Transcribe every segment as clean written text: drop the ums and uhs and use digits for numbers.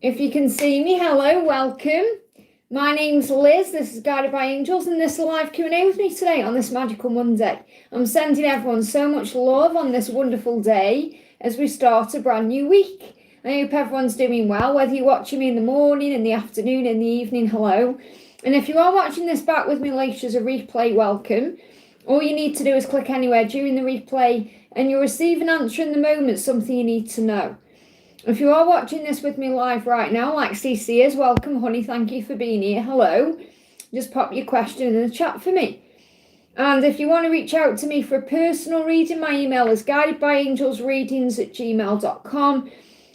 If you can see me, hello, welcome. My name's Liz, this is Guided by Angels, and this is a live Q&A with me today on this magical Monday. I'm sending everyone so much love on this wonderful day as we start a brand new week. I hope everyone's doing well, whether you're watching me in the morning, in the afternoon, in the evening, hello. And if you are watching this back with me later as a replay, welcome. All you need to do is click anywhere during the replay and you'll receive an answer in the moment, something you need to know. If you are watching this with me live right now, like Cece is, welcome, honey. Thank you for being here. Hello. Just pop your question in the chat for me. And if you want to reach out to me for a personal reading, my email is guidedbyangelsreadings@gmail.com.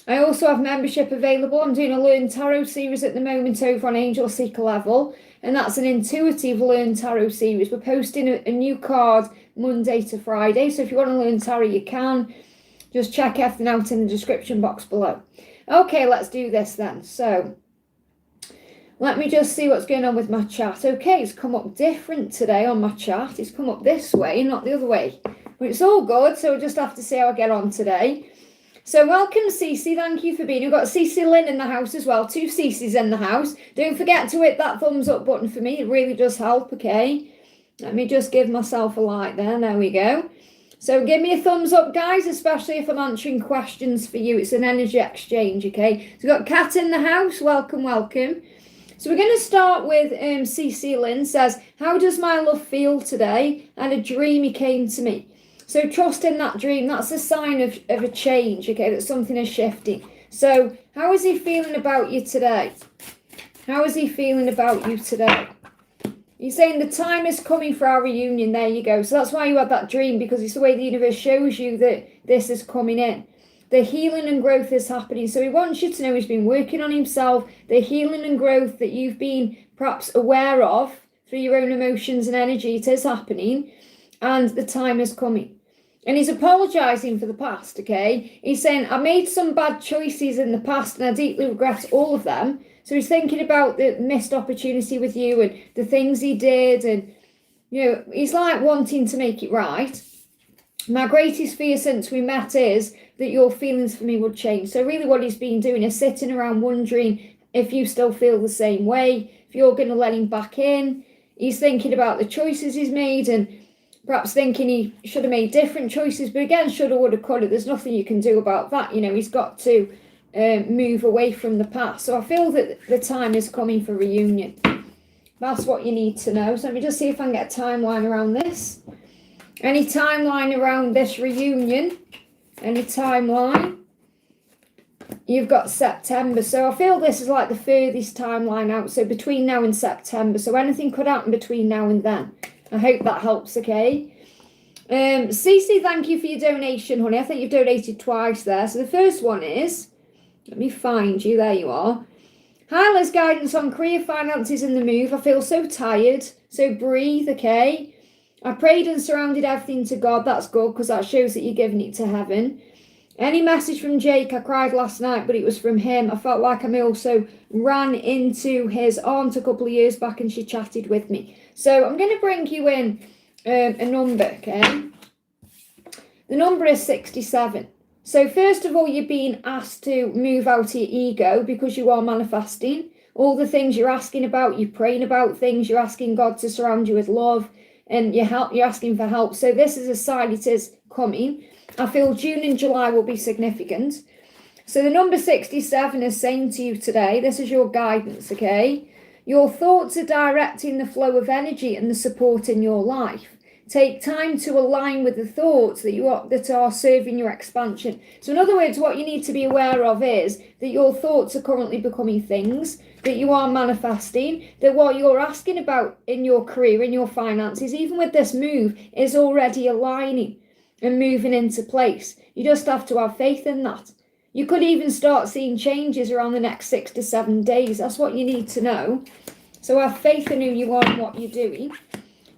I also have membership available. I'm doing a Learn Tarot series at the moment over on Angel Seeker level, and that's an intuitive Learn Tarot series. We're posting a new card Monday to Friday, so if you want to learn tarot, you can. Just check everything out in the description box below. Okay, let's do this then. So, let me just see what's going on with my chat. Okay, it's come up different today on my chat. It's come up this way, not the other way. But it's all good, so we'll just have to see how I get on today. So, welcome, Cece. Thank you for being here. We've got Cece Lynn in the house as well. 2 Cece's in the house. Don't forget to hit that thumbs up button for me. It really does help, okay? Let me just give myself a like there. There we go. So give me a thumbs up, guys, especially if I'm answering questions for you. It's an energy exchange, okay? So we've got Kat in the house. Welcome, welcome. So we're going to start with Cece Lynn says, how does my love feel today? I had a dream, he came to me. So trust in that dream. That's a sign of a change, okay, that something is shifting. So how is he feeling about you today? How is he feeling about you today? He's saying the time is coming for our reunion. There you go. So that's why you had that dream, because it's the way the universe shows you that this is coming in. The healing and growth is happening. So he wants you to know he's been working on himself. The healing and growth that you've been perhaps aware of through your own emotions and energy, it is happening. And the time is coming. And he's apologising for the past, okay? He's saying, I made some bad choices in the past and I deeply regret all of them. So he's thinking about the missed opportunity with you and the things he did. And, you know, he's like wanting to make it right. My greatest fear since we met is that your feelings for me would change. So really what he's been doing is sitting around wondering if you still feel the same way, if you're going to let him back in. He's thinking about the choices he's made and perhaps thinking he should have made different choices. But again, shoulda, woulda, coulda. There's nothing you can do about that. You know, he's got to move away from the past. So I feel that the time is coming for reunion. That's what you need to know. So let me just see if I can get a timeline around this. Any timeline around this reunion? Any timeline? You've got September. So I feel this is like the furthest timeline out. So between now and September. So anything could happen between now and then. I hope that helps, okay? Cece, thank you for your donation, honey. I think you've donated twice there. So the first one is, let me find you. There you are. Hi, Liz. Guidance on career, finances and the move. I feel so tired. So breathe, okay? I prayed and surrounded everything to God. That's good because that shows that you're giving it to heaven. Any message from Jake? I cried last night, but it was from him. I felt like I also ran into his aunt a couple of years back and she chatted with me. So I'm going to bring you in a number, okay? The number is 67. So first of all, you're being asked to move out of your ego because you are manifesting. All the things you're asking about, you're praying about things, you're asking God to surround you with love and you're asking for help. So this is a sign it is coming. I feel June and July will be significant. So the number 67 is saying to you today, this is your guidance, okay? Your thoughts are directing the flow of energy and the support in your life. Take time to align with the thoughts that are serving your expansion. So in other words, what you need to be aware of is that your thoughts are currently becoming things, that you are manifesting, that what you're asking about in your career, in your finances, even with this move, is already aligning and moving into place. You just have to have faith in that. You could even start seeing changes around the next 6 to 7 days. That's what you need to know. So have faith in who you are and what you're doing.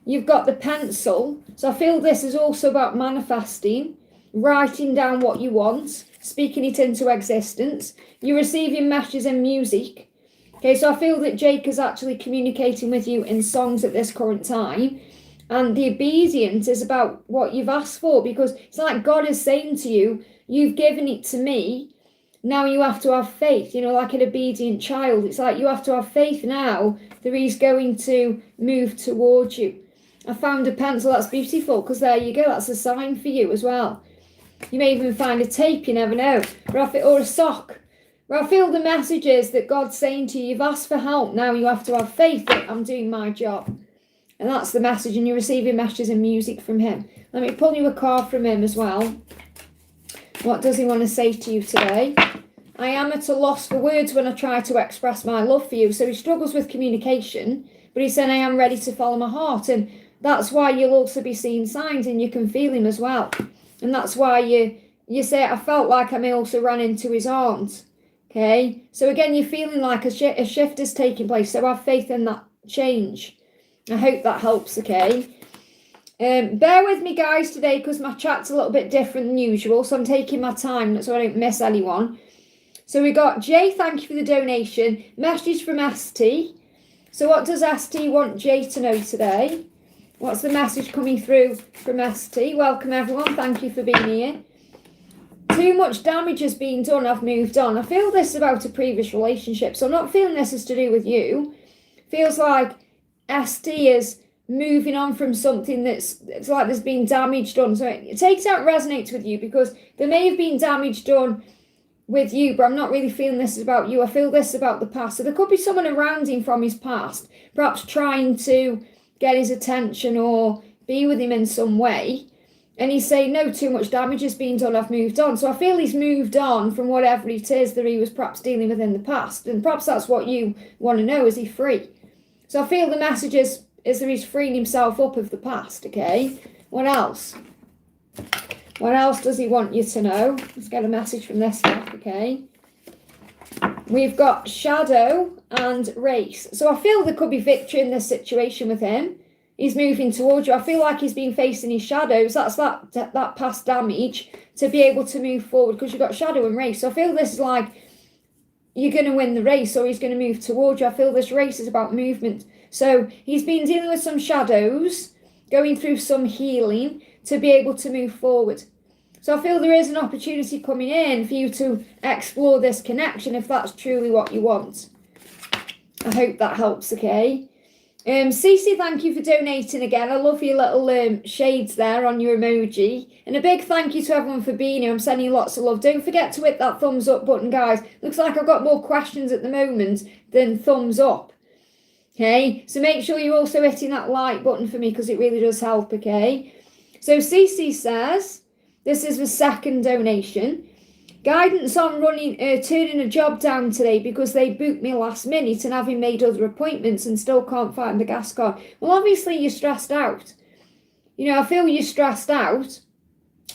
You've got the pencil. So I feel this is also about manifesting, writing down what you want, speaking it into existence. You're receiving messages and music. Okay, so I feel that Jake is actually communicating with you in songs at this current time. And the obedience is about what you've asked for, because it's like God is saying to you, you've given it to me. now you have to have faith, like an obedient child. It's like you have to have faith now that he's going to move towards you. I found a pencil. That's beautiful, because there you go. That's a sign for you as well. You may even find a tape, you never know. Or a sock. But I feel the message is that God's saying to you, you've asked for help. Now you have to have faith that I'm doing my job. And that's the message. And you're receiving messages and music from him. Let me pull you a card from him as well. What does he want to say to you today? I am at a loss for words when I try to express my love for you. So he struggles with communication. But he's saying, I am ready to follow my heart. And that's why you'll also be seeing signs and you can feel him as well. And that's why you say, I felt like I may also ran into his arms. Okay, so again, you're feeling like a shift is taking place. So have faith in that change. I hope that helps, okay? Bear with me, guys, today, because my chat's a little bit different than usual. So I'm taking my time so I don't miss anyone. So we got Jay, thank you for the donation. Message from ST. So what does ST want Jay to know today? What's the message coming through from ST? Welcome, everyone. Thank you for being here. Too much damage has been done. I've moved on. I feel this is about a previous relationship. So I'm not feeling this is to do with you. Feels like ST is moving on from something it's like there's been damage done. So it takes out, resonates with you, because there may have been damage done with you, but I'm not really feeling this is about you. I feel this is about the past. So there could be someone around him from his past, perhaps trying to get his attention or be with him in some way. And he's saying, no, too much damage has been done, I've moved on. So I feel he's moved on from whatever it is that he was perhaps dealing with in the past. And perhaps that's what you want to know, is he free? So I feel the message is that he's freeing himself up of the past, okay? What else? What else does he want you to know? Let's get a message from this stuff, okay? We've got shadow and race. So I feel there could be victory in this situation with him. He's moving towards you. I feel like he's been facing his shadows. That's that past damage to be able to move forward, because you've got shadow and race. So I feel this is like you're going to win the race, or he's going to move towards you. I feel this race is about movement. So he's been dealing with some shadows, going through some healing to be able to move forward. So I feel there is an opportunity coming in for you to explore this connection if that's truly what you want. I hope that helps, okay? Cece, thank you for donating again. I love your little shades there on your emoji. And a big thank you to everyone for being here. I'm sending you lots of love. Don't forget to hit that thumbs up button, guys. Looks like I've got more questions at the moment than thumbs up. Okay, so make sure you're also hitting that like button for me, because it really does help, okay? So Cece says, this is the second donation. Guidance on turning a job down today because they booked me last minute and having made other appointments and still can't find the gas card. Well, obviously you're stressed out. I feel you're stressed out.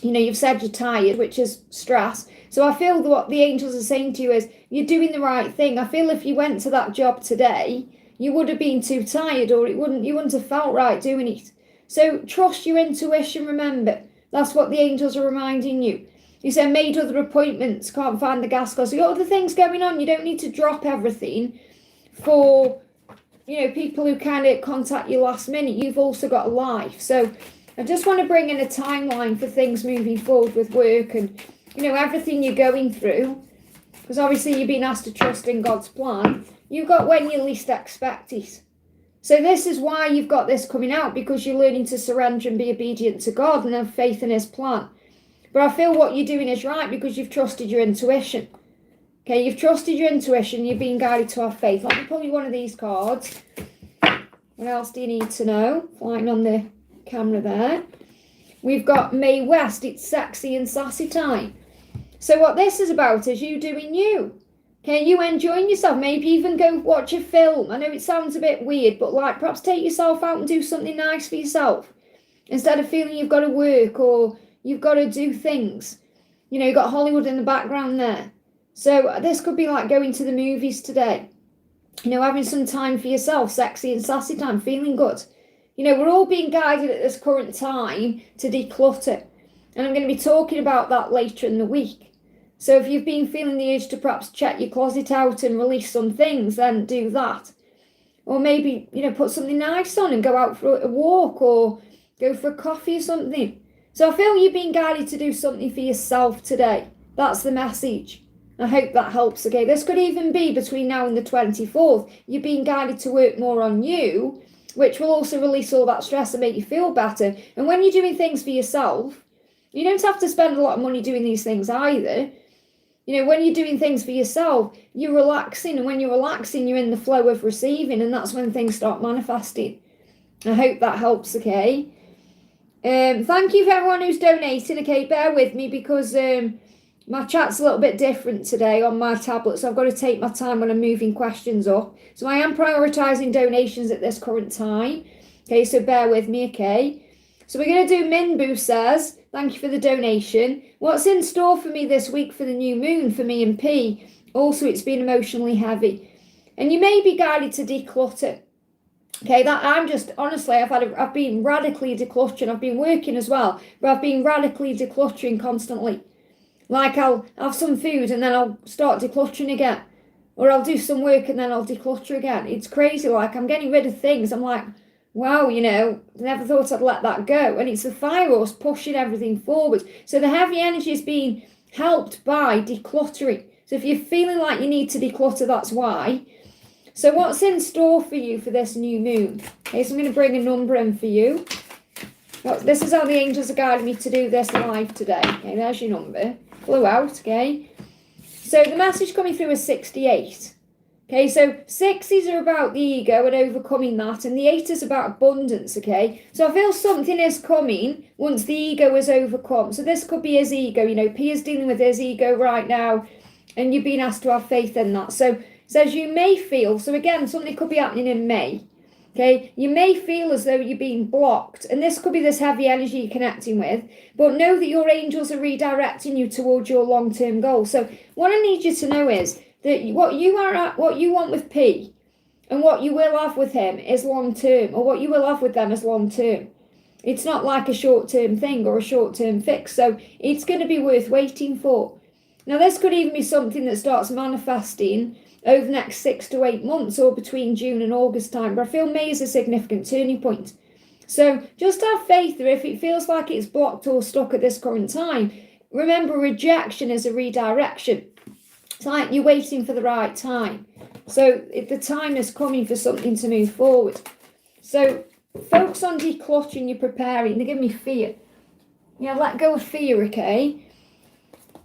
You've said you're tired, which is stress. So I feel that what the angels are saying to you is you're doing the right thing. I feel if you went to that job today, you would have been too tired, or you wouldn't have felt right doing it. So trust your intuition, remember. That's what the angels are reminding you. You said made other appointments, can't find the gas card. So you've got other things going on. You don't need to drop everything for, people who kind of contact you last minute. You've also got a life. So I just want to bring in a timeline for things moving forward with work and, everything you're going through. Because obviously you're being asked to trust in God's plan. You've got when you least expect it. So this is why you've got this coming out, because you're learning to surrender and be obedient to God and have faith in his plan. But I feel what you're doing is right because you've trusted your intuition. Okay, you've trusted your intuition. You're being guided to have faith. Let me pull you one of these cards. What else do you need to know? Flying on the camera there. We've got May West. It's sexy and sassy time. So what this is about is you doing you. Okay, you enjoying yourself. Maybe even go watch a film. I know it sounds a bit weird, but perhaps take yourself out and do something nice for yourself. Instead of feeling you've got to work or you've got to do things. You've got Hollywood in the background there. So this could be like going to the movies today. Having some time for yourself, sexy and sassy time, feeling good. We're all being guided at this current time to declutter. And I'm going to be talking about that later in the week. So if you've been feeling the urge to perhaps check your closet out and release some things, then do that. Or maybe, put something nice on and go out for a walk or go for a coffee or something. So I feel you're being guided to do something for yourself today. That's the message. I hope that helps, okay? This could even be between now and the 24th. You're being guided to work more on you, which will also release all that stress and make you feel better. And when you're doing things for yourself, you don't have to spend a lot of money doing these things either. You know, when you're doing things for yourself, you're relaxing. And when you're relaxing, you're in the flow of receiving. And that's when things start manifesting. I hope that helps, okay? Thank you for everyone who's donating, okay? Bear with me because my chat's a little bit different today on my tablet, so I've got to take my time when I'm moving questions up. So I am prioritising donations at this current time. Okay, so bear with me, okay? So we're going to do Minbu says, thank you for the donation. What's in store for me this week for the new moon for me and P? Also, it's been emotionally heavy. And you may be guided to declutter. Okay, that I'm just, honestly, I've been radically decluttering. I've been working as well, but I've been radically decluttering constantly. Like I'll have some food and then I'll start decluttering again. Or I'll do some work and then I'll declutter again. It's crazy, like I'm getting rid of things. I'm like, wow, you know, never thought I'd let that go. And it's the fire horse pushing everything forward. So the heavy energy is being helped by decluttering. So if you're feeling like you need to declutter, that's why. So what's in store for you for this new moon? Okay, so I'm going to bring a number in for you. Well, this is how the angels are guiding me to do this live today. Okay, there's your number. Flew out, okay? So the message coming through is 68. Okay, so 60s are about the ego and overcoming that, and the 8 is about abundance, okay? So I feel something is coming once the ego is overcome. So this could be his ego, you know, P is dealing with his ego right now, and you've been asked to have faith in that. So it says you may feel, so again, something could be happening in May. Okay, you may feel as though you're being blocked, and this could be this heavy energy you're connecting with, but know that your angels are redirecting you towards your long-term goal. So what I need you to know is that what you want with P and what you will have with him is long-term, or what you will have with them is long-term. It's not like a short-term thing or a short-term fix, so it's going to be worth waiting for. Now, this could even be something that starts manifesting over the next 6 to 8 months or between June and August time. But I feel May is a significant turning point. So just have faith that if it feels like it's blocked or stuck at this current time, remember rejection is a redirection. It's like you're waiting for the right time. So the time is coming for something to move forward. So focus on decluttering, you're preparing. They give me fear. Yeah, let go of fear, okay?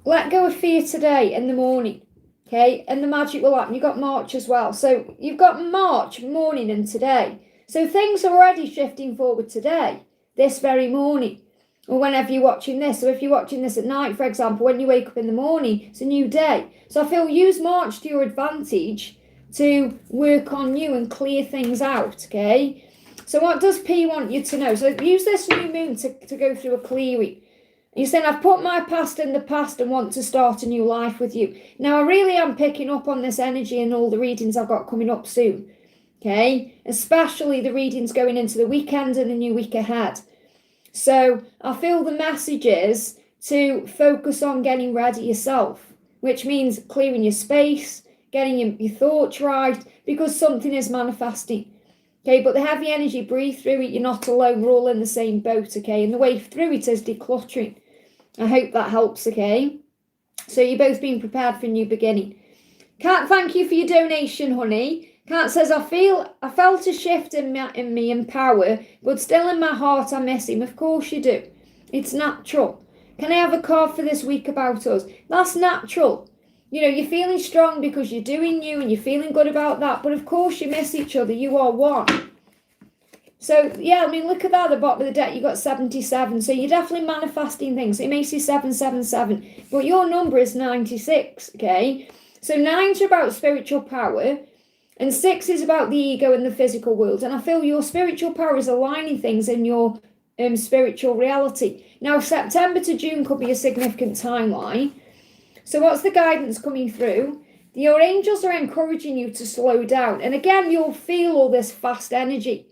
Let go of fear today in the morning. Okay, and the magic will happen. You've got March as well. So you've got March morning and today. So things are already shifting forward today, this very morning, or whenever you're watching this. So if you're watching this at night, for example, when you wake up in the morning, it's a new day. So I feel use March to your advantage to work on you and clear things out, okay? So what does P want you to know? So use this new moon to go through a clearing. You're saying, I've put my past in the past and want to start a new life with you. Now, I really am picking up on this energy and all the readings I've got coming up soon. Okay? Especially the readings going into the weekend and the new week ahead. So I feel the message is to focus on getting ready yourself, which means clearing your space, getting your thoughts right, because something is manifesting. Okay, but the heavy energy, breathe through it. You're not alone. We're all in the same boat, okay? And the way through it is decluttering. I hope that helps, okay? So you're both being prepared for a new beginning. Kat, thank you for your donation, honey. Kat says, I felt a shift in me in power, but still in my heart I miss him. Of course you do. It's natural. Can I have a card for this week about us? That's natural. You know, you're feeling strong because you're doing you and you're feeling good about that, but of course you miss each other. You are one. So, yeah, I mean, look at that at the bottom of the deck. You got 77. So you're definitely manifesting things. It may see 777. But your number is 96, okay? So 9's about spiritual power. And 6 is about the ego and the physical world. And I feel your spiritual power is aligning things in your spiritual reality. Now, September to June could be a significant timeline. So what's the guidance coming through? Your angels are encouraging you to slow down. And again, you'll feel all this fast energy.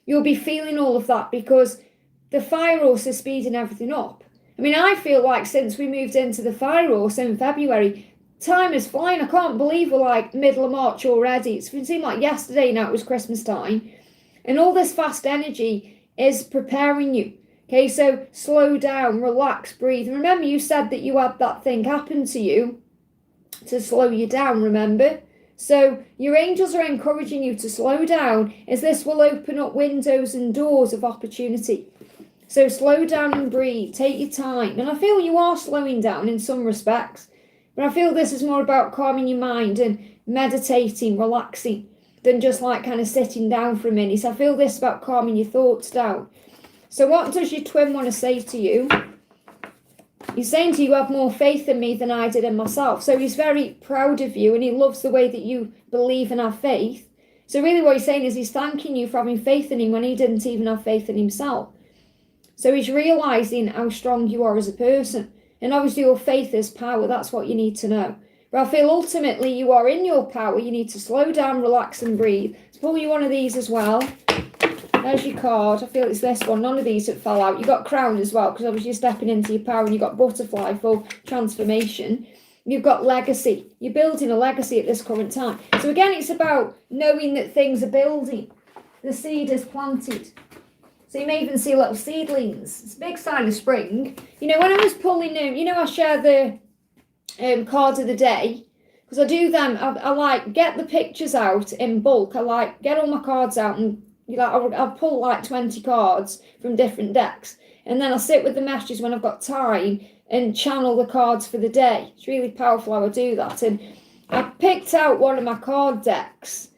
You'll be feeling all of that because the fire horse is speeding everything up. I mean, I feel like since we moved into the fire horse in February, time is flying. I can't believe we're like middle of March already. It seemed like yesterday now it was Christmas time. And all this fast energy is preparing you. Okay, so slow down, relax, breathe. And remember, you said that you had that thing happen to you to slow you down, remember? So your angels are encouraging you to slow down, as this will open up windows and doors of opportunity. So slow down and breathe, take your time. And I feel you are slowing down in some respects, but I feel this is more about calming your mind and meditating, relaxing, than just like kind of sitting down for a minute. I feel this about calming your thoughts down. So what does your twin want to say to you? He's saying to you, you have more faith in me than I did in myself. So he's very proud of you and he loves the way that you believe and have faith. So really what he's saying is he's thanking you for having faith in him when he didn't even have faith in himself. So he's realising how strong you are as a person. And obviously your faith is power. That's what you need to know. But I feel ultimately you are in your power. You need to slow down, relax and breathe. Let's pull you one of these as well. There's your card. I feel it's this one. None of these that fell out. You got crown as well, because obviously you're stepping into your power, and you got butterfly for transformation. You've got legacy. You're building a legacy at this current time. So again, it's about knowing that things are building. The seed is planted. So you may even see little seedlings. It's a big sign of spring. You know, when I was pulling them, you know, I share the cards of the day, because I do them. I like get the pictures out in bulk. I like get all my cards out and I'll pull like 20 cards from different decks, and then I'll sit with the messages when I've got time and channel the cards for the day. It's really powerful how I do that. And I picked out one of my card decks,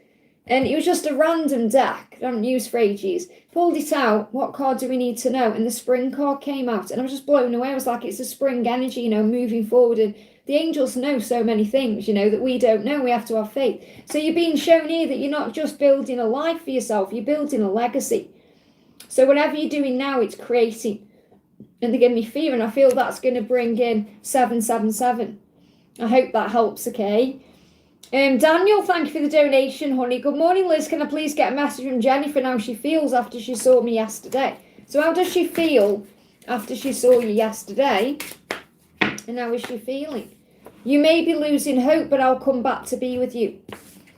and it was just a random deck I haven't used for ages. Pulled it out. What card do we need to know? And the spring card came out, and I was just blown away. I was like, it's a spring energy, you know, moving forward. And the angels know so many things, you know, that we don't know. We have to have faith. So you're being shown here that you're not just building a life for yourself, you're building a legacy. So whatever you're doing now, it's creating. And they give me fear, and I feel that's going to bring in 777. I hope that helps, okay? Daniel, thank you for the donation, honey. Good morning, Liz. Can I please get a message from Jennifer how she feels after she saw me yesterday? So how does she feel after she saw you yesterday? And how is she feeling? You may be losing hope, but I'll come back to be with you.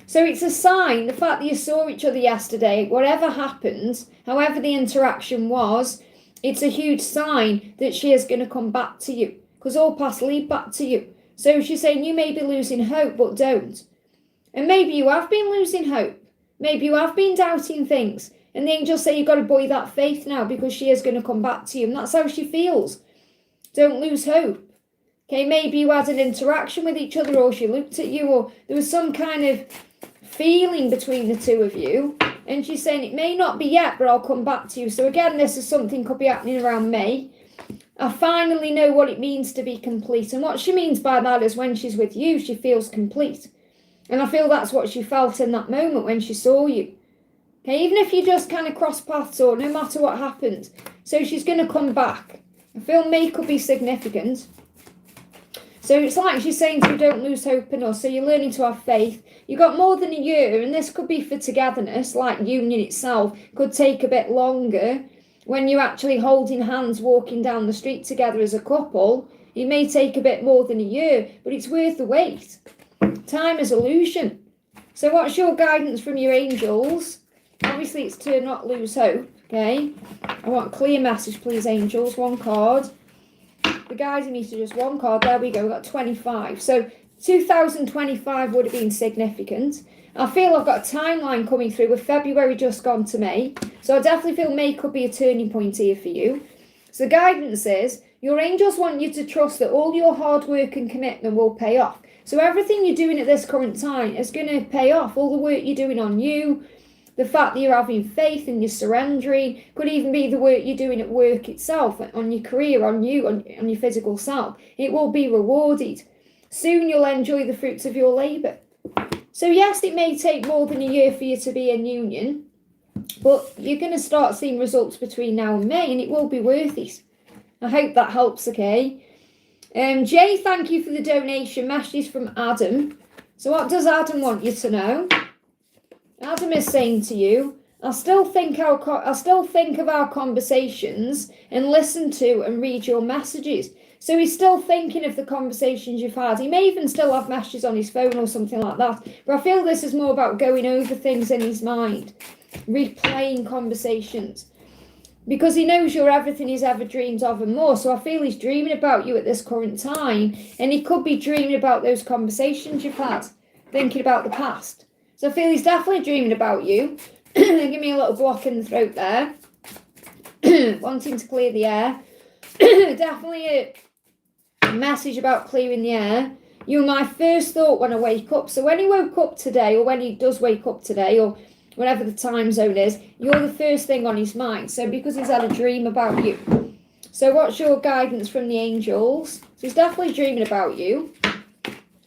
So it's a sign, the fact that you saw each other yesterday, whatever happened, however the interaction was, it's a huge sign that she is going to come back to you, because all paths lead back to you. So she's saying you may be losing hope, but don't. And maybe you have been losing hope. Maybe you have been doubting things. And the angels say you've got to buoy that faith now, because she is going to come back to you. And that's how she feels. Don't lose hope. Okay, maybe you had an interaction with each other, or she looked at you, or there was some kind of feeling between the two of you. And she's saying it may not be yet, but I'll come back to you. So again, this is something could be happening around May. I finally know what it means to be complete. And what she means by that is when she's with you, she feels complete. And I feel that's what she felt in that moment when she saw you. Okay, even if you just kind of cross paths or no matter what happened. So she's going to come back. I feel May could be significant. So it's like she's saying to you, don't lose hope in us. So you're learning to have faith. You've got more than a year, and this could be for togetherness, like union itself could take a bit longer. When you're actually holding hands, walking down the street together as a couple, it may take a bit more than a year, but it's worth the wait. Time is illusion. So what's your guidance from your angels? Obviously, it's to not lose hope, okay? I want a clear message, please, angels. One card. The guiding me to just one card. There we go. We've got 25. So 2025 would have been significant. I feel I've got a timeline coming through with February just gone to May. So I definitely feel May could be a turning point here for you. So the guidance is, your angels want you to trust that all your hard work and commitment will pay off. So everything you're doing at this current time is going to pay off. All the work you're doing on you, the fact that you're having faith and you're surrendering, could even be the work you're doing at work itself, on your career, on you, on your physical self. It will be rewarded. Soon you'll enjoy the fruits of your labour. So yes, it may take more than a year for you to be in union, but you're going to start seeing results between now and May, and it will be worth it. I hope that helps, okay? Jay, thank you for the donation. Messages from Adam. So what does Adam want you to know? Adam is saying to you, I still think of our conversations and listen to and read your messages. So he's still thinking of the conversations you've had. He may even still have messages on his phone or something like that. But I feel this is more about going over things in his mind, replaying conversations. because he knows you're everything he's ever dreamed of and more. So I feel he's dreaming about you at this current time, and he could be dreaming about those conversations you've had, thinking about the past. So I feel he's definitely dreaming about you. Give me a little block in the throat there. Wanting to clear the air. Definitely a message about clearing the air. You're my first thought when I wake up. So when he woke up today, or when he does wake up today, or whatever the time zone is, you're the first thing on his mind. So because he's had a dream about you. So what's your guidance from the angels? So he's definitely dreaming about you.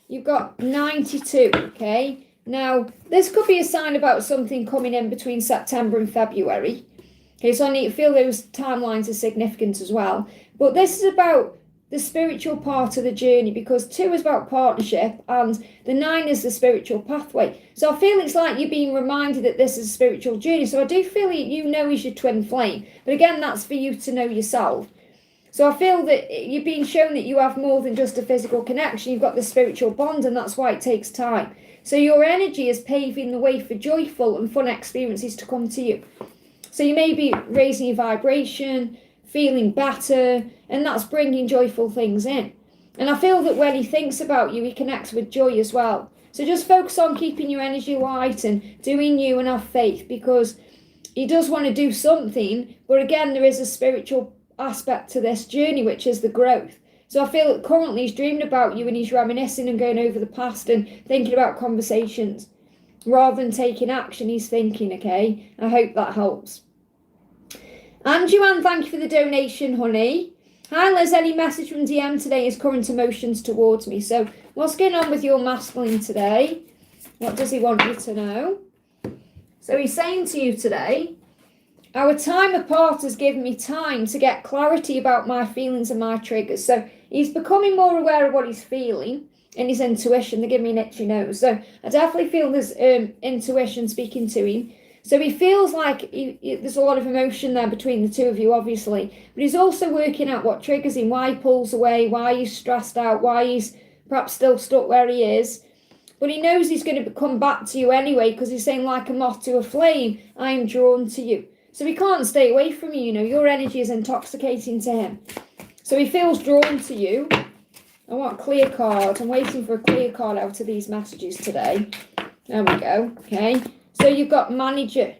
You've got 92, okay? Now, this could be a sign about something coming in between September and February. Okay, so I need to feel those timelines are significant as well. But this is about the spiritual part of the journey, because 2 is about partnership and the 9 is the spiritual pathway. So I feel it's like you're being reminded that this is a spiritual journey. So I do feel you know he's your twin flame. But again, that's for you to know yourself. So I feel that you're being shown that you have more than just a physical connection. You've got the spiritual bond, and that's why it takes time. So your energy is paving the way for joyful and fun experiences to come to you. So you may be raising your vibration, feeling better, and that's bringing joyful things in. And I feel that when he thinks about you, he connects with joy as well. So just focus on keeping your energy light and doing you and have faith, because he does want to do something. But again, there is a spiritual aspect to this journey, which is the growth. So I feel that currently he's dreaming about you and he's reminiscing and going over the past and thinking about conversations. Rather than taking action, he's thinking, okay? I hope that helps. And Joanne, thank you for the donation, honey. Hi, Liz. Any message from DM today is current emotions towards me. So what's going on with your masculine today? What does he want you to know? So he's saying to you today, our time apart has given me time to get clarity about my feelings and my triggers. So he's becoming more aware of what he's feeling and his intuition. They're giving me an itchy nose. So I definitely feel there's intuition speaking to him. So he feels like there's a lot of emotion there between the two of you, obviously. But he's also working out what triggers him, why he pulls away, why he's stressed out, why he's perhaps still stuck where he is. But he knows he's going to come back to you anyway, because he's saying, like a moth to a flame, I am drawn to you. So he can't stay away from you, you know. Your energy is intoxicating to him. So he feels drawn to you. I want a clear card. I'm waiting for a clear card out of these messages today. There we go. Okay. So you've got manager.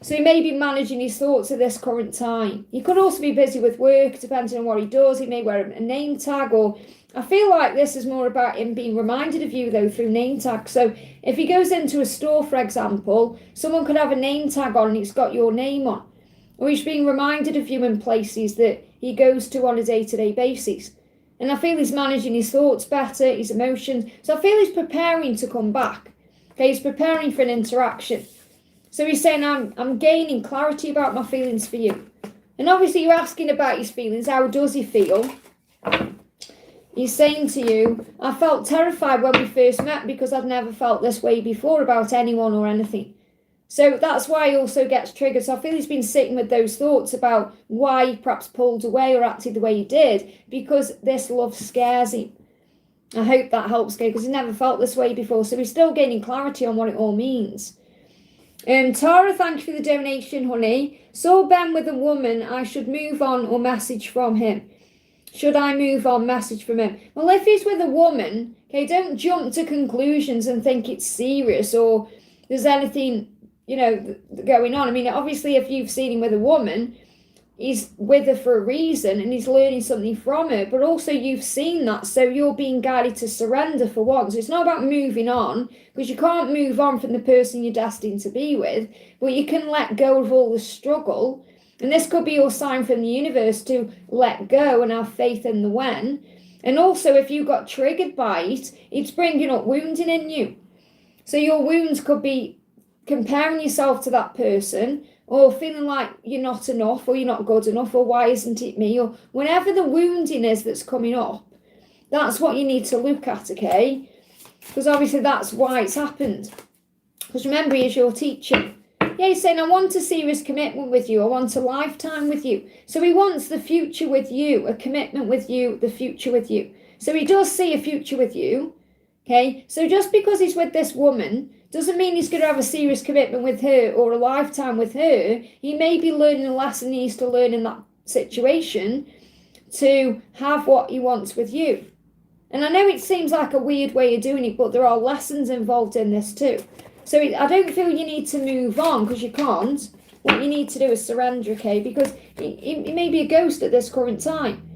So he may be managing his thoughts at this current time. He could also be busy with work, depending on what he does. He may wear a name tag, or I feel like this is more about him being reminded of you, though, through name tag. So if he goes into a store, for example, someone could have a name tag on and it's got your name on. Or he's being reminded of you in places that he goes to on a day-to-day basis. And I feel he's managing his thoughts better, his emotions. So I feel he's preparing to come back. Okay, he's preparing for an interaction. So he's saying, I'm gaining clarity about my feelings for you. And obviously you're asking about his feelings. How does he feel? He's saying to you, I felt terrified when we first met because I've never felt this way before about anyone or anything. So that's why he also gets triggered. So I feel he's been sitting with those thoughts about why he perhaps pulled away or acted the way he did, because this love scares him. I hope that helps, because he never felt this way before. So he's still gaining clarity on what it all means. Tara, thank you for the donation, honey. Saw Ben with a woman. I should move on or message from him. Should I move on, message from him? Well, if he's with a woman, okay, don't jump to conclusions and think it's serious or there's anything, you know, going on. I mean, obviously, if you've seen him with a woman, he's with her for a reason and he's learning something from her. But also you've seen that, so you're being guided to surrender for once. So it's not about moving on, because you can't move on from the person you're destined to be with, but you can let go of all the struggle. And this could be your sign from the universe to let go and have faith in the when. And also, if you got triggered by it, it's bringing up wounding in you. So your wounds could be comparing yourself to that person, or feeling like you're not enough, or you're not good enough, or why isn't it me, or whenever the wounding is that's coming up, that's what you need to look at, okay? Because obviously that's why it's happened. Because remember, he is your teacher. Yeah, he's saying, I want a serious commitment with you. I want a lifetime with you. So he wants the future with you, a commitment with you, the future with you. So he does see a future with you. Okay, so just because he's with this woman doesn't mean he's going to have a serious commitment with her or a lifetime with her. He may be learning a lesson he needs to learn in that situation to have what he wants with you. And I know it seems like a weird way of doing it, but there are lessons involved in this too. So I don't feel you need to move on because you can't. What you need to do is surrender, okay? Because he may be a ghost at this current time.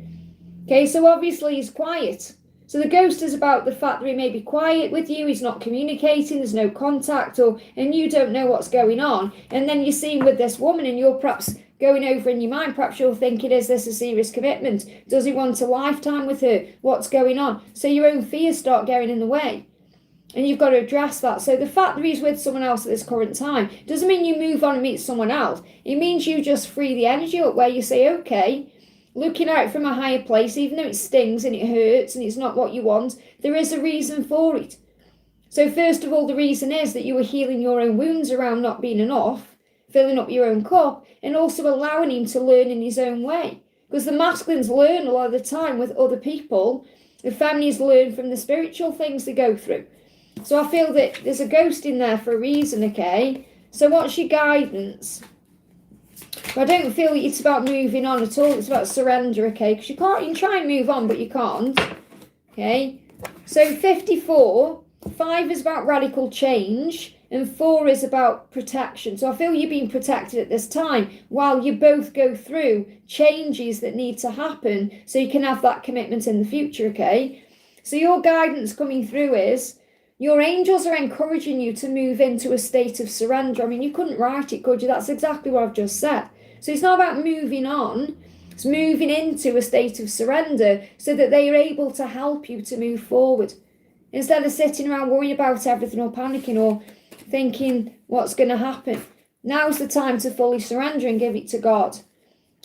Okay, so obviously he's quiet. So the ghost is about the fact that he may be quiet with you, he's not communicating, there's no contact, and you don't know what's going on. And then you see him with this woman and you're perhaps going over in your mind, perhaps you're thinking, is this a serious commitment? Does he want a lifetime with her? What's going on? So your own fears start getting in the way. And you've got to address that. So the fact that he's with someone else at this current time doesn't mean you move on and meet someone else. It means you just free the energy up where you say, okay, looking at it from a higher place, even though it stings and it hurts and it's not what you want, there is a reason for it. So first of all, the reason is that you were healing your own wounds around not being enough, filling up your own cup, and also allowing him to learn in his own way. Because the masculines learn a lot of the time with other people. The feminines learn from the spiritual things they go through. So I feel that there's a ghost in there for a reason, okay? So what's your guidance? I don't feel it's about moving on at all. It's about surrender, okay? Because you can try and move on, but you can't. Okay? So 54, 5 is about radical change, and 4 is about protection. So I feel you're being protected at this time while you both go through changes that need to happen so you can have that commitment in the future, okay? So your guidance coming through is your angels are encouraging you to move into a state of surrender. I mean, you couldn't write it, could you? That's exactly what I've just said. So it's not about moving on, it's moving into a state of surrender so that they are able to help you to move forward. Instead of sitting around worrying about everything or panicking or thinking what's going to happen. Now's the time to fully surrender and give it to God.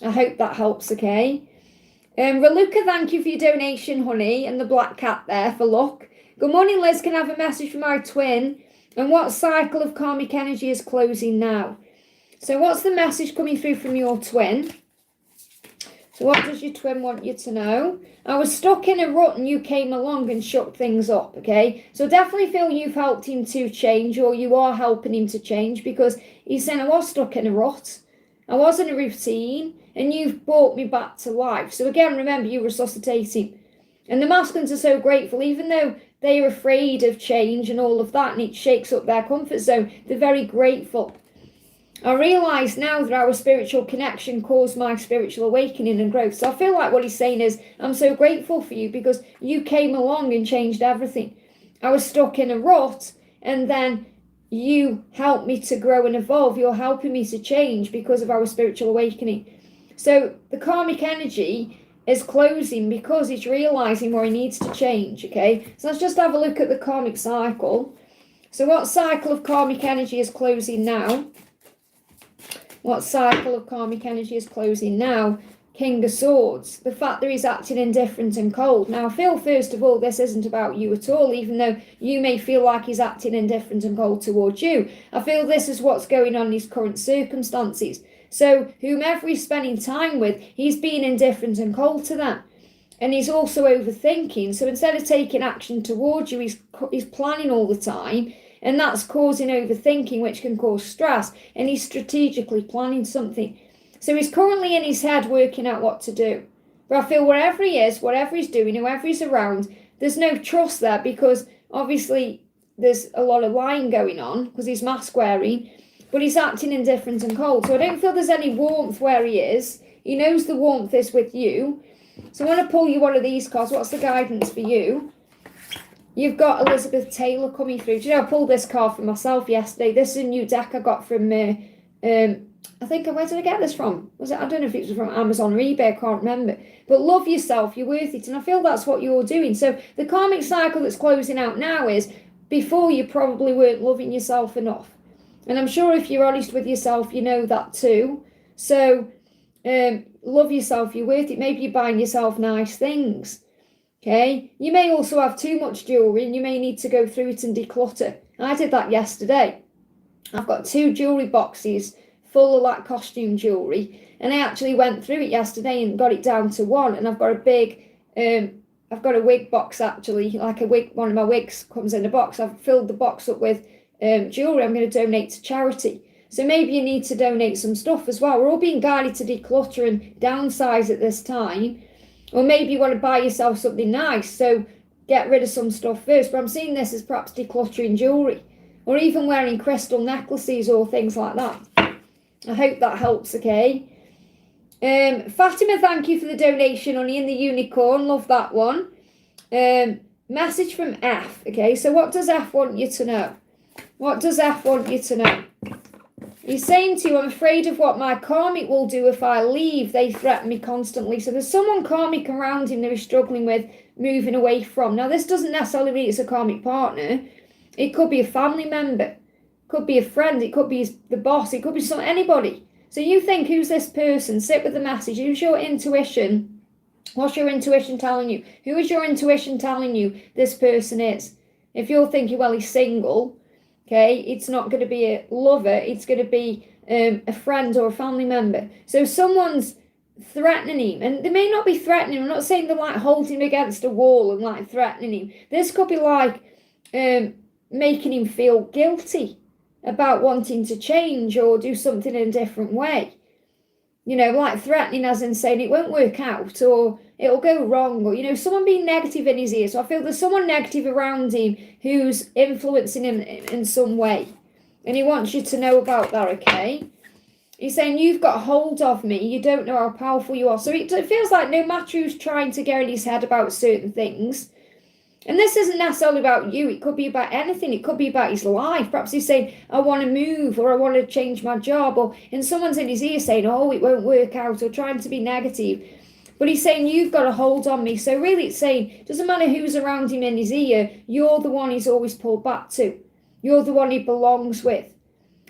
I hope that helps, okay? Ruka, thank you for your donation, honey, and the black cat there for luck. Good morning, Liz. Can I have a message from my twin? And what cycle of karmic energy is closing now? So what's the message coming through from your twin? So what does your twin want you to know? I was stuck in a rut and you came along and shook things up, okay? So definitely feel you've helped him to change, or you are helping him to change, because he's saying I was stuck in a rut. I was in a routine and you've brought me back to life. So again, remember, you resuscitating. And the masculines are so grateful, even though they are afraid of change and all of that, and it shakes up their comfort zone, they're very grateful. I realise now that our spiritual connection caused my spiritual awakening and growth. So I feel like what he's saying is, I'm so grateful for you because you came along and changed everything. I was stuck in a rut and then you helped me to grow and evolve. You're helping me to change because of our spiritual awakening. So the karmic energy is closing because he's realising where he needs to change, okay? So let's just have a look at the karmic cycle. So what cycle of karmic energy is closing now? What cycle of karmic energy is closing now? King of Swords. The fact that he's acting indifferent and cold. Now, I feel, first of all, this isn't about you at all, even though you may feel like he's acting indifferent and cold towards you. I feel this is what's going on in his current circumstances. So, whomever he's spending time with, he's being indifferent and cold to them. And he's also overthinking. So, instead of taking action towards you, he's planning all the time. And that's causing overthinking, which can cause stress. And he's strategically planning something. So he's currently in his head working out what to do. But I feel wherever he is, whatever he's doing, whoever he's around, there's no trust there, because obviously there's a lot of lying going on because he's mask wearing. But he's acting indifferent and cold. So I don't feel there's any warmth where he is. He knows the warmth is with you. So I want to pull you one of these cards. What's the guidance for you? You've got Elizabeth Taylor coming through. Do you know, I pulled this card for myself yesterday. This is a new deck I got from, I think, where did I get this from? Was it? I don't know if it was from Amazon or eBay, I can't remember. But love yourself, you're worth it. And I feel that's what you're doing. So the karmic cycle that's closing out now is, before you probably weren't loving yourself enough. And I'm sure if you're honest with yourself, you know that too. So love yourself, you're worth it. Maybe you're buying yourself nice things. Okay, you may also have too much jewellery and you may need to go through it and declutter. I did that yesterday. I've got 2 jewellery boxes full of like costume jewellery, and I actually went through it yesterday and got it down to 1, and I've got a big I've got a wig box actually, like a wig, one of my wigs comes in a box. I've filled the box up with jewellery I'm going to donate to charity. So maybe you need to donate some stuff as well. We're all being guided to declutter and downsize at this time. Or maybe you want to buy yourself something nice, so get rid of some stuff first. But I'm seeing this as perhaps decluttering jewellery, or even wearing crystal necklaces or things like that. I hope that helps, okay? Fatima, thank you for the donation, honey, and the unicorn. Love that one. Message from F, okay? So what does F want you to know? What does F want you to know? He's saying to you, I'm afraid of what my karmic will do if I leave. They threaten me constantly. So there's someone karmic around him that he's struggling with moving away from. Now, this doesn't necessarily mean it's a karmic partner. It could be a family member. Could be a friend. It could be the boss. It could be anybody. So you think, who's this person? Sit with the message. Who's your intuition? What's your intuition telling you? Who is your intuition telling you this person is? If you're thinking, well, he's single, okay, it's not going to be a lover. It's going to be a friend or a family member. So someone's threatening him. And they may not be threatening him. I'm not saying they're like holding him against a wall and like threatening him. This could be like making him feel guilty about wanting to change or do something in a different way. You know, like threatening as in saying it won't work out or it'll go wrong, or, you know, someone being negative in his ear. So I feel there's someone negative around him who's influencing him in some way. And he wants you to know about that, okay? He's saying, you've got hold of me. You don't know how powerful you are. So it feels like no matter who's trying to get in his head about certain things, and this isn't necessarily about you. It could be about anything. It could be about his life. Perhaps he's saying, I want to move, or I want to change my job, or and someone's in his ear saying, oh, it won't work out, or trying to be negative. But he's saying, you've got a hold on me. So really it's saying, doesn't matter who's around him in his ear, you're the one he's always pulled back to. You're the one he belongs with.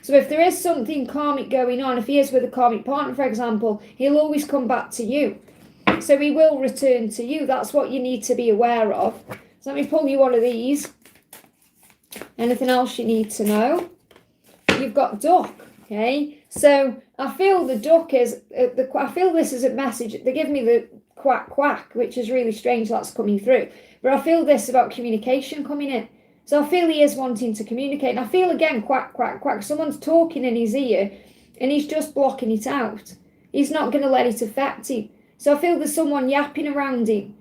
So if there is something karmic going on, if he is with a karmic partner, for example, he'll always come back to you. So he will return to you. That's what you need to be aware of. So let me pull you one of these. Anything else you need to know? You've got duck, okay? So I feel the duck is, I feel this is a message. They give me the quack quack, which is really strange that's coming through. But I feel this about communication coming in. So I feel he is wanting to communicate. And I feel again, quack, quack, quack. Someone's talking in his ear and he's just blocking it out. He's not going to let it affect him. So I feel there's someone yapping around him.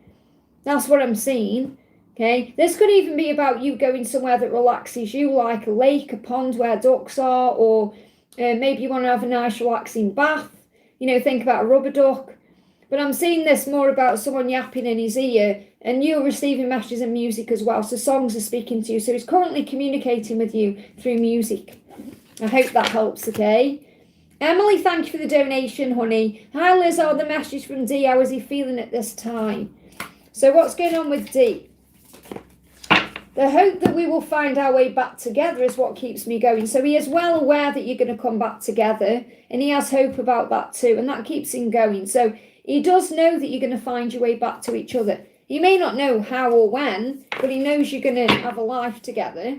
That's what I'm seeing. Okay, this could even be about you going somewhere that relaxes you, like a lake, a pond where ducks are, or maybe you want to have a nice relaxing bath. You know, think about a rubber duck. But I'm seeing this more about someone yapping in his ear, and you're receiving messages and music as well. So songs are speaking to you. So he's currently communicating with you through music. I hope that helps, okay? Emily, thank you for the donation, honey. Hi, Liz. The message from D. How is he feeling at this time? So what's going on with D? The hope that we will find our way back together is what keeps me going. So he is well aware that you're going to come back together, and he has hope about that too, and that keeps him going. So he does know that you're going to find your way back to each other. He may not know how or when, but he knows you're going to have a life together.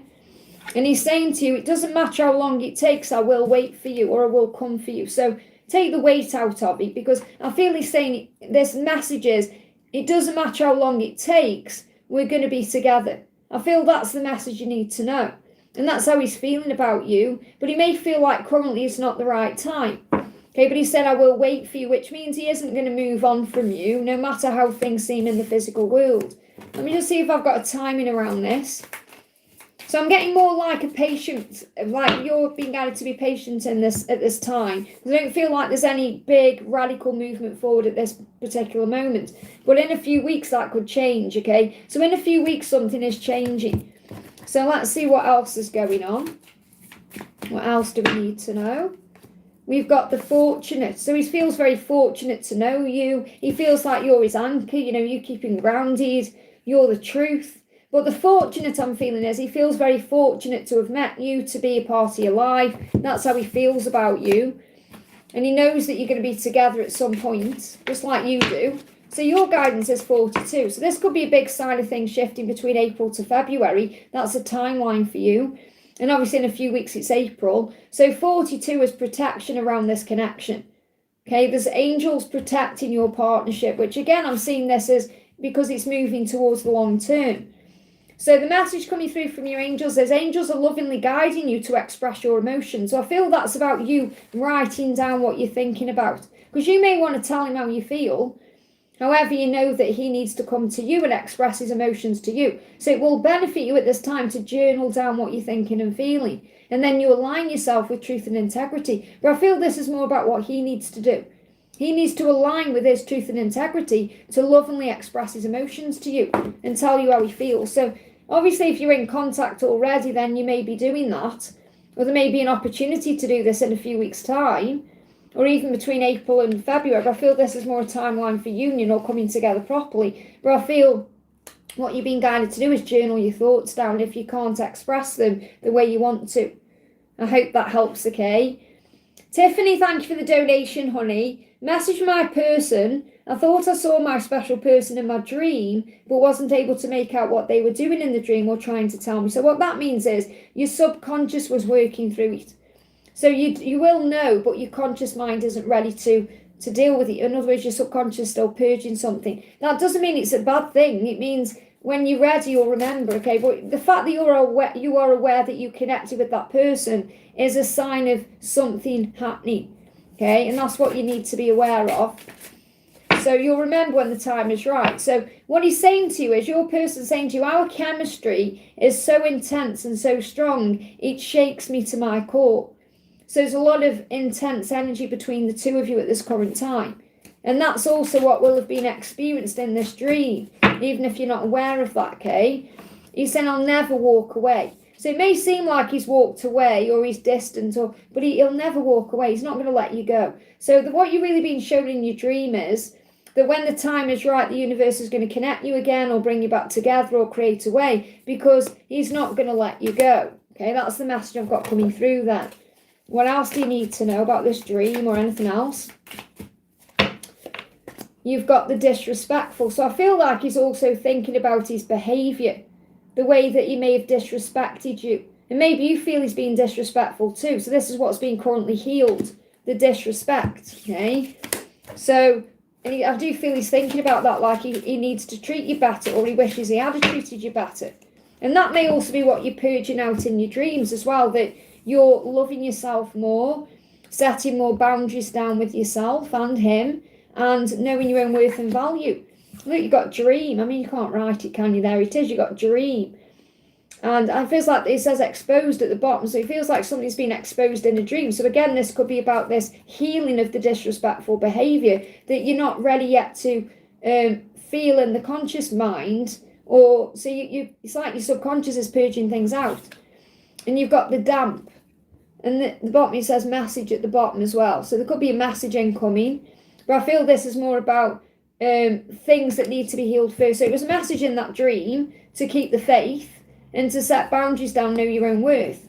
And he's saying to you, it doesn't matter how long it takes, I will wait for you, or I will come for you. So take the weight out of it, because I feel he's saying this message is, it doesn't matter how long it takes, we're going to be together. I feel that's the message you need to know. And that's how he's feeling about you. But he may feel like currently it's not the right time. Okay, but he said, I will wait for you, which means he isn't going to move on from you, no matter how things seem in the physical world. Let me just see if I've got a timing around this. So I'm getting more like a patient, like you're being guided to be patient in this at this time. I don't feel like there's any big radical movement forward at this particular moment. But in a few weeks that could change, okay? So in a few weeks something is changing. So let's see what else is going on. What else do we need to know? We've got the fortunate. So he feels very fortunate to know you. He feels like you're his anchor, you know, you keep him grounded. You're the truth. But the fortunate I'm feeling is he feels very fortunate to have met you, to be a part of your life. That's how he feels about you. And he knows that you're going to be together at some point, just like you do. So your guidance is 42. So this could be a big sign of things shifting between April to February. That's a timeline for you. And obviously in a few weeks it's April. So 42 is protection around this connection. Okay, there's angels protecting your partnership, which again, I'm seeing this as because it's moving towards the long term. So the message coming through from your angels is angels are lovingly guiding you to express your emotions. So I feel that's about you writing down what you're thinking about. Because you may want to tell him how you feel. However, you know that he needs to come to you and express his emotions to you. So it will benefit you at this time to journal down what you're thinking and feeling. And then you align yourself with truth and integrity. But I feel this is more about what he needs to do. He needs to align with his truth and integrity to lovingly express his emotions to you and tell you how he feels. So obviously, if you're in contact already, then you may be doing that. Or there may be an opportunity to do this in a few weeks' time. Or even between April and February. But I feel this is more a timeline for union or coming together properly. But I feel what you're being guided to do is journal your thoughts down if you can't express them the way you want to. I hope that helps, okay? Tiffany, thank you for the donation, honey. Message from my person. I thought I saw my special person in my dream, but wasn't able to make out what they were doing in the dream or trying to tell me. So what that means is your subconscious was working through it. So you will know, but your conscious mind isn't ready to deal with it. In other words, your subconscious is still purging something. That doesn't mean it's a bad thing. It means when you're ready, you'll remember, okay? But the fact that you are aware that you connected with that person is a sign of something happening, okay? And that's what you need to be aware of. So you'll remember when the time is right. So what he's saying to you is your person saying to you, our chemistry is so intense and so strong, it shakes me to my core. So there's a lot of intense energy between the two of you at this current time. And that's also what will have been experienced in this dream, even if you're not aware of that, okay? He's saying, I'll never walk away. So it may seem like he's walked away or he's distant, but he'll never walk away. He's not going to let you go. So what you're really being shown in your dream is that when the time is right, the universe is going to connect you again or bring you back together or create a way, because he's not going to let you go. Okay, that's the message I've got coming through there. What else do you need to know about this dream or anything else? You've got the disrespectful. So I feel like he's also thinking about his behaviour, the way that he may have disrespected you. And maybe you feel he's being disrespectful too. So this is what's being currently healed, the disrespect, okay? So I do feel he's thinking about that, like he needs to treat you better, or he wishes he had treated you better. And that may also be what you're purging out in your dreams as well, that you're loving yourself more, setting more boundaries down with yourself and him, and knowing your own worth and value. Look, you've got dream. I mean, you can't write it, can you? There it is. You've got dream. And it feels like it says exposed at the bottom. So it feels like something's been exposed in a dream. So again, this could be about this healing of the disrespectful behaviour that you're not ready yet to feel in the conscious mind. Or so it's like your subconscious is purging things out. And you've got the damp. And the bottom, it says message at the bottom as well. So there could be a message incoming. But I feel this is more about things that need to be healed first. So it was a message in that dream to keep the faith and to set boundaries down, know your own worth.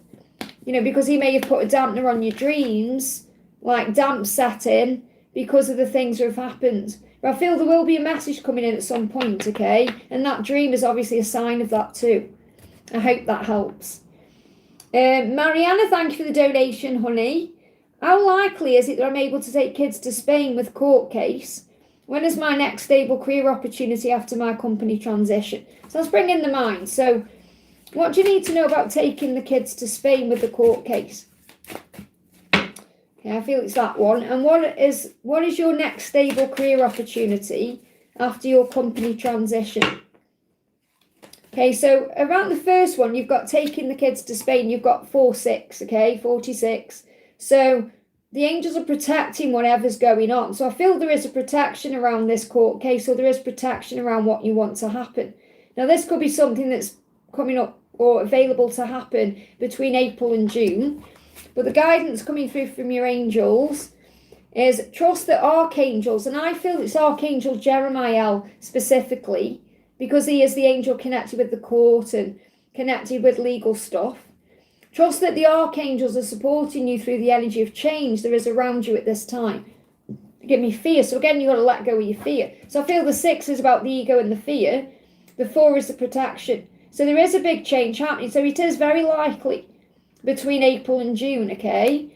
You know, because he may have put a dampener on your dreams, like damp setting, because of the things that have happened. But I feel there will be a message coming in at some point, okay? And that dream is obviously a sign of that too. I hope that helps. Mariana, thank you for the donation, honey. How likely is it that I'm able to take kids to Spain with court case? When is my next stable career opportunity after my company transition? So let's bring in the mind. So what do you need to know about taking the kids to Spain with the court case? Okay, I feel it's that one. And what is your next stable career opportunity after your company transition? Okay, so around the first one, you've got taking the kids to Spain. You've got 4-6, okay, 46. So the angels are protecting whatever's going on. So I feel there is a protection around this court case, or there is protection around what you want to happen. Now, this could be something that's coming up or available to happen between April and June. But the guidance coming through from your angels is trust the archangels. And I feel it's Archangel Jeremiah specifically, because he is the angel connected with the court and connected with legal stuff. Trust that the archangels are supporting you through the energy of change there is around you at this time. Give me fear. So again, you've got to let go of your fear. So I feel the 6 is about the ego and the fear. The 4 is the protection. So there is a big change happening. So it is very likely between April and June, okay?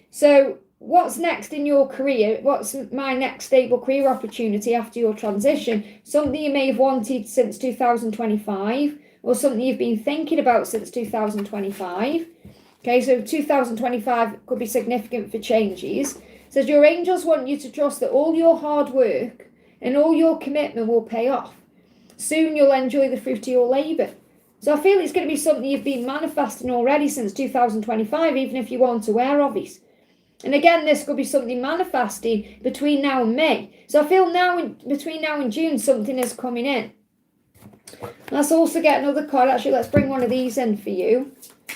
So what's next in your career? What's my next stable career opportunity after your transition? Something you may have wanted since 2025, or something you've been thinking about since 2025. Okay, so 2025 could be significant for changes. It says your angels want you to trust that all your hard work and all your commitment will pay off. Soon you'll enjoy the fruit of your labour. So I feel it's going to be something you've been manifesting already since 2025, even if you weren't aware of it. And again, this could be something manifesting between now and May. So I feel between now and June, something is coming in. Let's also get another card. Actually, let's bring one of these in for you.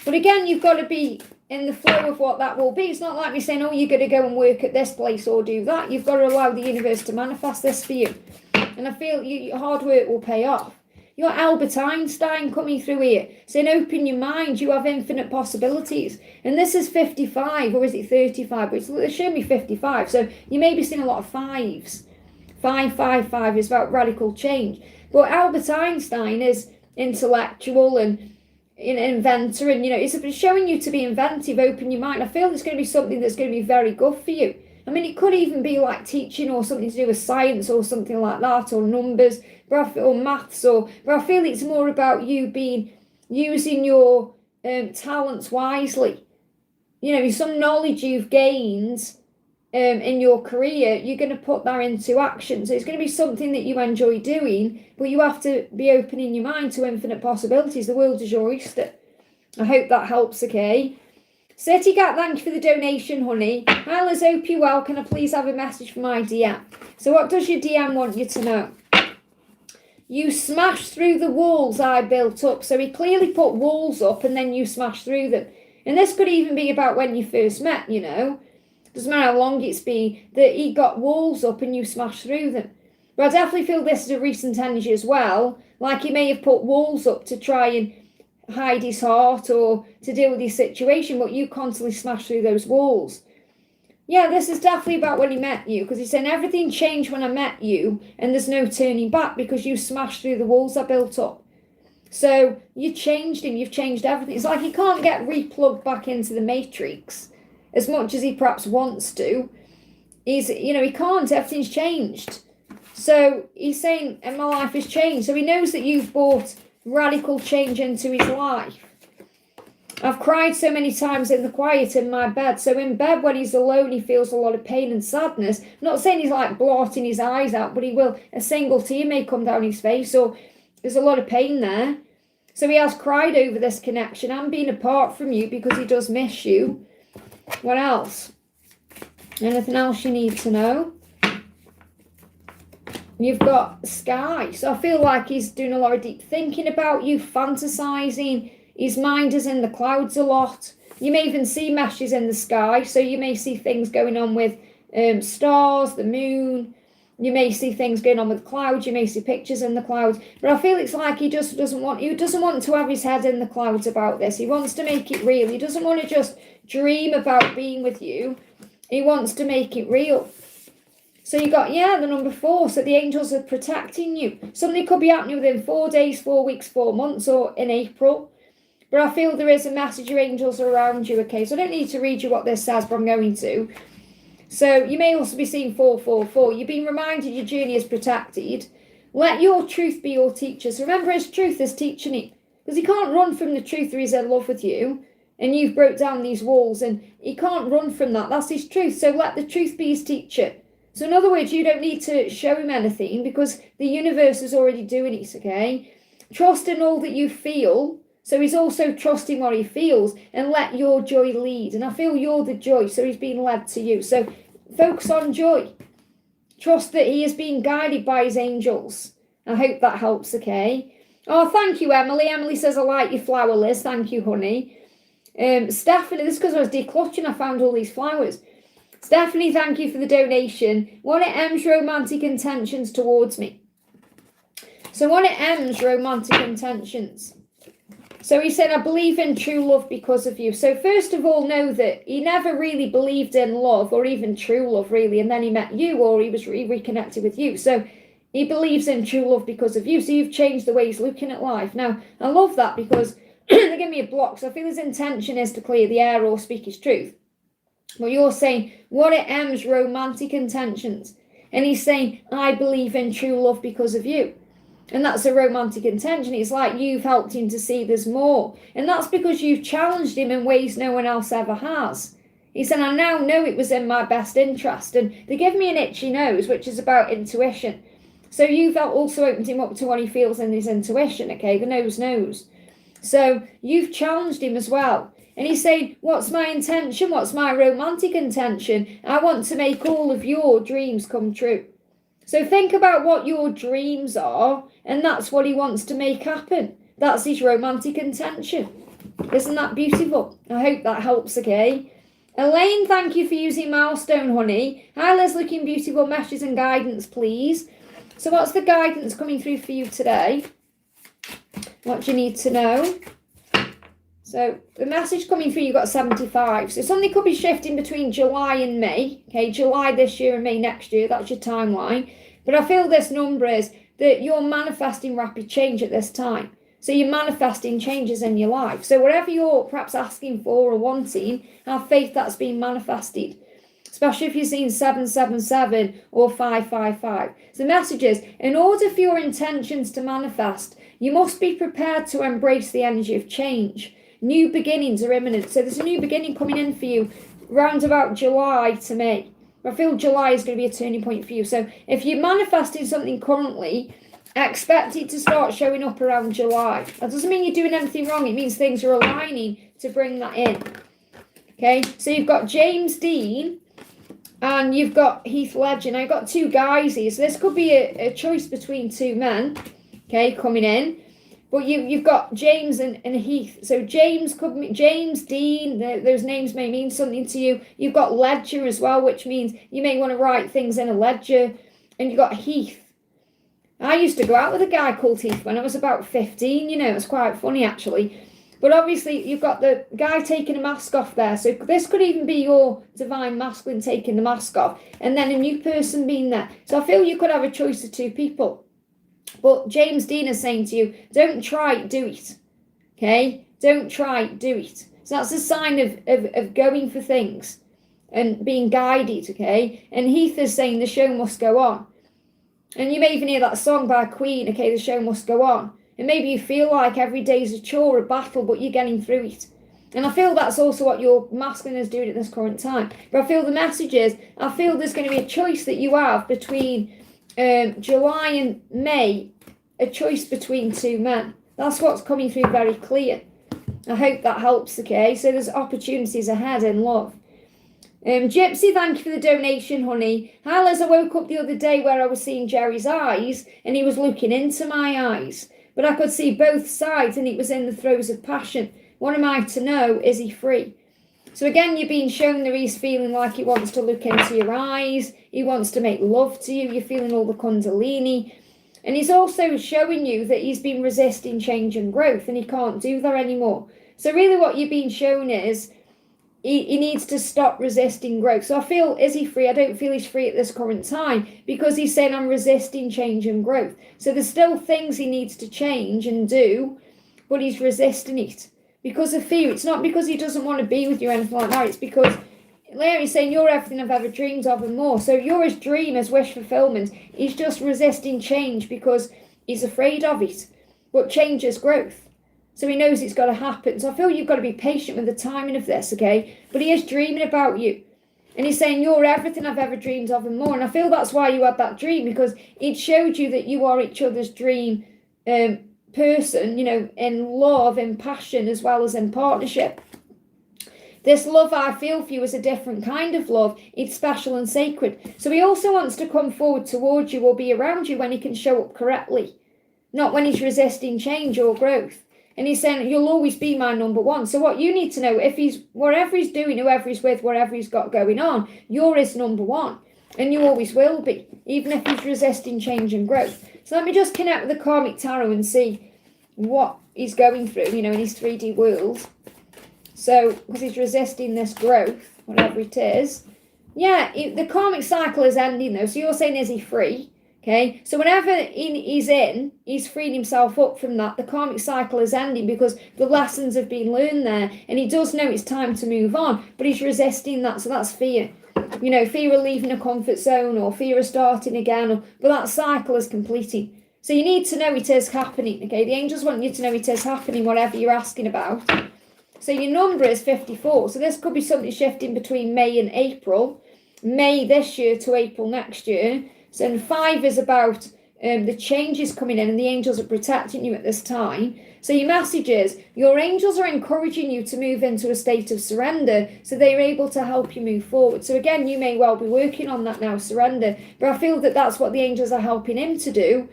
But again, you've got to be in the flow of what that will be. It's not like me saying, oh, you're going to go and work at this place or do that. You've got to allow the universe to manifest this for you. And I feel your hard work will pay off. You're Albert Einstein coming through here, saying open your mind, you have infinite possibilities. And this is 55, or is it 35? But it's showing me 55, so you may be seeing a lot of fives. 555 is about radical change. But Albert Einstein is intellectual and an inventor, and it's showing you to be inventive, open your mind. I feel it's going to be something that's going to be very good for you. I mean, it could even be like teaching or something to do with science or something like that, or numbers, or maths, but I feel it's more about you using your talents wisely. Some knowledge you've gained in your career, you're going to put that into action. So it's going to be something that you enjoy doing, but you have to be opening your mind to infinite possibilities. The world is your oyster. I hope that helps, okay? Certigat, thank you for the donation, honey. Hi, Liz, hope you're well. Can I please have a message from my DM? So what does your DM want you to know? You smashed through the walls I built up. So he clearly put walls up and then you smashed through them. And this could even be about when you first met, Doesn't matter how long it's been, that he got walls up and you smashed through them. But I definitely feel this is a recent energy as well. Like he may have put walls up to try and hide his heart or to deal with his situation, but you constantly smash through those walls. Yeah, this is definitely about when he met you, because he's saying everything changed when I met you and there's no turning back because you smashed through the walls I built up. So you changed him, you've changed everything. It's like he can't get replugged back into the matrix as much as he perhaps wants to. He can't, everything's changed. So he's saying, and my life has changed. So he knows that you've brought radical change into his life. I've cried so many times in the quiet in my bed. So in bed when he's alone, he feels a lot of pain and sadness. I'm not saying he's like blotting his eyes out, but he will. A single tear may come down his face, or there's a lot of pain there. So he has cried over this connection and been apart from you because he does miss you. What else? Anything else you need to know? You've got sky. So I feel like he's doing a lot of deep thinking about you, fantasizing. His mind is in the clouds a lot. You may even see meshes in the sky. So you may see things going on with stars, the moon. You may see things going on with clouds. You may see pictures in the clouds. But I feel it's like he doesn't want to have his head in the clouds about this. He wants to make it real. He doesn't want to just dream about being with you. He wants to make it real. So you got, the number 4. So the angels are protecting you. Something could be happening within 4 days, 4 weeks, 4 months, or in April. But I feel there is a message, your angels are around you, okay? So I don't need to read you what this says, but I'm going to. So you may also be seeing 444. You've been reminded your journey is protected. Let your truth be your teacher. So remember, his truth is teaching him. Because he can't run from the truth that he's in love with you. And you've broke down these walls. And he can't run from that. That's his truth. So let the truth be his teacher. So in other words, you don't need to show him anything because the universe is already doing it, okay? Trust in all that you feel. So he's also trusting what he feels, and let your joy lead. And I feel you're the joy, so he's being led to you. So focus on joy. Trust that he is being guided by his angels. I hope that helps, okay? Oh, thank you, Emily. Emily says, I like your flower, Liz. Thank you, honey. Stephanie, this is because I was decluttering. I found all these flowers. Stephanie, thank you for the donation. What are M's romantic intentions towards me? So what are M's romantic intentions? So he said, I believe in true love because of you. So first of all, know that he never really believed in love or even true love, really. And then he met you, or he reconnected with you. So he believes in true love because of you. So you've changed the way he's looking at life. Now, I love that because they give me a block. So I feel his intention is to clear the air or speak his truth. But you're saying, what it M's romantic intentions. And he's saying, I believe in true love because of you. And that's a romantic intention. It's like you've helped him to see there's more. And that's because you've challenged him in ways no one else ever has. He said, I now know it was in my best interest. And they give me an itchy nose, which is about intuition. So you've also opened him up to what he feels in his intuition, okay? The nose knows. So you've challenged him as well. And he's saying, what's my intention? What's my romantic intention? I want to make all of your dreams come true. So think about what your dreams are, and that's what he wants to make happen. That's his romantic intention. Isn't that beautiful? I hope that helps, okay? Elaine, thank you for using milestone, honey. Hi, Les, looking beautiful. Messages and guidance, please. So what's the guidance coming through for you today? What do you need to know? So the message coming through, you've got 75. So something could be shifting between July and May. Okay, July this year and May next year. That's your timeline. But I feel this number is that you're manifesting rapid change at this time. So you're manifesting changes in your life. So whatever you're perhaps asking for or wanting, have faith that's being manifested. Especially if you're seeing 777 or 555. So the message is, in order for your intentions to manifest, you must be prepared to embrace the energy of change. New beginnings are imminent. So there's a new beginning coming in for you round about July to May. I feel July is going to be a turning point for you. So if you're manifesting something currently, expect it to start showing up around July. That doesn't mean you're doing anything wrong. It means things are aligning to bring that in. Okay, so you've got James Dean and you've got Heath Ledger. Now you've got two guys here. So this could be a choice between two men, okay, coming in. But you've got James and Heath. So James Dean, those names may mean something to you. You've got Ledger as well, which means you may want to write things in a ledger. And you've got Heath. I used to go out with a guy called Heath when I was about 15, it was quite funny actually. But obviously you've got the guy taking a mask off there. So this could even be your divine masculine taking the mask off. And then a new person being there. So I feel you could have a choice of two people. But James Dean is saying to you, don't try it, do it. Okay? Don't try it, do it. So that's a sign of going for things and being guided, okay? And Heath is saying the show must go on. And you may even hear that song by Queen, okay, the show must go on. And maybe you feel like every day is a chore, a battle, but you're getting through it. And I feel that's also what your masculine is doing at this current time. But I feel the message is, I feel there's going to be a choice that you have between July and May, a choice between two men. That's what's coming through very clear. I hope that helps, okay? So there's opportunities ahead in love. Gypsy, thank you for the donation, honey. Hi, Liz, I woke up the other day where I was seeing Jerry's eyes and he was looking into my eyes. But I could see both sides and it was in the throes of passion. What am I to know? Is he free? So again, you're being shown that he's feeling like he wants to look into your eyes. He wants to make love to you. You're feeling all the kundalini. And he's also showing you that he's been resisting change and growth and he can't do that anymore. So really what you're being shown is he needs to stop resisting growth. So I feel, is he free? I don't feel he's free at this current time because he's saying I'm resisting change and growth. So there's still things he needs to change and do, but he's resisting it because of fear. It's not because he doesn't want to be with you or anything like that. It's because Larry's saying you're everything I've ever dreamed of and more. So you're his dream, his wish fulfillment. He's just resisting change because he's afraid of it. But change is growth. So he knows it's got to happen. So I feel you've got to be patient with the timing of this, okay? But he is dreaming about you. And he's saying you're everything I've ever dreamed of and more. And I feel that's why you had that dream, because it showed you that you are each other's dream person, in love, in passion, as well as in partnership. This love I feel for you is a different kind of love. It's special and sacred. So he also wants to come forward towards you or be around you when he can show up correctly, not when he's resisting change or growth. And he's saying, you'll always be my number one. So what you need to know, if he's, whatever he's doing, whoever he's with, whatever he's got going on, you're his number one. And you always will be, even if he's resisting change and growth. So let me just connect with the Karmic Tarot and see what he's going through, in his 3D world. So, because he's resisting this growth, whatever it is. Yeah, the karmic cycle is ending though. So you're saying, is he free? Okay, so whenever he's freed himself up from that, the karmic cycle is ending because the lessons have been learned there, and he does know it's time to move on, but he's resisting that, so that's fear. You know, fear of leaving a comfort zone, or fear of starting again, but that cycle is completing. So you need to know it is happening, okay? The angels want you to know it is happening, whatever you're asking about. So your number is 54, so this could be something shifting between May and April, May this year to April next year. So and 5 is about the changes coming in, and the angels are protecting you at this time. So your message is, your angels are encouraging you to move into a state of surrender, so they're able to help you move forward. So again, you may well be working on that now, surrender. But I feel that that's what the angels are helping him to do,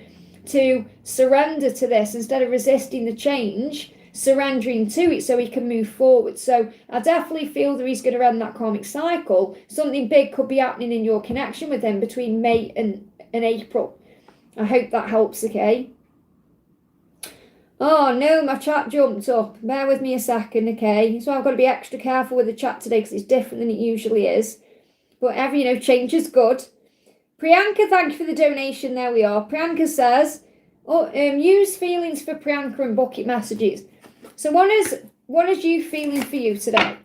to surrender to this instead of resisting the change, surrendering to it so he can move forward. So I definitely feel that he's going to end that karmic cycle. Something big could be happening in your connection with him between May and April. I hope that helps, okay? Oh no, my chat jumped up. Bear with me a second, okay? So I've got to be extra careful with the chat today because it's different than it usually is. But change is good. Priyanka, thank you for the donation. There we are. Priyanka says, use feelings for Priyanka and bucket messages. So what is you feeling for you today?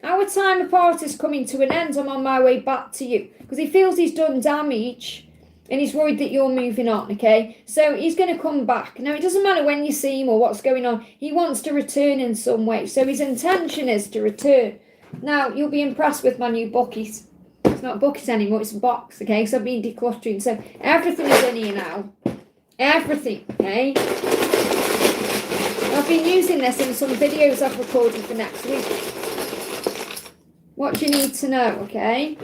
Our time apart is coming to an end. I'm on my way back to you. Because he feels he's done damage and he's worried that you're moving on, okay? So he's going to come back. Now, it doesn't matter when you see him or what's going on. He wants to return in some way. So his intention is to return. Now, you'll be impressed with my new bucket. It's not a bucket anymore, it's a box, okay? So I've been decluttering. So everything is in here now. Everything, okay? I've been using this in some videos I've recorded for next week. What you need to know, okay?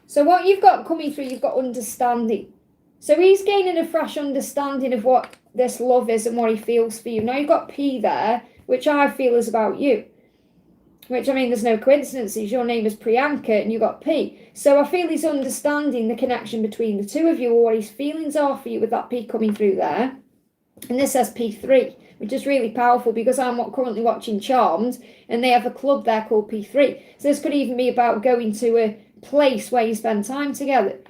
So what you've got coming through, you've got understanding. So he's gaining a fresh understanding of what this love is and what he feels for you. Now you've got P there, which I feel is about you. Which, there's no coincidences. Your name is Priyanka and you got P. So I feel he's understanding the connection between the two of you, or what his feelings are for you with that P coming through there. And this says P3, which is really powerful because I'm currently watching Charmed and they have a club there called P3. So this could even be about going to a place where you spend time together.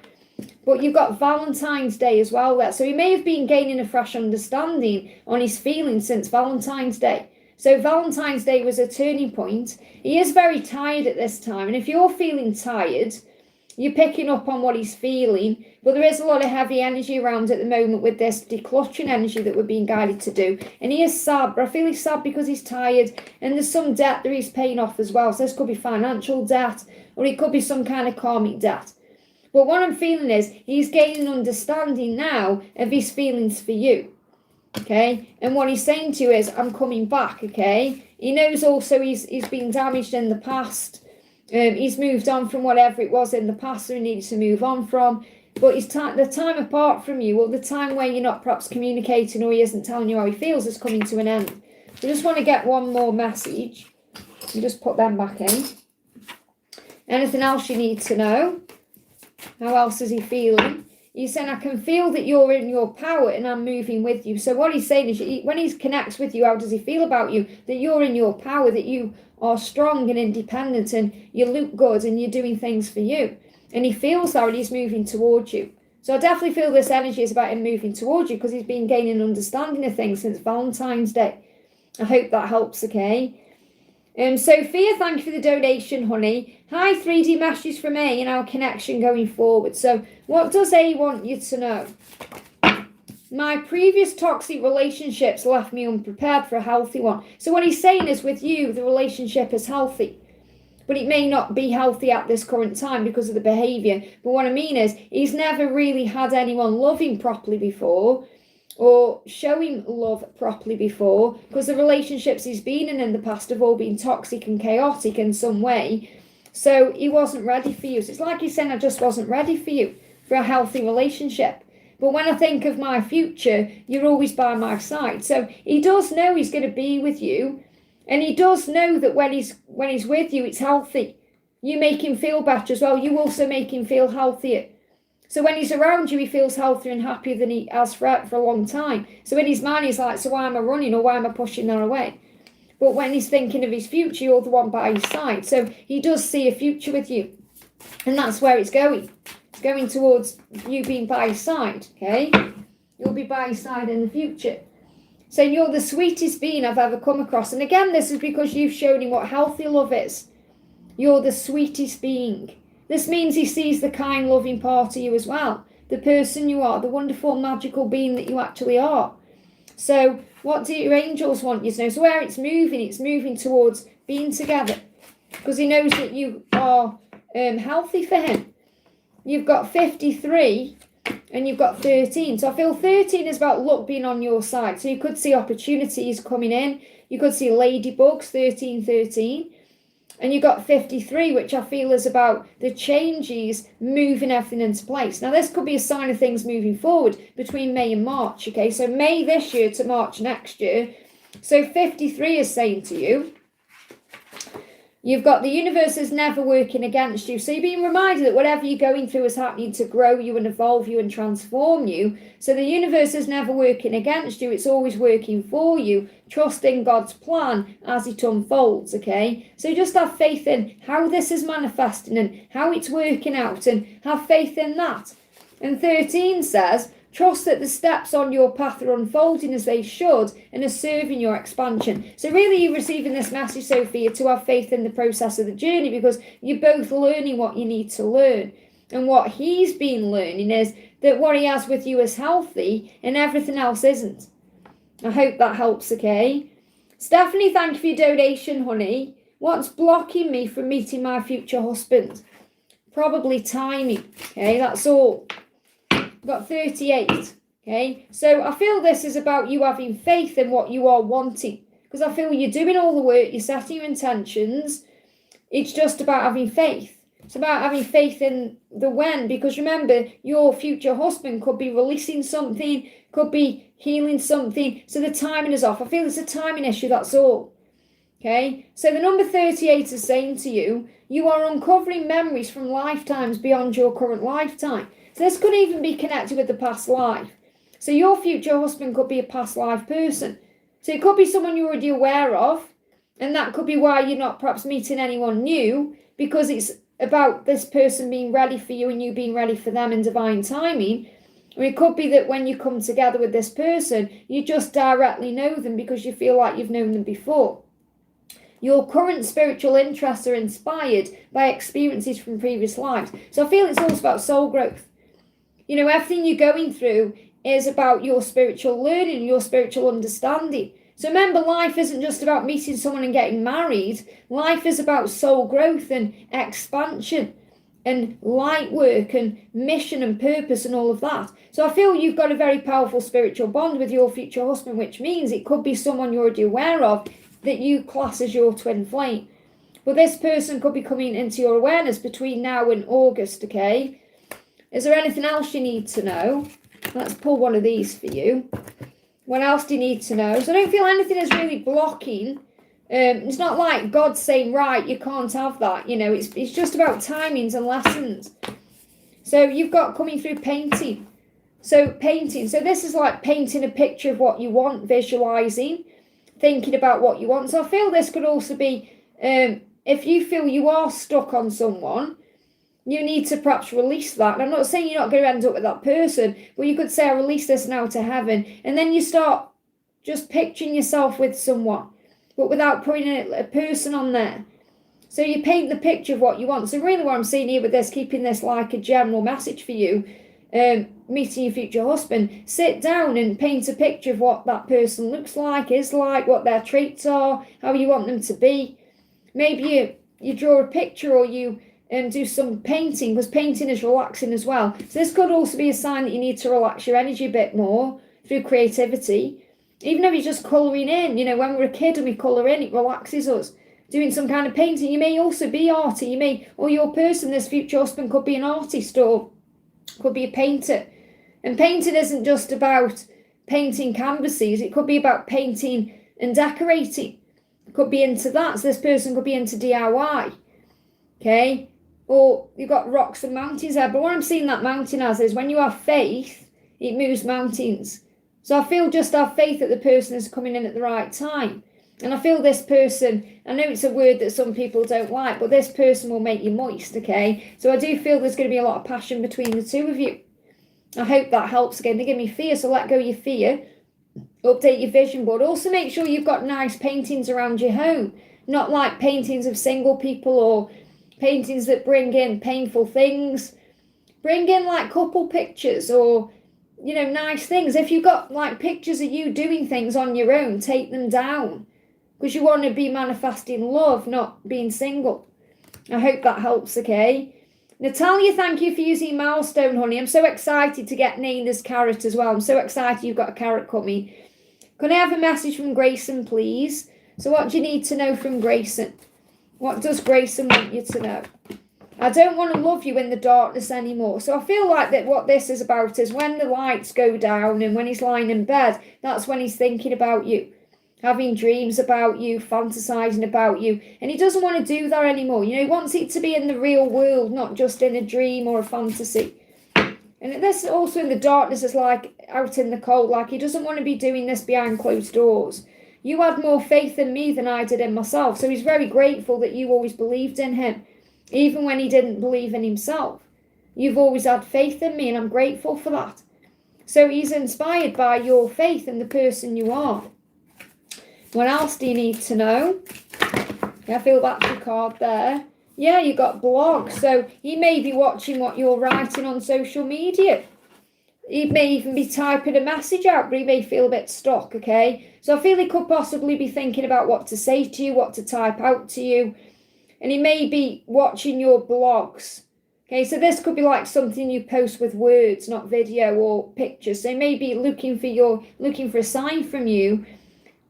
But you've got Valentine's Day as well there. So he may have been gaining a fresh understanding on his feelings since Valentine's Day. So Valentine's Day was a turning point. He is very tired at this time. And if you're feeling tired, you're picking up on what he's feeling. But there is a lot of heavy energy around at the moment with this decluttering energy that we're being guided to do. And he is sad, but I feel he's sad because he's tired. And there's some debt that he's paying off as well. So this could be financial debt, or it could be some kind of karmic debt. But what I'm feeling is he's gaining understanding now of his feelings for you. Okay, and what he's saying to you is, I'm coming back, okay? He knows also he's been damaged in the past. He's moved on from whatever it was in the past that he needed to move on from. But the time apart from you, or the time where you're not perhaps communicating, or he isn't telling you how he feels, is coming to an end. So I just want to get one more message. You just put them back in. Anything else you need to know? How else is he feeling? He's saying, I can feel that you're in your power and I'm moving with you. So what he's saying is, when he connects with you, how does he feel about you? That you're in your power, that you are strong and independent and you look good and you're doing things for you. And he feels that and he's moving towards you. So I definitely feel this energy is about him moving towards you because he's been gaining understanding of things since Valentine's Day. I hope that helps, okay? Sophia, thank you for the donation, honey. Hi, 3D messages from A in our connection going forward. So what does A want you to know? My previous toxic relationships left me unprepared for a healthy one. So what he's saying is, with you, the relationship is healthy. But it may not be healthy at this current time because of the behaviour. But what I mean is, he's never really had anyone love him properly before, or show him love properly before, because the relationships he's been in the past have all been toxic and chaotic in some way. So he wasn't ready for you. So it's like he's saying, I just wasn't ready for you for a healthy relationship. But when I think of my future, you're always by my side. So he does know he's going to be with you. And he does know that when he's with you, it's healthy. You make him feel better as well. You also make him feel healthier. So when he's around you, he feels healthier and happier than he has for a long time. So in his mind, he's like, so why am I running, or why am I pushing that away? But when he's thinking of his future, you're the one by his side. So he does see a future with you. And that's where it's going. It's going towards you being by his side, okay? You'll be by his side in the future. So you're the sweetest being I've ever come across. And again, this is because you've shown him what healthy love is. You're the sweetest being. This means he sees the kind, loving part of you as well. The person you are, the wonderful, magical being that you actually are. So what do your angels want you to know? So where it's moving towards being together. Because he knows that you are healthy for him. You've got 53 and you've got 13. So I feel 13 is about luck being on your side. So you could see opportunities coming in. You could see ladybugs, 13. And you got 53, which I feel is about the changes, moving everything into place. Now, this could be a sign of things moving forward between May and March, okay? So May this year to March next year. So 53 is saying to you, you've got the universe is never working against you. So you're being reminded that whatever you're going through is happening to grow you and evolve you and transform you. So the universe is never working against you. It's always working for you. Trust in God's plan as it unfolds, okay? So just have faith in how this is manifesting and how it's working out, and have faith in that. And 13 says, trust that the steps on your path are unfolding as they should and are serving your expansion. So really you're receiving this message, Sophia, to have faith in the process of the journey, because you're both learning what you need to learn. And what he's been learning is that what he has with you is healthy and everything else isn't. I hope that helps, okay? Stephanie, thank you for your donation, honey. What's blocking me from meeting my future husband? Probably timing, okay? That's all. Got 38, okay? So I feel this is about you having faith in what you are wanting, because I feel you're doing all the work, you're setting your intentions. It's just about having faith. It's about having faith in the when, because remember, your future husband could be releasing something, could be healing something. So the timing is off. I feel it's a timing issue, that's all. Okay? So the number 38 is saying to you, you are uncovering memories from lifetimes beyond your current lifetime. So this could even be connected with the past life. So your future husband could be a past life person. So it could be someone you're already aware of, and that could be why you're not perhaps meeting anyone new, because it's about this person being ready for you and you being ready for them in divine timing. Or it could be that when you come together with this person, you just directly know them because you feel like you've known them before. Your current spiritual interests are inspired by experiences from previous lives. So I feel it's also about soul growth. You know, everything you're going through is about your spiritual learning, your spiritual understanding. So remember, life isn't just about meeting someone and getting married. Life is about soul growth and expansion and light work and mission and purpose and all of that. So I feel you've got a very powerful spiritual bond with your future husband, which means it could be someone you're already aware of that you class as your twin flame. But this person could be coming into your awareness between now and August, okay? Is there anything else you need to know? Let's pull one of these for you. What else do you need to know? So I don't feel anything is really blocking. It's not like God's saying, right, you can't have that. You know, it's just about timings and lessons. So you've got coming through painting. So painting. So this is like painting a picture of what you want, visualizing, thinking about what you want. So I feel this could also be, if you feel you are stuck on someone, you need to perhaps release that. And I'm not saying you're not going to end up with that person, but you could say, I release this now to heaven. And then you start just picturing yourself with someone, but without putting a person on there. So you paint the picture of what you want. So really what I'm seeing here with this, keeping this like a general message for you, meeting your future husband, sit down and paint a picture of what that person looks like, is like, what their traits are, how you want them to be. Maybe you draw a picture, or you do some painting, because painting is relaxing as well. So this could also be a sign that you need to relax your energy a bit more through creativity. Even if you're just colouring in, you know, when we're a kid and we colour in, it relaxes us. Doing some kind of painting. You may also be arty. You may, or your person, this future husband, could be an artist or could be a painter. And painting isn't just about painting canvases. It could be about painting and decorating. It could be into that. So this person could be into DIY. Okay? Or you've got rocks and mountains there. But what I'm seeing that mountain as is when you have faith, it moves mountains. So I feel just have faith that the person is coming in at the right time. And I feel this person, I know it's a word that some people don't like, but this person will make you moist, okay? So I do feel there's going to be a lot of passion between the two of you. I hope that helps. Again, they give me fear, so let go your fear. Update your vision board. Also make sure you've got nice paintings around your home. Not like paintings of single people or paintings that bring in painful things. Bring in like couple pictures or, you know, nice things. If you've got like pictures of you doing things on your own, take them down. Because you want to be manifesting love, not being single. I hope that helps, okay? Natalia, thank you for using milestone, honey. I'm so excited to get Nana's carrot as well. I'm so excited you've got a carrot coming. Can I have a message from Grayson, please? So what do you need to know from Grayson? What does Grayson want you to know? I don't want to love you in the darkness anymore. So I feel like that what this is about is when the lights go down and when he's lying in bed, that's when he's thinking about you. Having dreams about you, fantasizing about you. And he doesn't want to do that anymore. You know, he wants it to be in the real world, not just in a dream or a fantasy. And this also in the darkness is like out in the cold. Like he doesn't want to be doing this behind closed doors. You had more faith in me than I did in myself. So he's very grateful that you always believed in him. Even when he didn't believe in himself. You've always had faith in me and I'm grateful for that. So he's inspired by your faith in the person you are. What else do you need to know? Yeah, I feel that's your card there. Yeah, you got blogs. So he may be watching what you're writing on social media. He may even be typing a message out, but he may feel a bit stuck, okay? So I feel he could possibly be thinking about what to say to you, what to type out to you. And he may be watching your blogs. Okay, so this could be like something you post with words, not video or pictures. So he may be looking for a sign from you.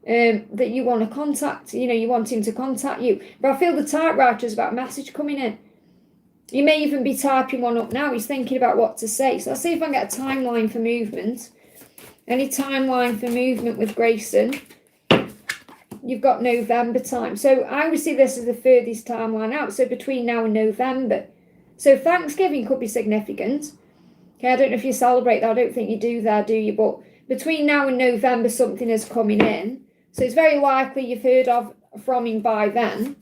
That you want to contact, you know, you want him to contact you. But I feel the typewriter is about a message coming in. You may even be typing one up now. He's thinking about what to say. So let's see if I can get a timeline for movement. Any timeline for movement with Grayson? You've got November time. So I would see this as the furthest timeline out. So between now and November. So Thanksgiving could be significant. Okay, I don't know if you celebrate that. I don't think you do there, do you? But between now and November, something is coming in. So it's very likely you've heard from him by then.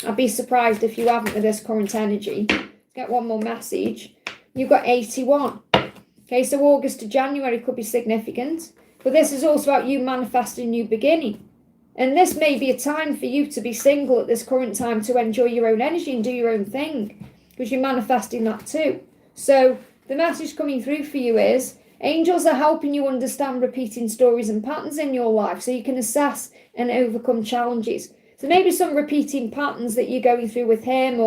I'd be surprised if you haven't with this current energy. Get one more message. You've got 81. Okay, so August to January could be significant. But this is also about you manifesting a new beginning. And this may be a time for you to be single at this current time to enjoy your own energy and do your own thing. Because you're manifesting that too. So the message coming through for you is, angels are helping you understand repeating stories and patterns in your life so you can assess and overcome challenges. So maybe some repeating patterns that you're going through with him,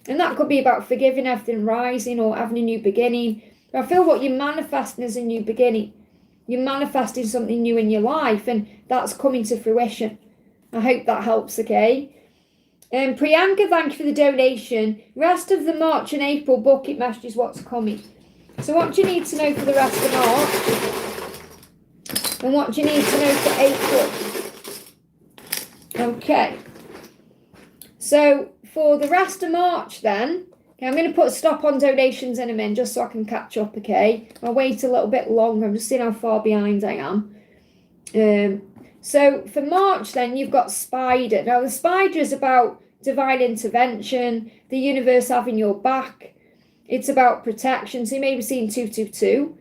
and that could be about forgiving everything, rising or having a new beginning. But I feel what you're manifesting is a new beginning. You're manifesting something new in your life and that's coming to fruition. I hope that helps, okay? Priyanka, thank you for the donation. Rest of the March and April bucket messages, what's coming. So what do you need to know for the rest of March? And what do you need to know for April? Okay. So for the rest of March then, okay, I'm going to put a stop on donations in a minute just so I can catch up, okay? I'll wait a little bit longer. I'm just seeing how far behind I am. So for March then, you've got Spider. Now the Spider is about divine intervention, the universe having your back. It's about protection. So you may be seeing 222.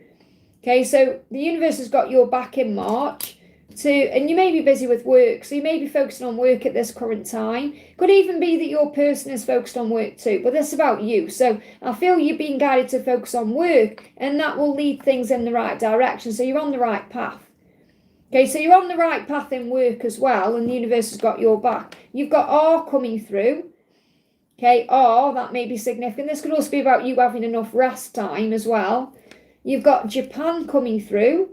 Okay, so the universe has got your back in March. And you may be busy with work. So you may be focusing on work at this current time. Could even be that your person is focused on work too. But this is about you. So I feel you're being guided to focus on work. And that will lead things in the right direction. So you're on the right path. Okay, so you're on the right path in work as well. And the universe has got your back. You've got R coming through. Okay, or that may be significant. This could also be about you having enough rest time as well. You've got Japan coming through.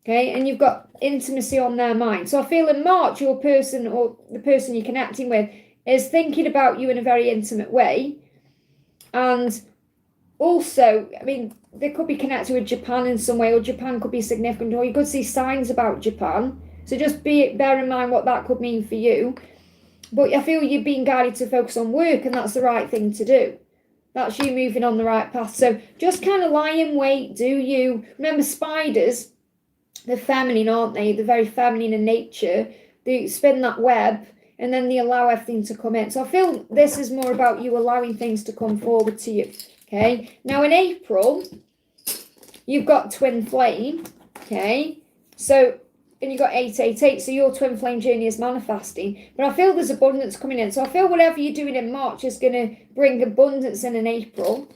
Okay, and you've got intimacy on their mind. So I feel in March, your person or the person you're connecting with is thinking about you in a very intimate way. And also, I mean, they could be connected with Japan in some way, or Japan could be significant, or you could see signs about Japan. So just bear in mind what that could mean for you. But I feel you're being guided to focus on work, and that's the right thing to do. That's you moving on the right path. So just kind of lie in wait, do you. Remember, spiders, they're feminine, aren't they? They're very feminine in nature. they spin that web, and then they allow everything to come in. So I feel this is more about you allowing things to come forward to you. Okay. Now in April, you've got twin flame. Okay. So, and you've got 888. So your twin flame journey is manifesting. But I feel there's abundance coming in. So I feel whatever you're doing in March is going to bring abundance in April.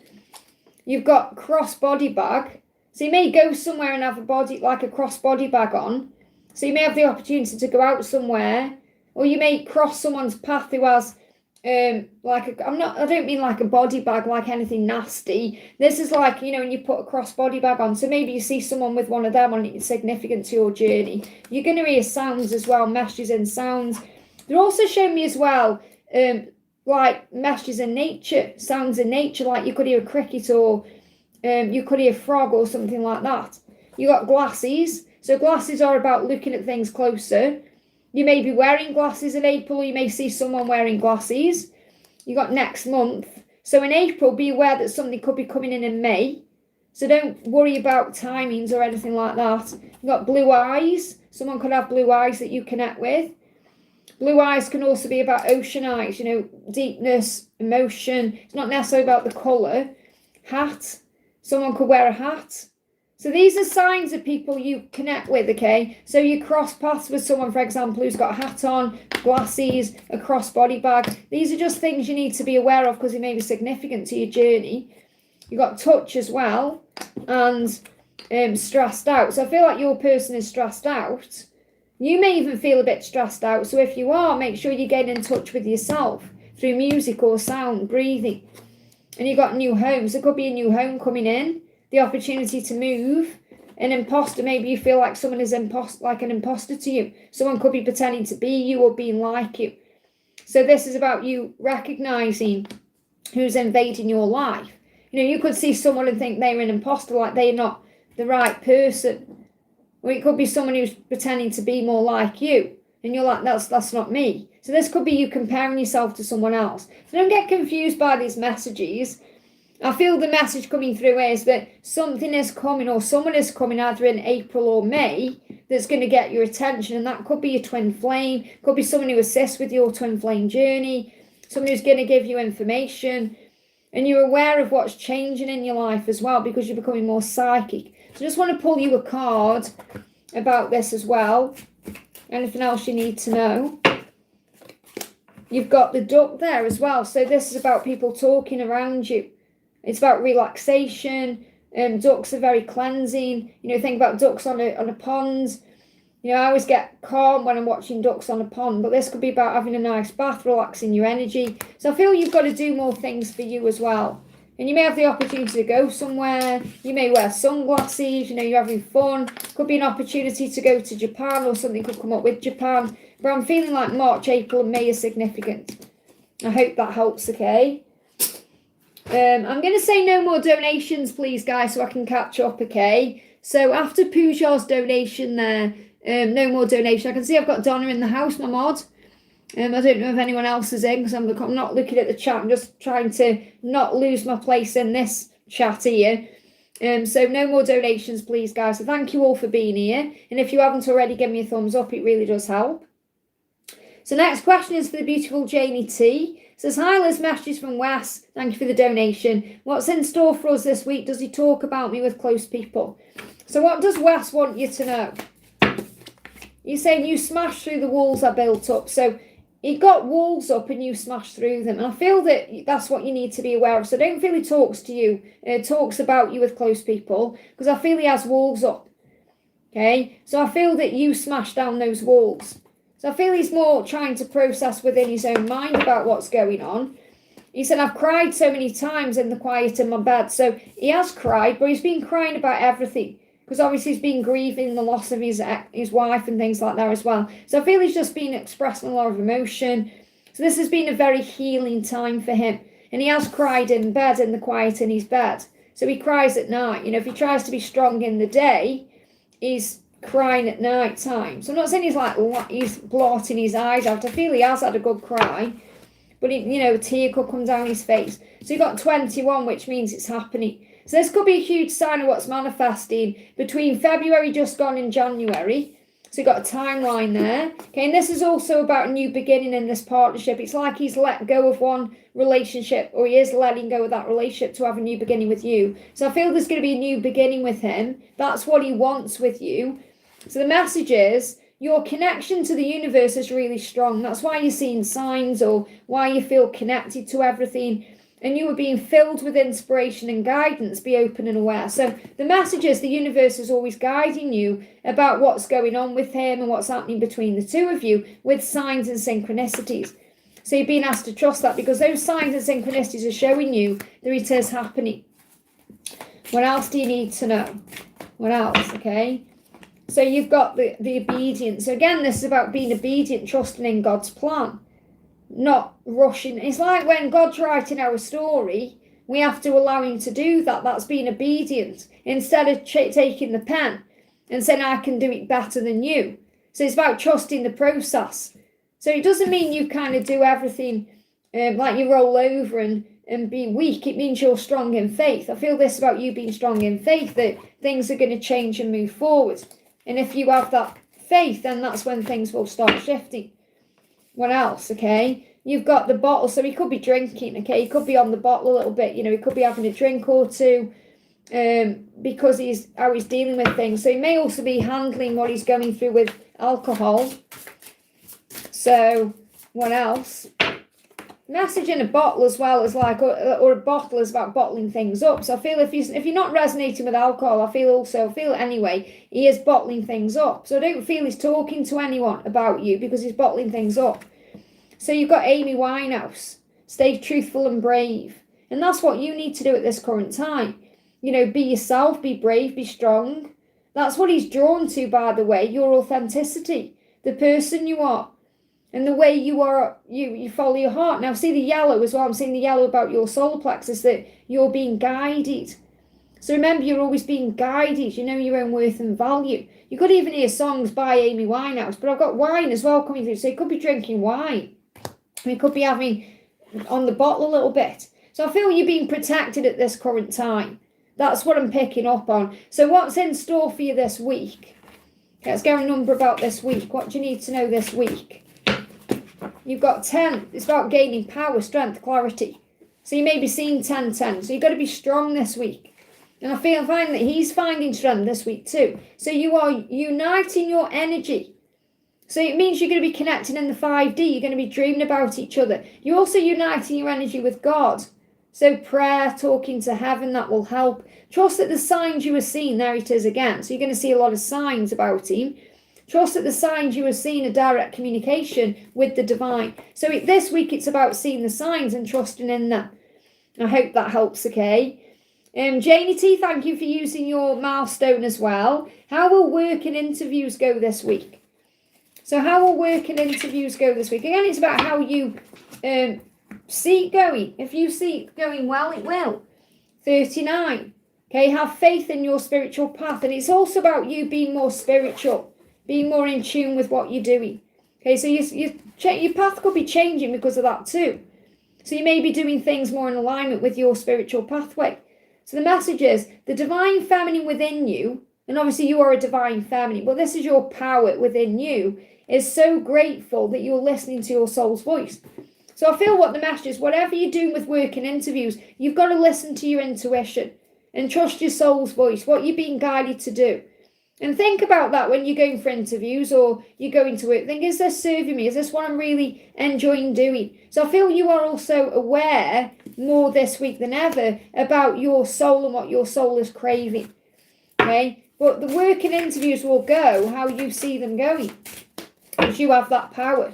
You've got cross body bag. So you may go somewhere and have a body, like a cross body bag on. So you may have the opportunity to go out somewhere. Or you may cross someone's path who has, I don't mean like a body bag, like anything nasty. This is like, you know, when you put a cross body bag on. So maybe you see someone with one of them on, it's significant to your journey. You're going to hear sounds as well, messages and sounds. They're also showing me as well, like messages in nature, sounds in nature, like you could hear a cricket or you could hear a frog or something like that. You got glasses. So glasses are about looking at things closer. You may be wearing glasses in April, or you may see someone wearing glasses. You got next month. So in April, be aware that something could be coming in May. So don't worry about timings or anything like that. You got blue eyes. Someone could have blue eyes that you connect with. Blue eyes can also be about ocean eyes, you know, deepness, emotion. It's not necessarily about the colour. Hat. Someone could wear a hat. So these are signs of people you connect with, okay? So you cross paths with someone, for example, who's got a hat on, glasses, a cross body bag. These are just things you need to be aware of because it may be significant to your journey. You got touch as well and stressed out. So I feel like your person is stressed out. You may even feel a bit stressed out. So if you are, make sure you get in touch with yourself through music or sound, breathing. And you got new homes. There could be a new home coming in. The opportunity to move, an imposter, maybe you feel like someone is like an imposter to you. Someone could be pretending to be you or being like you. So this is about you recognizing who's invading your life. You know, you could see someone and think they're an imposter, like they're not the right person. Or it could be someone who's pretending to be more like you. And you're like, that's not me. So this could be you comparing yourself to someone else. So don't get confused by these messages. I feel the message coming through is that something is coming or someone is coming either in April or May that's going to get your attention. And that could be your twin flame. Could be someone who assists with your twin flame journey. Someone who's going to give you information. And you're aware of what's changing in your life as well because you're becoming more psychic. So I just want to pull you a card about this as well. Anything else you need to know? You've got the duck there as well. So this is about people talking around you. It's about relaxation. Ducks are very cleansing. You know, think about ducks on a pond. You know, I always get calm when I'm watching ducks on a pond, but this could be about having a nice bath, relaxing your energy. So I feel you've got to do more things for you as well. And you may have the opportunity to go somewhere. You may wear sunglasses. You know, you're having fun. Could be an opportunity to go to Japan or something could come up with Japan. But I'm feeling like March, April and May are significant. I hope that helps, okay? I'm going to say no more donations, please, guys, so I can catch up, okay? So after Puja's donation there, no more donation. I can see I've got Donna in the house, my mod. I don't know if anyone else is in because I'm not looking at the chat. I'm just trying to not lose my place in this chat here. So no more donations, please, guys. So thank you all for being here. And if you haven't already, give me a thumbs up. It really does help. So next question is for the beautiful Janie T. It says, hi Liz, messages from Wes. Thank you for the donation. What's in store for us this week? Does he talk about me with close people? So what does Wes want you to know? You're saying you smashed through the walls I built up. So he got walls up and you smashed through them. And I feel that that's what you need to be aware of. So don't feel he talks to you, talks about you with close people, because I feel he has walls up. Okay? So I feel that you smashed down those walls. So I feel he's more trying to process within his own mind about what's going on. He said, I've cried so many times in the quiet in my bed. So he has cried, but he's been crying about everything. Because obviously he's been grieving the loss of his wife and things like that as well. So I feel he's just been expressing a lot of emotion. So this has been a very healing time for him. And he has cried in bed, in the quiet in his bed. So he cries at night. You know, if he tries to be strong in the day, he's crying at night time. So I'm not saying he's blotting his eyes out. I feel he has had a good cry. But, a tear could come down his face. So you got 21, which means it's happening. So this could be a huge sign of what's manifesting between February just gone and January. So you've got a timeline there. Okay, and this is also about a new beginning in this partnership. It's like he's let go of one relationship, or he is letting go of that relationship to have a new beginning with you. So I feel there's going to be a new beginning with him. That's what he wants with you. So the message is, your connection to the universe is really strong. That's why you're seeing signs, or why you feel connected to everything. And you are being filled with inspiration and guidance. Be open and aware. So the message is, the universe is always guiding you about what's going on with him and what's happening between the two of you, with signs and synchronicities. So you're being asked to trust that, because those signs and synchronicities are showing you that it is happening. What else do you need to know? What else? Okay. So you've got the obedience. So again, this is about being obedient, trusting in God's plan, not rushing. It's like when God's writing our story, we have to allow him to do that. That's being obedient, instead of taking the pen and saying, I can do it better than you. So it's about trusting the process. So it doesn't mean you kind of do everything like you roll over and be weak. It means you're strong in faith. I feel this about you being strong in faith, that things are going to change and move forward. And if you have that faith, then that's when things will start shifting. What else? Okay, you've got the bottle. So he could be drinking. Okay, he could be on the bottle a little bit. You know, he could be having a drink or two, because he's how he's dealing with things. So he may also be handling what he's going through with alcohol. So what else? Message in a bottle as well is like, or a bottle is about bottling things up. So I feel if you're not resonating with alcohol, I feel anyway, he is bottling things up. So I don't feel he's talking to anyone about you, because he's bottling things up. So you've got Amy Winehouse, stay truthful and brave. And that's what you need to do at this current time. You know, be yourself, be brave, be strong. That's what he's drawn to, by the way, your authenticity, the person you are. And the way you are, you follow your heart. Now, see the yellow as well. I'm seeing the yellow about your solar plexus, that you're being guided. So remember, you're always being guided. You know your own worth and value. You could even hear songs by Amy Winehouse, but I've got wine as well coming through. So you could be drinking wine. You could be having on the bottle a little bit. So I feel you're being protected at this current time. That's what I'm picking up on. So what's in store for you this week? Let's get a number about this week. What do you need to know this week? You've got 10. It's about gaining power, strength, clarity. So you may be seeing 10-10. So you've got to be strong this week. And I find that he's finding strength this week too. So you are uniting your energy. So it means you're going to be connecting in the 5D. You're going to be dreaming about each other. You're also uniting your energy with God. So prayer, talking to heaven, that will help. Trust that the signs you are seeing, there it is again. So you're going to see a lot of signs about him. Trust that the signs you are seeing are direct communication with the divine. So this week it's about seeing the signs and trusting in them. I hope that helps, okay? Janie T, thank you for using your milestone as well. How will work and interviews go this week? So how will work and interviews go this week? Again, it's about how you see it going. If you see it going well, it will. 39. Okay, have faith in your spiritual path. And it's also about you being more spiritual. Being more in tune with what you're doing. Okay, so your path could be changing because of that too. So you may be doing things more in alignment with your spiritual pathway. So the message is, the divine feminine within you, and obviously you are a divine feminine, but this is your power within you, is so grateful that you're listening to your soul's voice. So I feel what the message is, whatever you're doing with work and interviews, you've got to listen to your intuition and trust your soul's voice, what you're being guided to do. And think about that when you're going for interviews or you're going to work. Think, is this serving me? Is this what I'm really enjoying doing? So I feel you are also aware more this week than ever about your soul and what your soul is craving. Okay? But the work and interviews will go how you see them going. Because you have that power.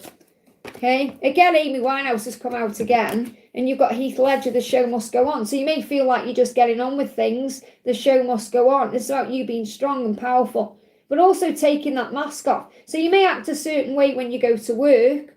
Okay? Again, Amy Winehouse has come out again. And you've got Heath Ledger, the show must go on. So you may feel like you're just getting on with things. The show must go on. It's about you being strong and powerful. But also taking that mask off. So you may act a certain way when you go to work.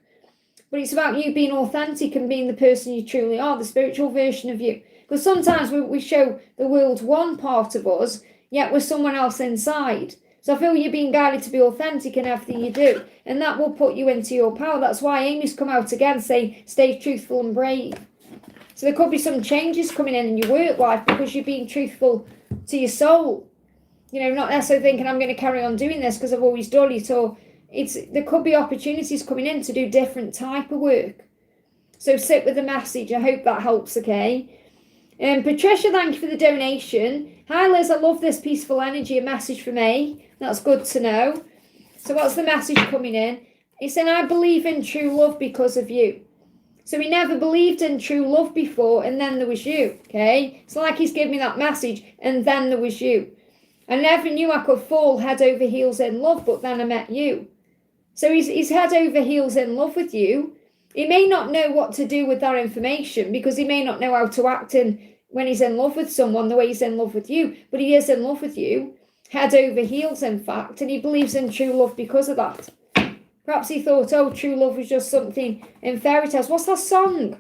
But it's about you being authentic and being the person you truly are. The spiritual version of you. Because sometimes we show the world one part of us. Yet we're someone else inside. So I feel you're being guided to be authentic in everything you do. And that will put you into your power. That's why Amy's come out again saying, stay truthful and brave. So there could be some changes coming in your work life because you're being truthful to your soul. not necessarily thinking I'm going to carry on doing this because I've always done it, or there could be opportunities coming in to do different type of work. So sit with the message. I hope that helps, okay? Patricia, thank you for the donation. Hi Liz, I love this peaceful energy, a message from A. That's good to know. So what's the message coming in? He's saying, I believe in true love because of you. So he never believed in true love before, and then there was you, okay? It's like he's giving me that message, and then there was you. I never knew I could fall head over heels in love, but then I met you. So he's head over heels in love with you. He may not know what to do with that information because he may not know how to act when he's in love with someone the way he's in love with you, but he is in love with you, head over heels in fact, and he believes in true love because of that. Perhaps he thought, oh, true love was just something in fairy tales. What's that song?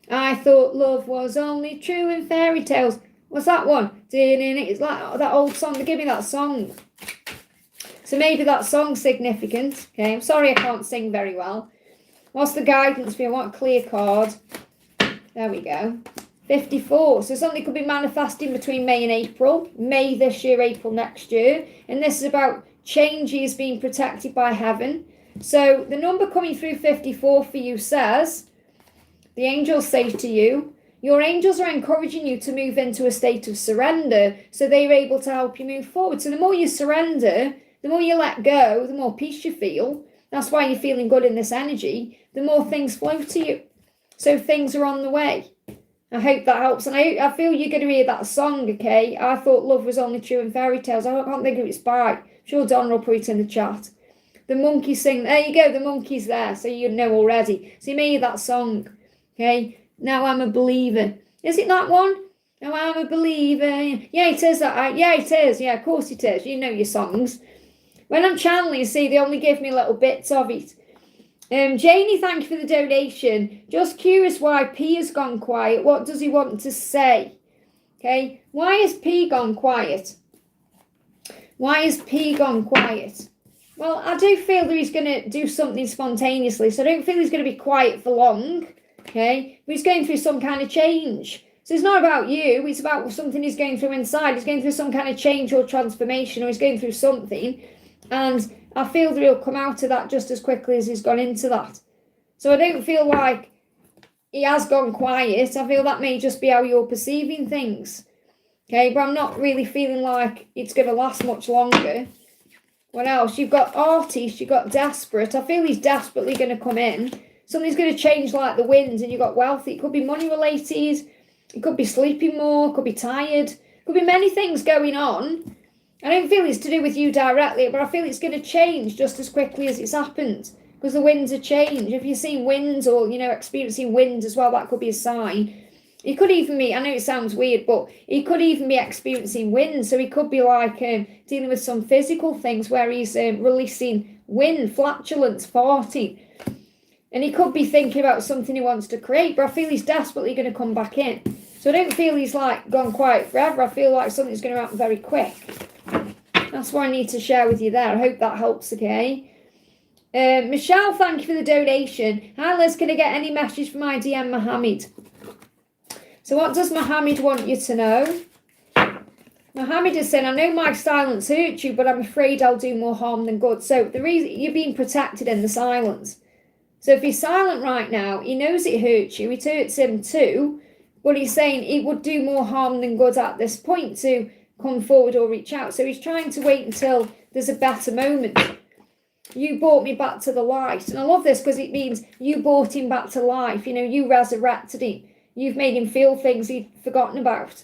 I thought love was only true in fairy tales. What's that one? It's like that old song. Give me that song. So maybe that song's significant. Okay, I'm sorry I can't sing very well. What's the guidance for you? I want a clear card. There we go. 54. So something could be manifesting between May and April. May this year, April next year. And this is about changes being protected by heaven. So the number coming through 54 for you says, the angels say to you, your angels are encouraging you to move into a state of surrender so they're able to help you move forward. So the more you surrender, the more you let go, the more peace you feel. That's why you're feeling good in this energy. The more things flow to you. So things are on the way. I hope that helps. And I feel you're going to hear that song, okay? I thought love was only true in fairy tales. I can't think of its by. I'm sure Donna will put it in the chat. The monkeys sing. There you go. The monkey's there. So you know already. So you may hear that song, okay? Now I'm a believer. Is it that one? Now I'm a believer. Yeah, it is that. Yeah, it is. Yeah, of course it is. You know your songs. When I'm channeling, see, they only give me little bits of it. Janie, thank you for the donation. Just curious why P has gone quiet. What does he want to say? Okay, why has P gone quiet? Why has P gone quiet? Well, I do feel that he's going to do something spontaneously, so I don't feel he's going to be quiet for long. Okay, but he's going through some kind of change. So it's not about you, it's about something he's going through inside. He's going through some kind of change or transformation, or he's going through something. And I feel that he'll come out of that just as quickly as he's gone into that. So I don't feel like he has gone quiet. I feel that may just be how you're perceiving things. Okay, but I'm not really feeling like it's going to last much longer. What else? You've got artist, you've got desperate. I feel he's desperately going to come in. Something's going to change like the wind, and you've got wealthy. It could be money related. It could be sleeping more. It could be tired. It could be many things going on. I don't feel it's to do with you directly, but I feel it's going to change just as quickly as it's happened because the winds are changed. If you're seeing winds or, experiencing wind as well, that could be a sign. He could even be, I know it sounds weird, but he could even be experiencing wind. So he could be like dealing with some physical things where he's releasing wind, flatulence, farting. And he could be thinking about something he wants to create, but I feel he's desperately going to come back in. So I don't feel he's like gone quiet forever. I feel like something's going to happen very quick. That's what I need to share with you there. I hope that helps, okay? Michelle, thank you for the donation. Hi, Liz, can I get any message from my DM Mohammed? So what does Mohammed want you to know? Mohammed is saying, I know my silence hurt you, but I'm afraid I'll do more harm than good. So the reason you're being protected in the silence. So if he's silent right now, he knows it hurts you. It hurts him too. But he's saying it would do more harm than good at this point to come forward or reach out. So he's trying to wait until there's a better moment. You brought me back to the light. And I love this because it means you brought him back to life. You resurrected him. You've made him feel things he'd forgotten about.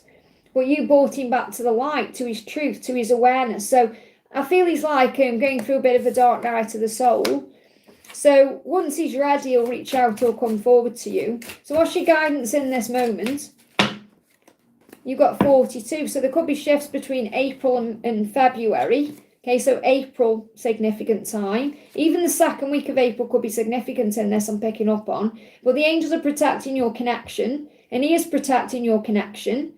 But you brought him back to the light, to his truth, to his awareness. So I feel he's like going through a bit of a dark night of the soul. So once he's ready, he'll reach out or come forward to you. So what's your guidance in this moment? You've got 42. So there could be shifts between April and February. Okay, so April, significant time. Even the second week of April could be significant in this, I'm picking up on. But the angels are protecting your connection. And he is protecting your connection.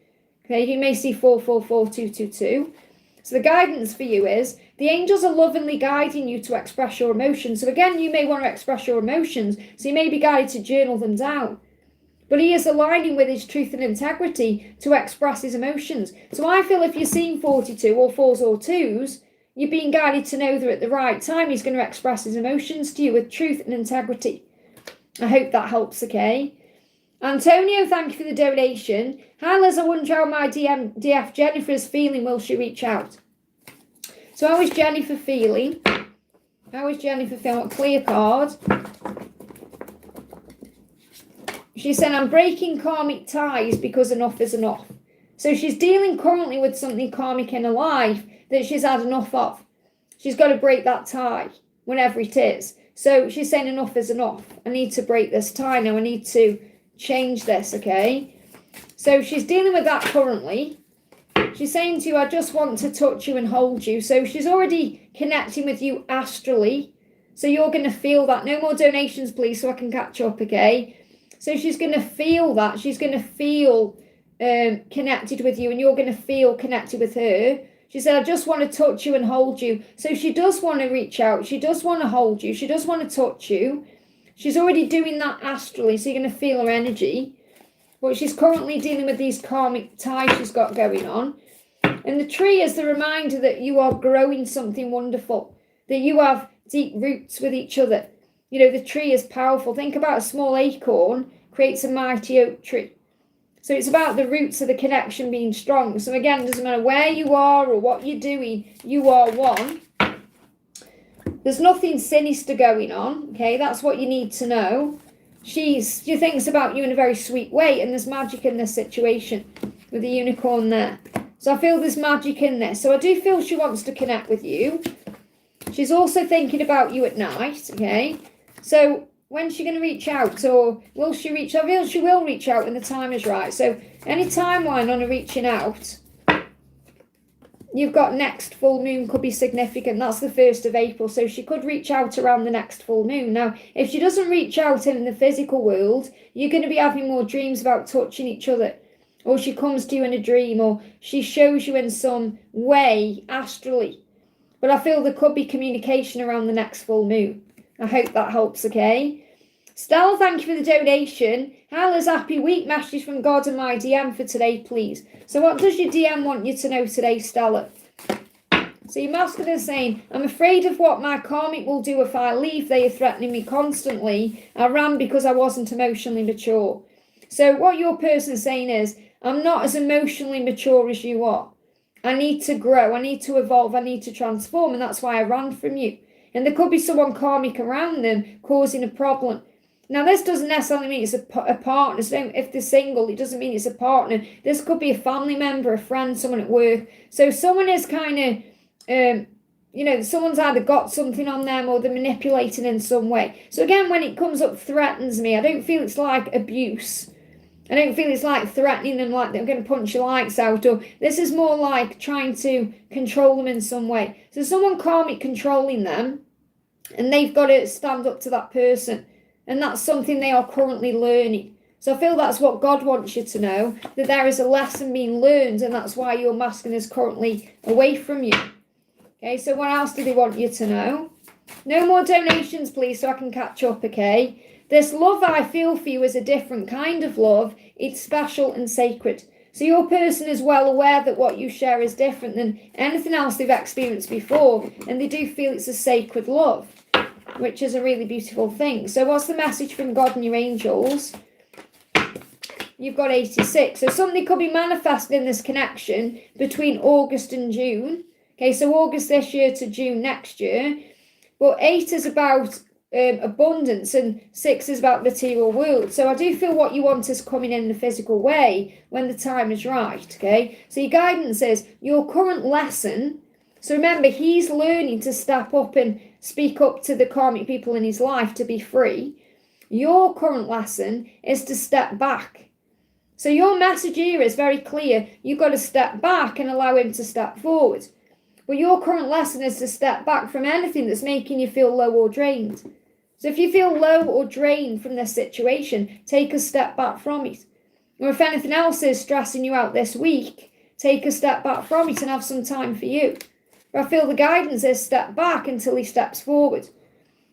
Okay, you may see 444222. So the guidance for you is, the angels are lovingly guiding you to express your emotions. So again, you may want to express your emotions. So you may be guided to journal them down. but he is aligning with his truth and integrity to express his emotions. So I feel if you're seeing 42 or 4s or 2s, you're being guided to know that at the right time he's going to express his emotions to you with truth and integrity. I hope that helps, okay? Antonio, thank you for the donation. Hi Liz, I wonder how my DF Jennifer is feeling. Will she reach out? So how is Jennifer feeling? How is Jennifer feeling? What clear card? She said, I'm breaking karmic ties because enough is enough. So she's dealing currently with something karmic in her life that she's had enough of. She's got to break that tie, whenever it is. So she's saying enough is enough. I need to break this tie now. I need to change this, okay? So she's dealing with that currently. She's saying to you, I just want to touch you and hold you. So she's already connecting with you astrally. So you're going to feel that. No more donations, please, so I can catch up, okay? So she's going to feel that. She's going to feel connected with you, and you're going to feel connected with her. She said, I just want to touch you and hold you. So she does want to reach out. She does want to hold you. She does want to touch you. She's already doing that astrally, so you're going to feel her energy. But she's currently dealing with these karmic ties she's got going on. And the tree is the reminder that you are growing something wonderful, that you have deep roots with each other. You know, the tree is powerful. Think about a small acorn creates a mighty oak tree. So it's about the roots of the connection being strong. So again, it doesn't matter where you are or what you're doing, you are one. There's nothing sinister going on, okay? That's what you need to know. She thinks about you in a very sweet way, and there's magic in this situation with the unicorn there. So I feel there's magic in this. So I do feel she wants to connect with you. She's also thinking about you at night, okay? So when's she going to reach out, or will she reach out? I feel she will reach out when the time is right. So any timeline on her reaching out, you've got next full moon could be significant. That's the 1st of April. So she could reach out around the next full moon. Now, if she doesn't reach out in the physical world, you're going to be having more dreams about touching each other. Or she comes to you in a dream, or she shows you in some way astrally. But I feel there could be communication around the next full moon. I hope that helps, okay? Stella, thank you for the donation. Hala's happy week message from God and my DM for today, please. So what does your DM want you to know today, Stella? So your masculine is saying, I'm afraid of what my karmic will do if I leave. They are threatening me constantly. I ran because I wasn't emotionally mature. So what your person is saying is, I'm not as emotionally mature as you are. I need to grow. I need to evolve. I need to transform. And that's why I ran from you. And there could be someone karmic around them causing a problem. Now, this doesn't necessarily mean it's a partner. So if they're single, it doesn't mean it's a partner. This could be a family member, a friend, someone at work. So someone is kind of, someone's either got something on them or they're manipulating in some way. So again, when it comes up threatens me, I don't feel it's like abuse. I don't feel it's like threatening them, like they're going to punch your lights out. Or this is more like trying to control them in some way. So someone karmic controlling them, and they've got to stand up to that person. And that's something they are currently learning. So I feel that's what God wants you to know, that there is a lesson being learned, and that's why your masculine is currently away from you. Okay, so what else do they want you to know? No more donations, please, so I can catch up, okay? This love I feel for you is a different kind of love. It's special and sacred. So your person is well aware that what you share is different than anything else they've experienced before, and they do feel it's a sacred love, which is a really beautiful thing. So what's the message from God and your angels? You've got 86. So something could be manifested in this connection between August and June. Okay, so August this year to June next year. But 8 is about abundance, and 6 is about material world. So I do feel what you want is coming in a physical way when the time is right, okay? So your guidance is your current lesson. So remember, he's learning to step up and speak up to the karmic people in his life to be free. Your current lesson is to step back. So your message here is very clear. You've got to step back and allow him to step forward. But your current lesson is to step back from anything that's making you feel low or drained. So if you feel low or drained from this situation, take a step back from it. Or if anything else is stressing you out this week, take a step back from it and have some time for you. But I feel the guidance is step back until he steps forward.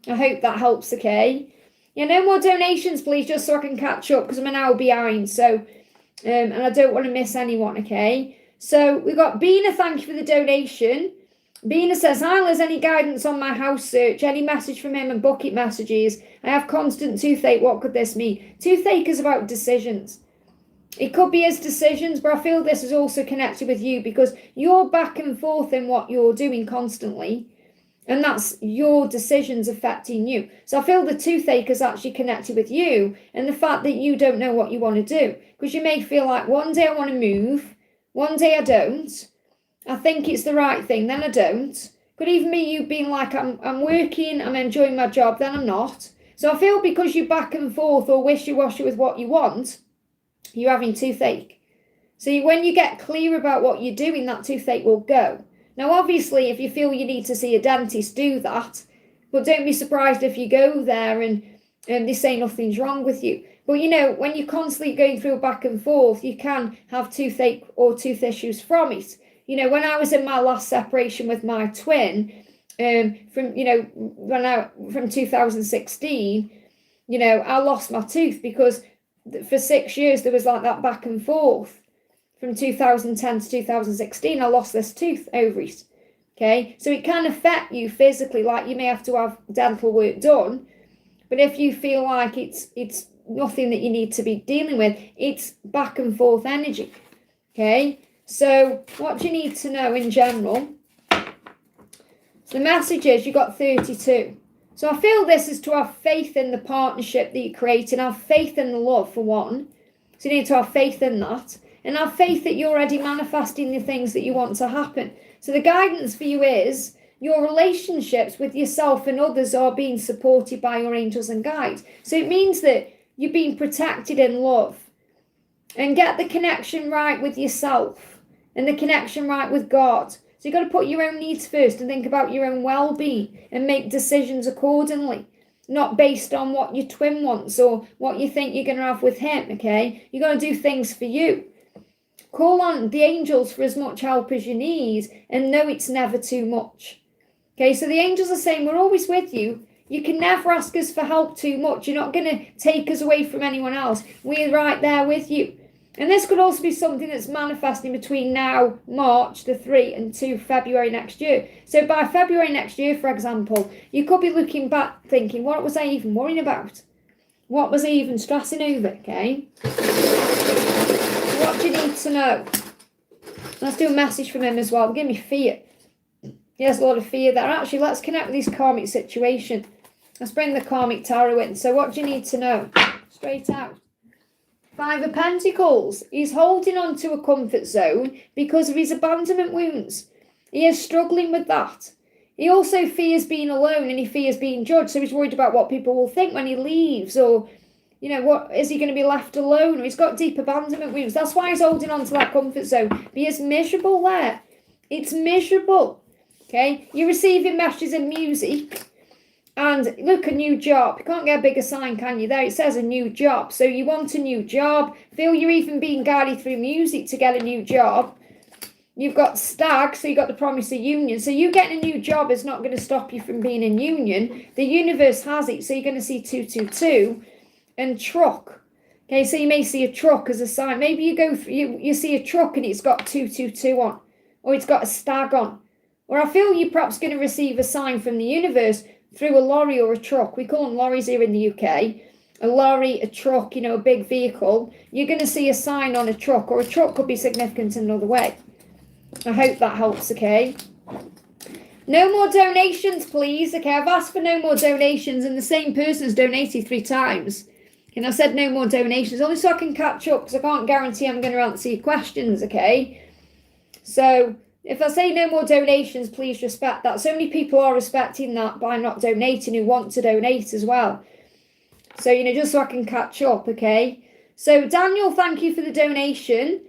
I hope that helps, okay? Yeah, no more donations, please, just so I can catch up, because I'm an hour behind. So, and I don't want to miss anyone, okay? So we've got Bina, thank you for the donation. Bina says, hi Liz, any guidance on my house search? Any message from him and bucket messages? I have constant toothache. What could this mean? Toothache is about decisions. It could be his decisions, but I feel this is also connected with you because you're back and forth in what you're doing constantly. And that's your decisions affecting you. So I feel the toothache is actually connected with you and the fact that you don't know what you want to do. Because you may feel like one day I want to move, one day I don't. I think it's the right thing, then I don't. Could even be you being like, I'm working, I'm enjoying my job, then I'm not. So I feel because you're back and forth or wishy-washy with what you want, you're having toothache. So when you get clear about what you're doing, that toothache will go. Now, obviously, if you feel you need to see a dentist, do that. But don't be surprised if you go there and they say nothing's wrong with you. But, you know, when you're constantly going through back and forth, you can have toothache or tooth issues from it. You know, when I was in my last separation with my twin, from 2016, you know, I lost my tooth because for 6 years there was like that back and forth. From 2010 to 2016, I lost this tooth over it. Okay, so it can affect you physically, like you may have to have dental work done. But if you feel like it's nothing that you need to be dealing with, it's back and forth energy. Okay, so what do you need to know in general? So the message is you got 32. So I feel this is to have faith in the partnership that you're creating, have faith in the love for one. So you need to have faith in that. And have faith that you're already manifesting the things that you want to happen. So the guidance for you is your relationships with yourself and others are being supported by your angels and guides. So it means that you're being protected in love. And get the connection right with yourself and the connection right with God. So you've got to put your own needs first and think about your own well-being and make decisions accordingly. Not based on what your twin wants or what you think you're going to have with him, okay? You've got to do things for you. Call on the angels for as much help as you need and know it's never too much. Okay, so the angels are saying, we're always with you. You can never ask us for help too much. You're not going to take us away from anyone else. We're right there with you. And this could also be something that's manifesting between now, March the 3 and 2 February next year. So by February next year, for example, you could be looking back thinking, what was I even worrying about? What was I even stressing over, okay? What do you need to know? Let's do a message from him as well. Give me fear. There's a lot of fear there. Actually, let's connect with this karmic situation. Let's bring the karmic tarot in. So what do you need to know? Straight out. 5 of Pentacles. He's holding on to a comfort zone because of his abandonment wounds. He is struggling with that. He also fears being alone and he fears being judged. So he's worried about what people will think when he leaves, or you know, what is he going to be left alone? Or he's got deep abandonment wounds. That's why he's holding on to that comfort zone. He is miserable there. It's miserable. Okay? You're receiving messages in music. And look, a new job. You can't get a bigger sign, can you? There it says a new job. So you want a new job. Feel you're even being guided through music to get a new job. You've got stag, so you've got the promise of union. So you getting a new job is not going to stop you from being in union. The universe has it. So you're going to see 222. And truck. Okay, so you may see a truck as a sign. Maybe you go through, you see a truck and it's got 222 on, or it's got a stag on. Or I feel you're perhaps going to receive a sign from the universe through a lorry or a truck. We call them lorries here in the UK. A lorry, a truck, you know, a big vehicle. You're going to see a sign on a truck, or a truck could be significant in another way. I hope that helps, okay? No more donations, please. Okay, I've asked for no more donations and the same person's donated 3 times. And I said no more donations, only so I can catch up, because I can't guarantee I'm going to answer your questions, okay? So if I say no more donations, please respect that. So many people are respecting that by not donating who want to donate as well. So, you know, just so I can catch up, okay? So Daniel, thank you for the donation.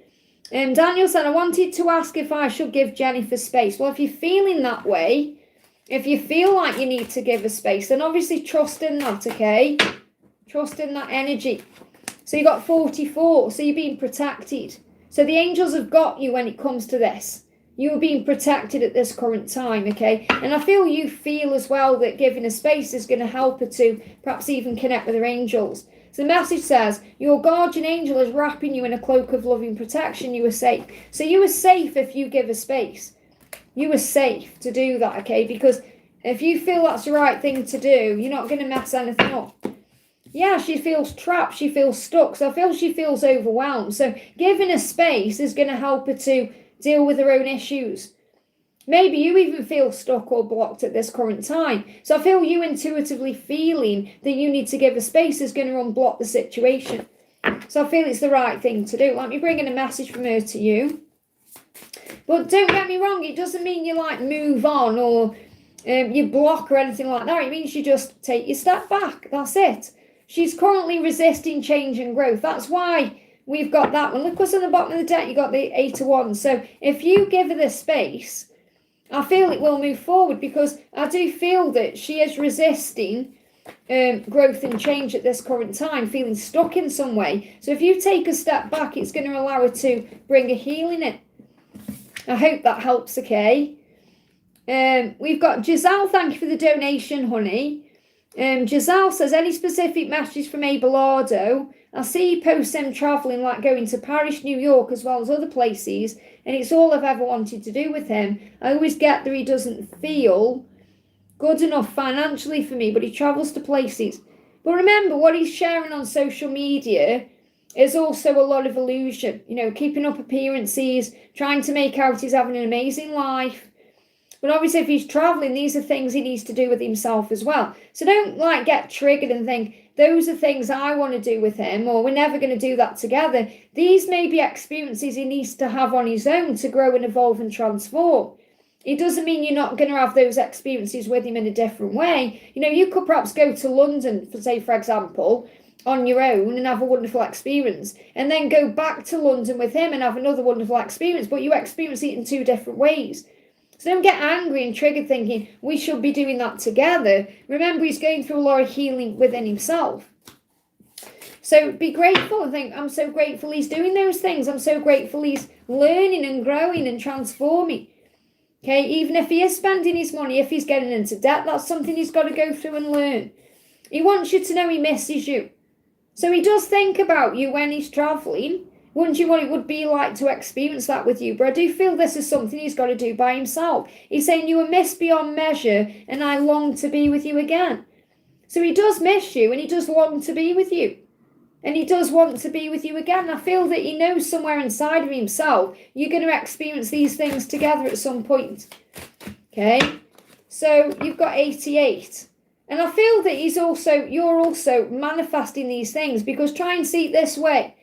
Daniel said, I wanted to ask if I should give Jennifer space. Well, if you're feeling that way, if you feel like you need to give her space, then obviously trust in that, okay? Trust in that energy. So you got 44, so you're being protected. So the angels have got you when it comes to this. You are being protected at this current time, okay? And I feel you feel as well that giving a space is going to help her to perhaps even connect with her angels. So the message says, your guardian angel is wrapping you in a cloak of loving protection. You are safe. So you are safe if you give a space. You are safe to do that, okay? Because if you feel that's the right thing to do, you're not going to mess anything up. Yeah, she feels trapped. She feels stuck. So I feel she feels overwhelmed. So giving a space is going to help her to deal with her own issues. Maybe you even feel stuck or blocked at this current time. So I feel you intuitively feeling that you need to give a space is going to unblock the situation. So I feel it's the right thing to do. Let me bring in a message from her to you. But don't get me wrong, it doesn't mean you like move on or you block or anything like that. It means you just take your step back. That's it. She's currently resisting change and growth. That's why we've got that one. Look what's on the bottom of the deck. You got the 8 of Wands. So if you give her the space, I feel it will move forward, because I do feel that she is resisting growth and change at this current time, feeling stuck in some way. So if you take a step back, it's going to allow her to bring a healing in. I hope that helps, okay? We've got Jazelle. Thank you for the donation, honey. Jazelle says, any specific messages from Aelardo? I see you post them travelling, like going to Paris, New York, as well as other places, and it's all I've ever wanted to do with him. I always get that he doesn't feel good enough financially for me, but he travels to places. But remember, what he's sharing on social media is also a lot of illusion. You know, keeping up appearances, trying to make out he's having an amazing life. But obviously, if he's travelling, these are things he needs to do with himself as well. So don't get triggered and think, those are things I want to do with him, or we're never going to do that together. These may be experiences he needs to have on his own to grow and evolve and transform. It doesn't mean you're not going to have those experiences with him in a different way. You know, you could perhaps go to London, for example, on your own and have a wonderful experience, and then go back to London with him and have another wonderful experience, but you experience it in 2 different ways. So don't get angry and triggered thinking we should be doing that together. Remember, he's going through a lot of healing within himself. So be grateful and think, I'm so grateful he's doing those things. I'm so grateful he's learning and growing and transforming. Okay, even if he is spending his money, if he's getting into debt, that's something he's got to go through and learn. He wants you to know he misses you. So he does think about you when he's travelling, wondering what it would be like to experience that with you. But I do feel this is something he's got to do by himself. He's saying you were missed beyond measure and I long to be with you again. So he does miss you and he does long to be with you. And he does want to be with you again. I feel that he knows somewhere inside of himself you're going to experience these things together at some point. Okay? So you've got 88. And I feel that you're also manifesting these things, because try and see it this way.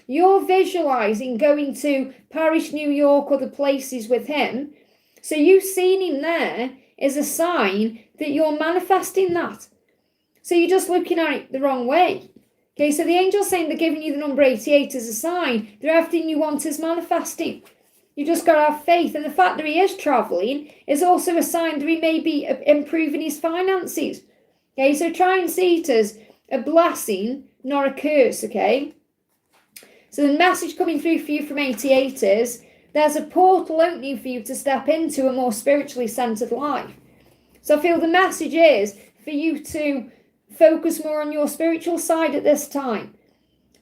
You're visualizing going to Paris, New York, other places with him. So you seeing him there is a sign that you're manifesting that. So you're just looking at it the wrong way. Okay, so the angel's saying they're giving you the number 88 as a sign that everything you want is manifesting. You just got to have faith. And the fact that he is traveling is also a sign that he may be improving his finances. Okay, so try and see it as a blessing, not a curse, okay? So the message coming through for you from 88 is there's a portal opening for you to step into a more spiritually centered life. So I feel the message is for you to focus more on your spiritual side at this time.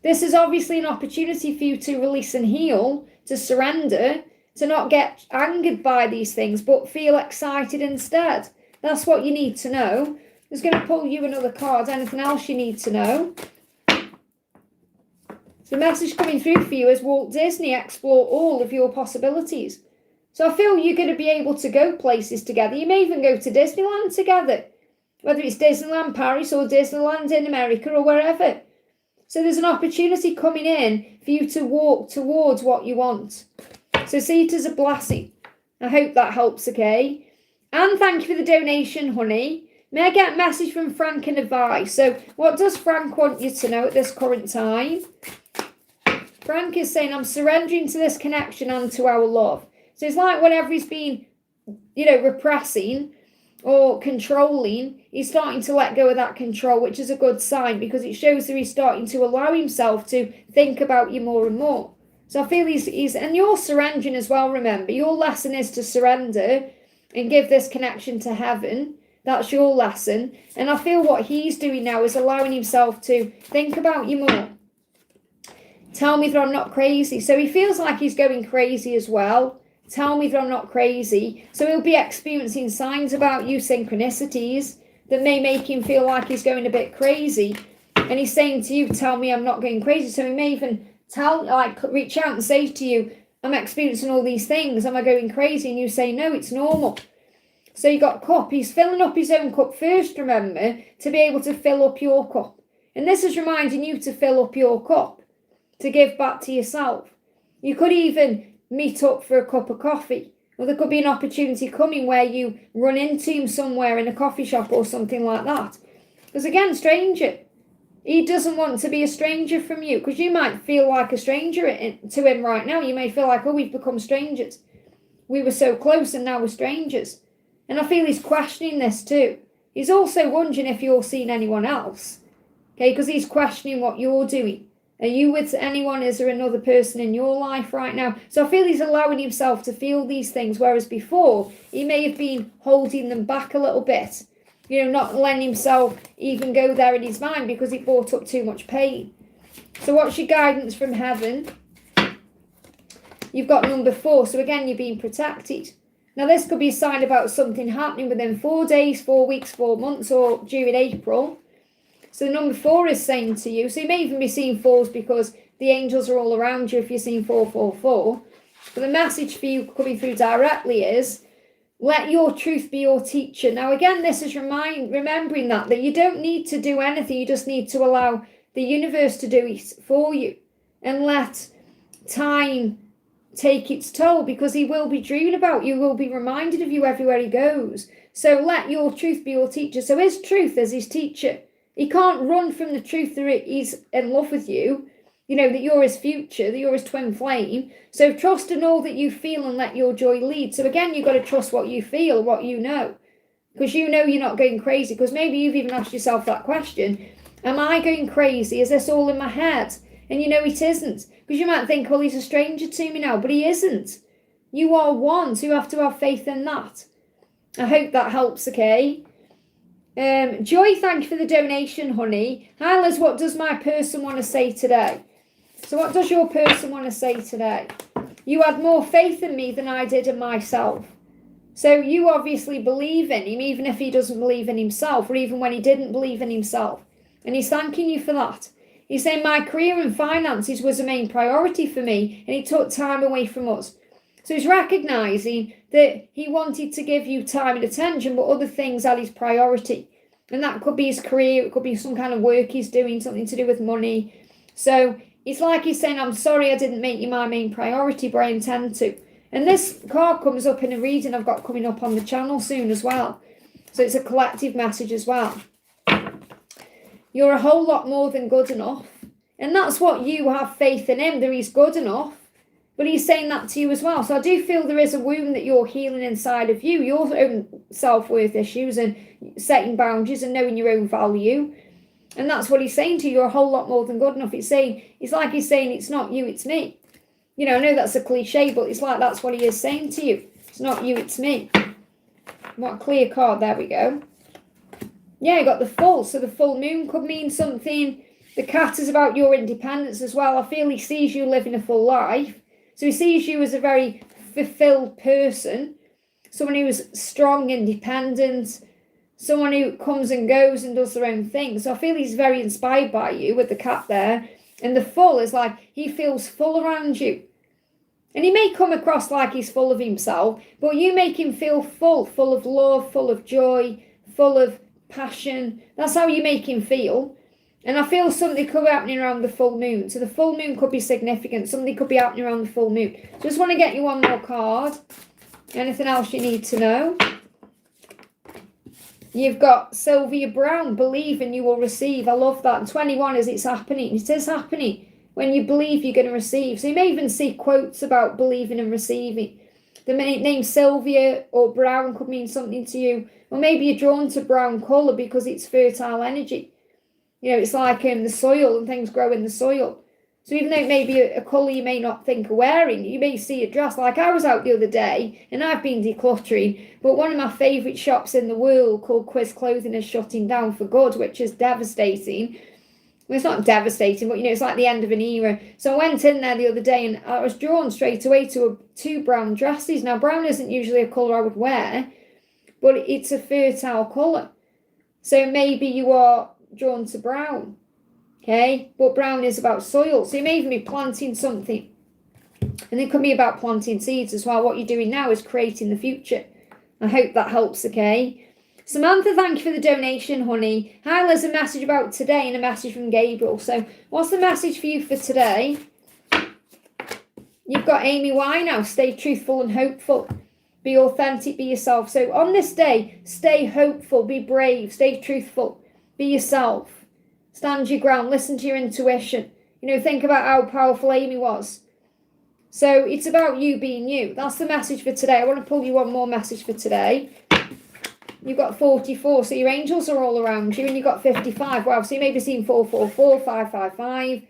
This is obviously an opportunity for you to release and heal, to surrender, to not get angered by these things, but feel excited instead. That's what you need to know. I'm just going to pull you another card. Anything else you need to know? The message coming through for you is Walt Disney, explore all of your possibilities. So I feel you're going to be able to go places together. You may even go to Disneyland together, whether it's Disneyland Paris or Disneyland in America or wherever. So there's an opportunity coming in for you to walk towards what you want. So see it as a blessing. I hope that helps, okay? And thank you for the donation, honey. May I get a message from Frank and advice? So what does Frank want you to know at this current time? Frank is saying, I'm surrendering to this connection and to our love. So it's like whenever he's been, repressing or controlling, he's starting to let go of that control, which is a good sign, because it shows that he's starting to allow himself to think about you more and more. So I feel he's and you're surrendering as well, remember. Your lesson is to surrender and give this connection to heaven. That's your lesson. And I feel what he's doing now is allowing himself to think about you more. Tell me that I'm not crazy. So he feels like he's going crazy as well. Tell me that I'm not crazy. So he'll be experiencing signs about you, synchronicities, that may make him feel like he's going a bit crazy. And he's saying to you, tell me I'm not going crazy. So he may even reach out and say to you, I'm experiencing all these things. Am I going crazy? And you say, no, it's normal. So you got cup. He's filling up his own cup first, remember, to be able to fill up your cup. And this is reminding you to fill up your cup, to give back to yourself. You could even meet up for a cup of coffee. Or there could be an opportunity coming where you run into him somewhere in a coffee shop or something like that. Because again, stranger. He doesn't want to be a stranger from you, because you might feel like a stranger to him right now. You may feel like, oh, we've become strangers. We were so close and now we're strangers. And I feel he's questioning this too. He's also wondering if you're seeing anyone else. Okay, because he's questioning what you're doing. Are you with anyone? Is there another person in your life right now? So I feel he's allowing himself to feel these things, whereas before he may have been holding them back a little bit. You know, not letting himself even go there in his mind because it brought up too much pain. So what's your guidance from heaven? You've got number 4. So again, you're being protected. Now this could be a sign about something happening within 4 days, 4 weeks, 4 months, or during April. So number 4 is saying to you, so you may even be seeing 4s because the angels are all around you if you're seeing 444. But the message for you coming through directly is, let your truth be your teacher. Now, again, this is remembering that you don't need to do anything. You just need to allow the universe to do it for you and let time take its toll, because he will be dreaming about you, will be reminded of you everywhere he goes. So let your truth be your teacher. So his truth is his teacher. He can't run from the truth that he's in love with you. You know, that you're his future, that you're his twin flame. So trust in all that you feel and let your joy lead. So again, you've got to trust what you feel, what you know. Because you know you're not going crazy. Because maybe you've even asked yourself that question. Am I going crazy? Is this all in my head? And you know it isn't. Because you might think, well, he's a stranger to me now. But he isn't. You are one. So you have to have faith in that. I hope that helps, okay? Joy, thank you for the donation, honey. Hi, Liz, what does my person want to say today? So what does your person want to say today? You had more faith in me than I did in myself. So you obviously believe in him, even if he doesn't believe in himself, or even when he didn't believe in himself. And he's thanking you for that. He's saying my career and finances was a main priority for me, and he took time away from us. So he's recognising that he wanted to give you time and attention, but other things are his priority. And that could be his career, it could be some kind of work he's doing, something to do with money. So it's like he's saying, I'm sorry I didn't make you my main priority, but I intend to. And this card comes up in a reading I've got coming up on the channel soon as well. So it's a collective message as well. You're a whole lot more than good enough. And that's what you have faith in him, that he's good enough. But he's saying that to you as well. So I do feel there is a wound that you're healing inside of you, your own self-worth issues and setting boundaries and knowing your own value. And that's what he's saying to you. You're a whole lot more than good enough. It's like he's saying, it's not you, it's me. You know, I know that's a cliche, but it's like that's what he is saying to you. It's not you, it's me. What a clear card. There we go. Yeah, you got the full. So the full moon could mean something. The cat is about your independence as well. I feel he sees you living a full life. So he sees you as a very fulfilled person. Someone who is strong, independent. Someone who comes and goes and does their own thing. So I feel he's very inspired by you with the cat there. And the full is like he feels full around you. And he may come across like he's full of himself, but you make him feel full of love, full of joy, full of passion. That's how you make him feel. And I feel something could be happening around the full moon. So the full moon could be significant. Something could be happening around the full moon. Just want to get you one more card. Anything else you need to know? You've got Sylvia Brown, believe and you will receive. I love that. And 21 is it's happening. It is happening. When you believe, you're going to receive. So you may even see quotes about believing and receiving. The name Sylvia or Brown could mean something to you. Or maybe you're drawn to brown colour because it's fertile energy. You know, it's like the soil and things grow in the soil. So even though it may be a colour you may not think of wearing, you may see a dress. Like I was out the other day, and I've been decluttering, but one of my favourite shops in the world called Quiz Clothing is shutting down for good, which is devastating. Well, it's not devastating, but it's like the end of an era. So I went in there the other day, and I was drawn straight away to two brown dresses. Now, brown isn't usually a colour I would wear, but it's a fertile colour. So maybe you are drawn to brown. Okay, but brown is about soil. So you may even be planting something. And it could be about planting seeds as well. What you're doing now is creating the future. I hope that helps, okay? Samantha, thank you for the donation, honey. Hi, there's a message about today and a message from Gabriel. So what's the message for you for today? You've got Amy Winehouse. Stay truthful and hopeful. Be authentic, be yourself. So on this day, stay hopeful, be brave, stay truthful, be yourself. Stand your ground, listen to your intuition. Think about how powerful Amy was. So it's about you being you. That's the message for today. I want to pull you one more message for today. You've got 44, so your angels are all around you, and you've got 55. Wow, so you may be seeing 444, 555.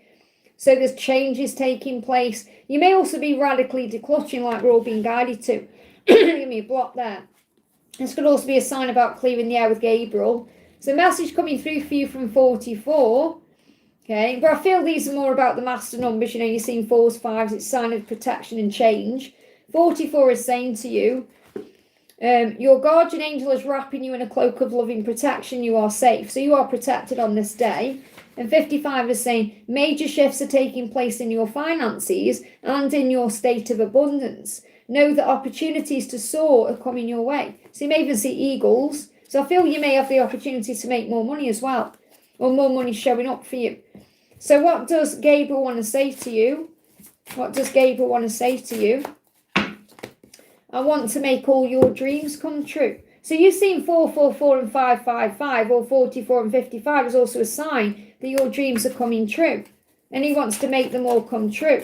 So there's changes taking place. You may also be radically decluttering like we're all being guided to. Give me a block there. This could also be a sign about clearing the air with Gabriel. So message coming through for you from 44. Okay, but I feel these are more about the master numbers. You're seeing 4s, 5s. It's a sign of protection and change. 44 is saying to you, your guardian angel is wrapping you in a cloak of loving protection. You are safe. So you are protected on this day. And 55 is saying major shifts are taking place in your finances and in your state of abundance. Know that opportunities to soar are coming your way. So you may even see eagles. So I feel you may have the opportunity to make more money as well. Or more money showing up for you. So what does Gabriel want to say to you? What does Gabriel want to say to you? I want to make all your dreams come true. So you've seen 444 and 555 or 44 and 55 is also a sign that your dreams are coming true. And he wants to make them all come true.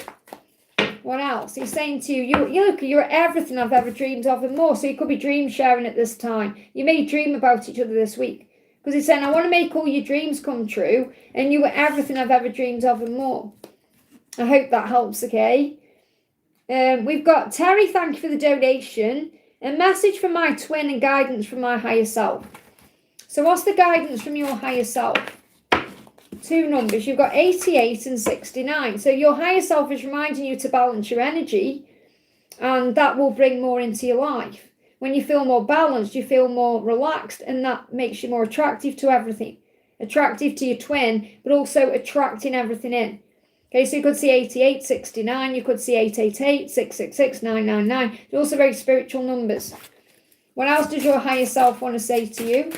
What else? He's saying to you, you're everything I've ever dreamed of and more. So you could be dream sharing at this time. You may dream about each other this week. Because he's saying, I want to make all your dreams come true. And you were everything I've ever dreamed of and more. I hope that helps, okay? We've got Terry, thank you for the donation. A message from my twin and guidance from my higher self. So what's the guidance from your higher self? Two numbers. You've got 88 and 69. So your higher self is reminding you to balance your energy. And that will bring more into your life. When you feel more balanced, you feel more relaxed. And that makes you more attractive to everything. Attractive to your twin, but also attracting everything in. Okay, so you could see 88, 69, you could see 888, 666, 999. They're also very spiritual numbers. What else does your higher self want to say to you?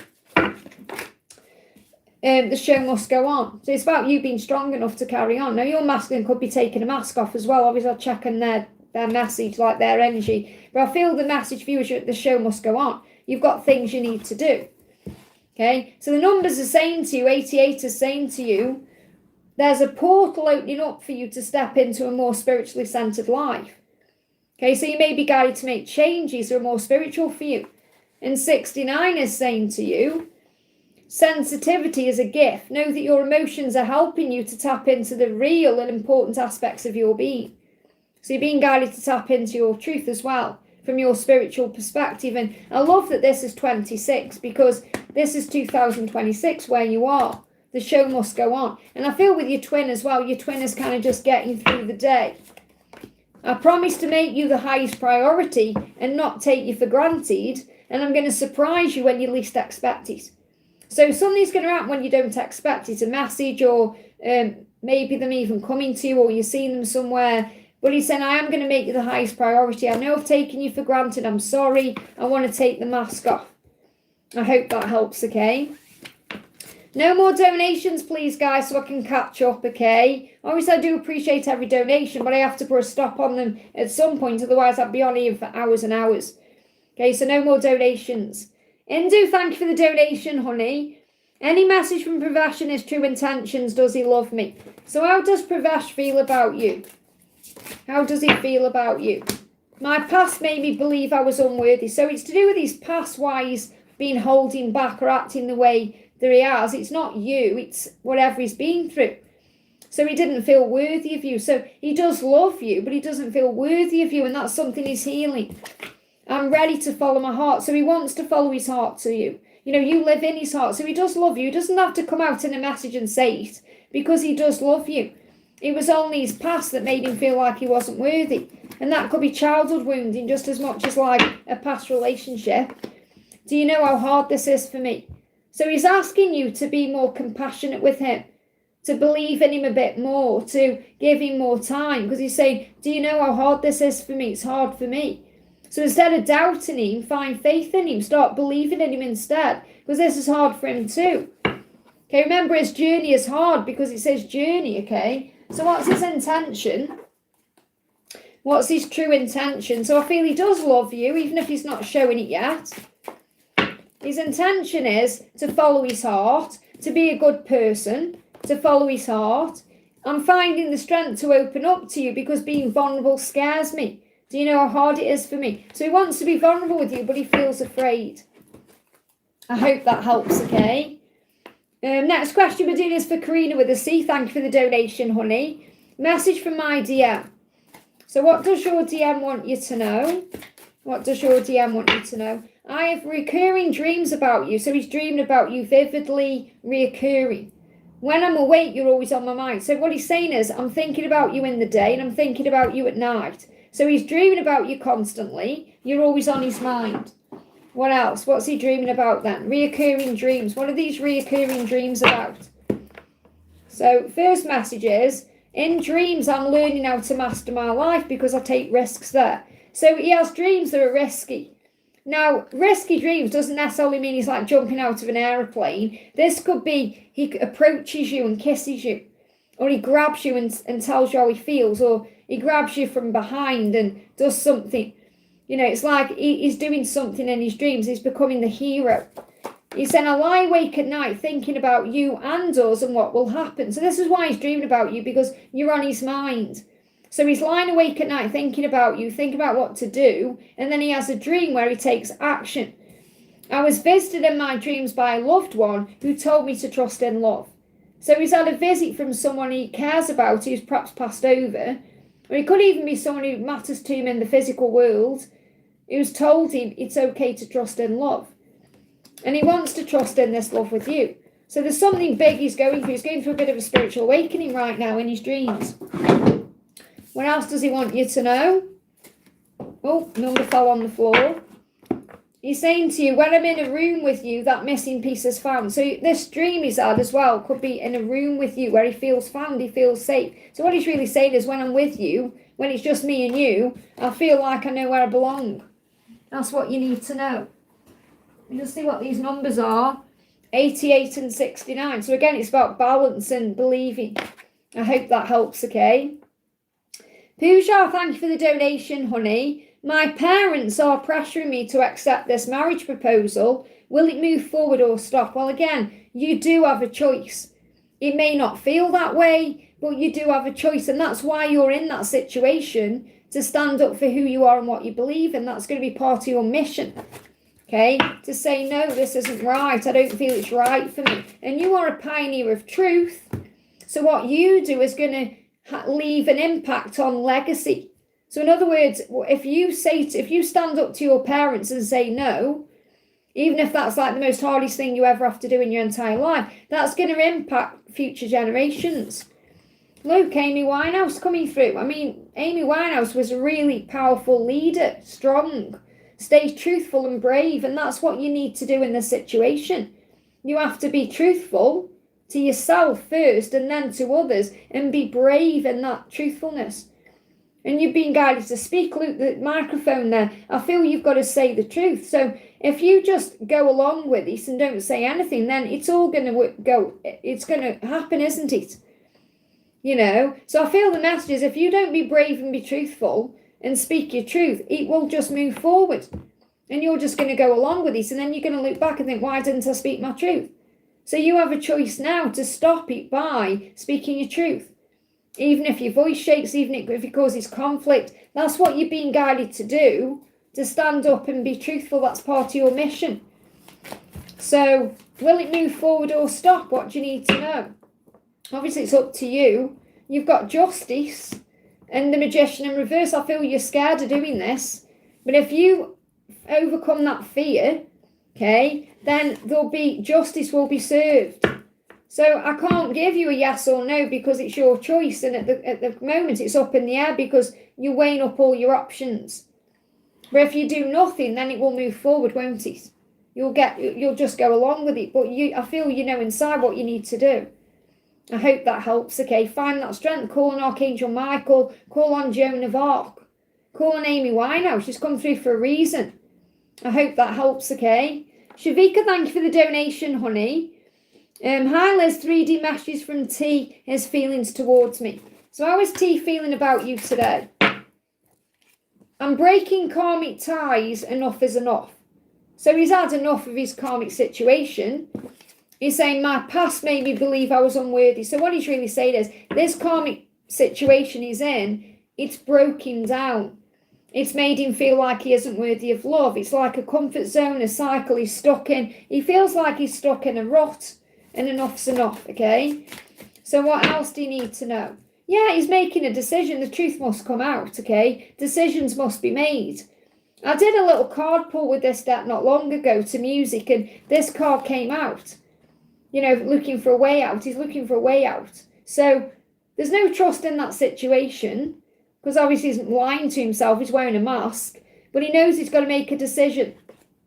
The show must go on. So it's about you being strong enough to carry on. Now, your masculine could be taking a mask off as well. Obviously, I'll check on their message, like their energy. But I feel the message for you is that the show must go on. You've got things you need to do. Okay, so the numbers are saying to you, 88 is saying to you, there's a portal opening up for you to step into a more spiritually centered life. Okay, so you may be guided to make changes that are more spiritual for you. And 69 is saying to you, sensitivity is a gift. Know that your emotions are helping you to tap into the real and important aspects of your being. So you're being guided to tap into your truth as well, from your spiritual perspective. And I love that this is 26, because this is 2026 where you are. The show must go on. And I feel with your twin as well, your twin is kind of just getting through the day. I promise to make you the highest priority and not take you for granted. And I'm going to surprise you when you least expect it. So something's going to happen when you don't expect it. A message, or maybe them even coming to you, or you're seeing them somewhere. But he's saying, I am going to make you the highest priority. I know I've taken you for granted. I'm sorry. I want to take the mask off. I hope that helps, okay? No more donations, please, guys, so I can catch up, okay? Obviously, I do appreciate every donation, but I have to put a stop on them at some point. Otherwise, I'd be on here for hours and hours. Okay, so no more donations. Indu, thank you for the donation, honey. Any message from Pvash in his true intentions? Does he love me? So how does Pvash feel about you? How does he feel about you? My past made me believe I was unworthy. So it's to do with his past, why he's been holding back or acting the way that he has. It's not you, it's whatever he's been through. So he didn't feel worthy of you. So he does love you, but he doesn't feel worthy of you, and that's something he's healing. I'm ready to follow my heart. So he wants to follow his heart to you. You know, you live in his heart. So he does love you. He doesn't have to come out in a message and say it, because he does love you. It was only his past that made him feel like he wasn't worthy. And that could be childhood wounding just as much as like a past relationship. Do you know how hard this is for me? So he's asking you to be more compassionate with him, to believe in him a bit more, to give him more time. Because he's saying, do you know how hard this is for me? It's hard for me. So instead of doubting him, find faith in him. Start believing in him instead. Because this is hard for him too. Okay, remember his journey is hard because it says journey, okay? So what's his intention? What's his true intention? So I feel he does love you, even if he's not showing it yet. His intention is to follow his heart, to be a good person, to follow his heart. I'm finding the strength to open up to you because being vulnerable scares me. Do you know how hard it is for me? So he wants to be vulnerable with you, but he feels afraid. I hope that helps, okay? Next question we're doing is for Karina with a C. Thank you for the donation, honey. Message from my DM. So what does your DM want you to know? What does your DM want you to know? I have recurring dreams about you. So he's dreaming about you vividly, reoccurring. When I'm awake, you're always on my mind. So what he's saying is, I'm thinking about you in the day and I'm thinking about you at night. So he's dreaming about you constantly. You're always on his mind. What else? What's he dreaming about then? Reoccurring dreams. What are these reoccurring dreams about? So first message is, in dreams, I'm learning how to master my life because I take risks there. So he has dreams that are risky. Now, risky dreams doesn't necessarily mean he's like jumping out of an aeroplane. This could be he approaches you and kisses you. Or he grabs you and tells you how he feels. Or he grabs you from behind and does something. You know, it's like he's doing something in his dreams. He's becoming the hero. He said, I lie awake at night thinking about you and us and what will happen. So this is why he's dreaming about you, because you're on his mind. So he's lying awake at night thinking about you, thinking about what to do. And then he has a dream where he takes action. I was visited in my dreams by a loved one who told me to trust in love. So he's had a visit from someone he cares about who's perhaps passed over. Or it could even be someone who matters to him in the physical world, who's told him it's okay to trust in love. And he wants to trust in this love with you. So there's something big he's going through. He's going through a bit of a spiritual awakening right now in his dreams. What else does he want you to know? Oh, number fell on the floor. He's saying to you, when I'm in a room with you, that missing piece is found. So this dream he's had as well could be in a room with you where he feels found, he feels safe. So what he's really saying is, when I'm with you, when it's just me and you, I feel like I know where I belong. That's what you need to know. Just see what these numbers are. 88 and 69. So again, it's about balance and believing. I hope that helps, okay? Puja, thank you for the donation, honey. My parents are pressuring me to accept this marriage proposal. Will it move forward or stop? Well, again, you do have a choice. It may not feel that way, but you do have a choice. And that's why you're in that situation, to stand up for who you are and what you believe. And that's going to be part of your mission. Okay, to say, no, this isn't right. I don't feel it's right for me. And you are a pioneer of truth. So what you do is going to leave an impact on legacy. So in other words, if you stand up to your parents and say no, even if that's like the most hardest thing you ever have to do in your entire life, that's going to impact future generations. Look, Amy Winehouse coming through. I mean, Amy Winehouse was a really powerful leader, strong. Stay truthful and brave, and that's what you need to do in this situation. You have to be truthful to yourself first and then to others, and be brave in that truthfulness. And you've been guided to speak. Luke, the microphone there, I feel you've got to say the truth. So if you just go along with this and don't say anything, then it's all going to it's going to happen, isn't it? You know, so I feel the message is, if you don't be brave and be truthful and speak your truth, it will just move forward. And you're just going to go along with this. And then you're going to look back and think, why didn't I speak my truth? So you have a choice now to stop it by speaking your truth. Even if your voice shakes, even if it causes conflict, that's what you're being guided to do, to stand up and be truthful. That's part of your mission. So will it move forward or stop? What do you need to know? Obviously, it's up to you. you've got justice and the magician in reverse. I feel you're scared of doing this. But if you overcome that fear, okay, then justice will be served. So I can't give you a yes or no because it's your choice. And at the moment it's up in the air because you're weighing up all your options. But if you do nothing, then it will move forward, won't it? You'll just go along with it. But I feel you know inside what you need to do. I hope that helps, okay? Find that strength. Call on Archangel Michael. Call on Joan of Arc. Call on Amy Winehouse. She's come through for a reason. I hope that helps, okay? Shvika, thank you for the donation, honey. Hi, Liz. 3D messages from T. His feelings towards me. So how is T feeling about you today? I'm breaking karmic ties. Enough is enough. So he's had enough of his karmic situation. He's saying, my past made me believe I was unworthy. So what he's really saying is, this karmic situation he's in, it's broke him down. It's made him feel like he isn't worthy of love. It's like a comfort zone, a cycle he's stuck in. He feels like he's stuck in a rut, and enough's enough, okay? So what else do you need to know? Yeah, he's making a decision. The truth must come out, okay? Decisions must be made. I did a little card pull with this deck not long ago to music, and this card came out. You know, looking for a way out. He's looking for a way out. So there's no trust in that situation because obviously he's lying to himself. He's wearing a mask, but he knows he's got to make a decision.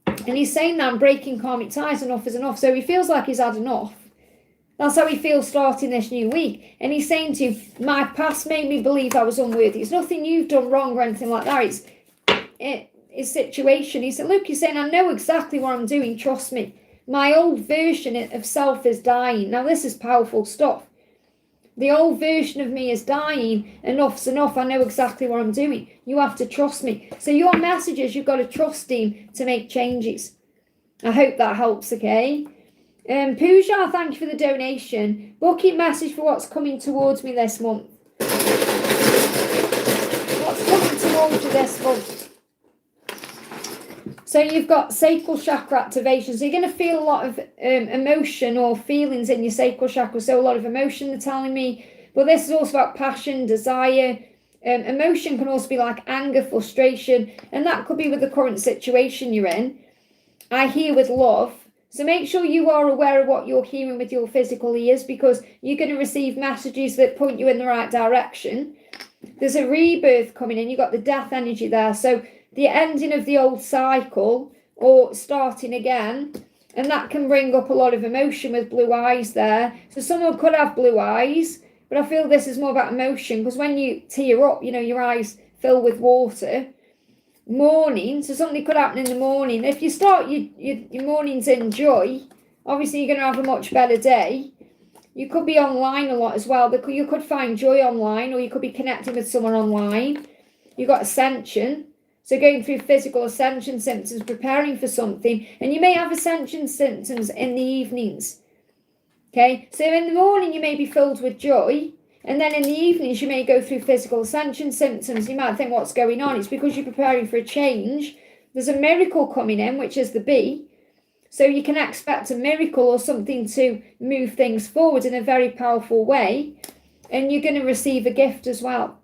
And he's saying that I'm breaking karmic ties. Enough is enough. So he feels like he's had enough. That's how he feels starting this new week. And he's saying to you, my past made me believe I was unworthy. It's nothing you've done wrong or anything like that. It's his situation. He said, look, he's saying, I know exactly what I'm doing. Trust me. My old version of self is dying. Now, this is powerful stuff. The old version of me is dying. Enough's enough. I know exactly what I'm doing. You have to trust me. So your message is you've got to trust him to make changes. I hope that helps, okay? Puja, thank you for the donation. Booking message for what's coming towards me this month. What's coming towards you this month? So you've got sacral chakra activation. So you're going to feel a lot of emotion or feelings in your sacral chakra. So a lot of emotion, they're telling me. But this is also about passion, desire. Emotion can also be like anger, frustration. And that could be with the current situation you're in. I hear with love. So make sure you are aware of what you're hearing with your physical ears because you're going to receive messages that point you in the right direction. There's a rebirth coming in. You've got the death energy there. So the ending of the old cycle or starting again, and that can bring up a lot of emotion with blue eyes there. So someone could have blue eyes, but I feel this is more about emotion because when you tear up, you know, your eyes fill with water. Morning, so something could happen in the morning. If you start your mornings in joy, obviously you're going to have a much better day. You could be online a lot as well. You could find joy online or you could be connecting with someone online. You've got ascension. So going through physical ascension symptoms, preparing for something. And you may have ascension symptoms in the evenings. Okay, so in the morning you may be filled with joy. And then in the evenings you may go through physical ascension symptoms. You might think what's going on. It's because you're preparing for a change. There's a miracle coming in, which is the bee. So you can expect a miracle or something to move things forward in a very powerful way. And you're going to receive a gift as well.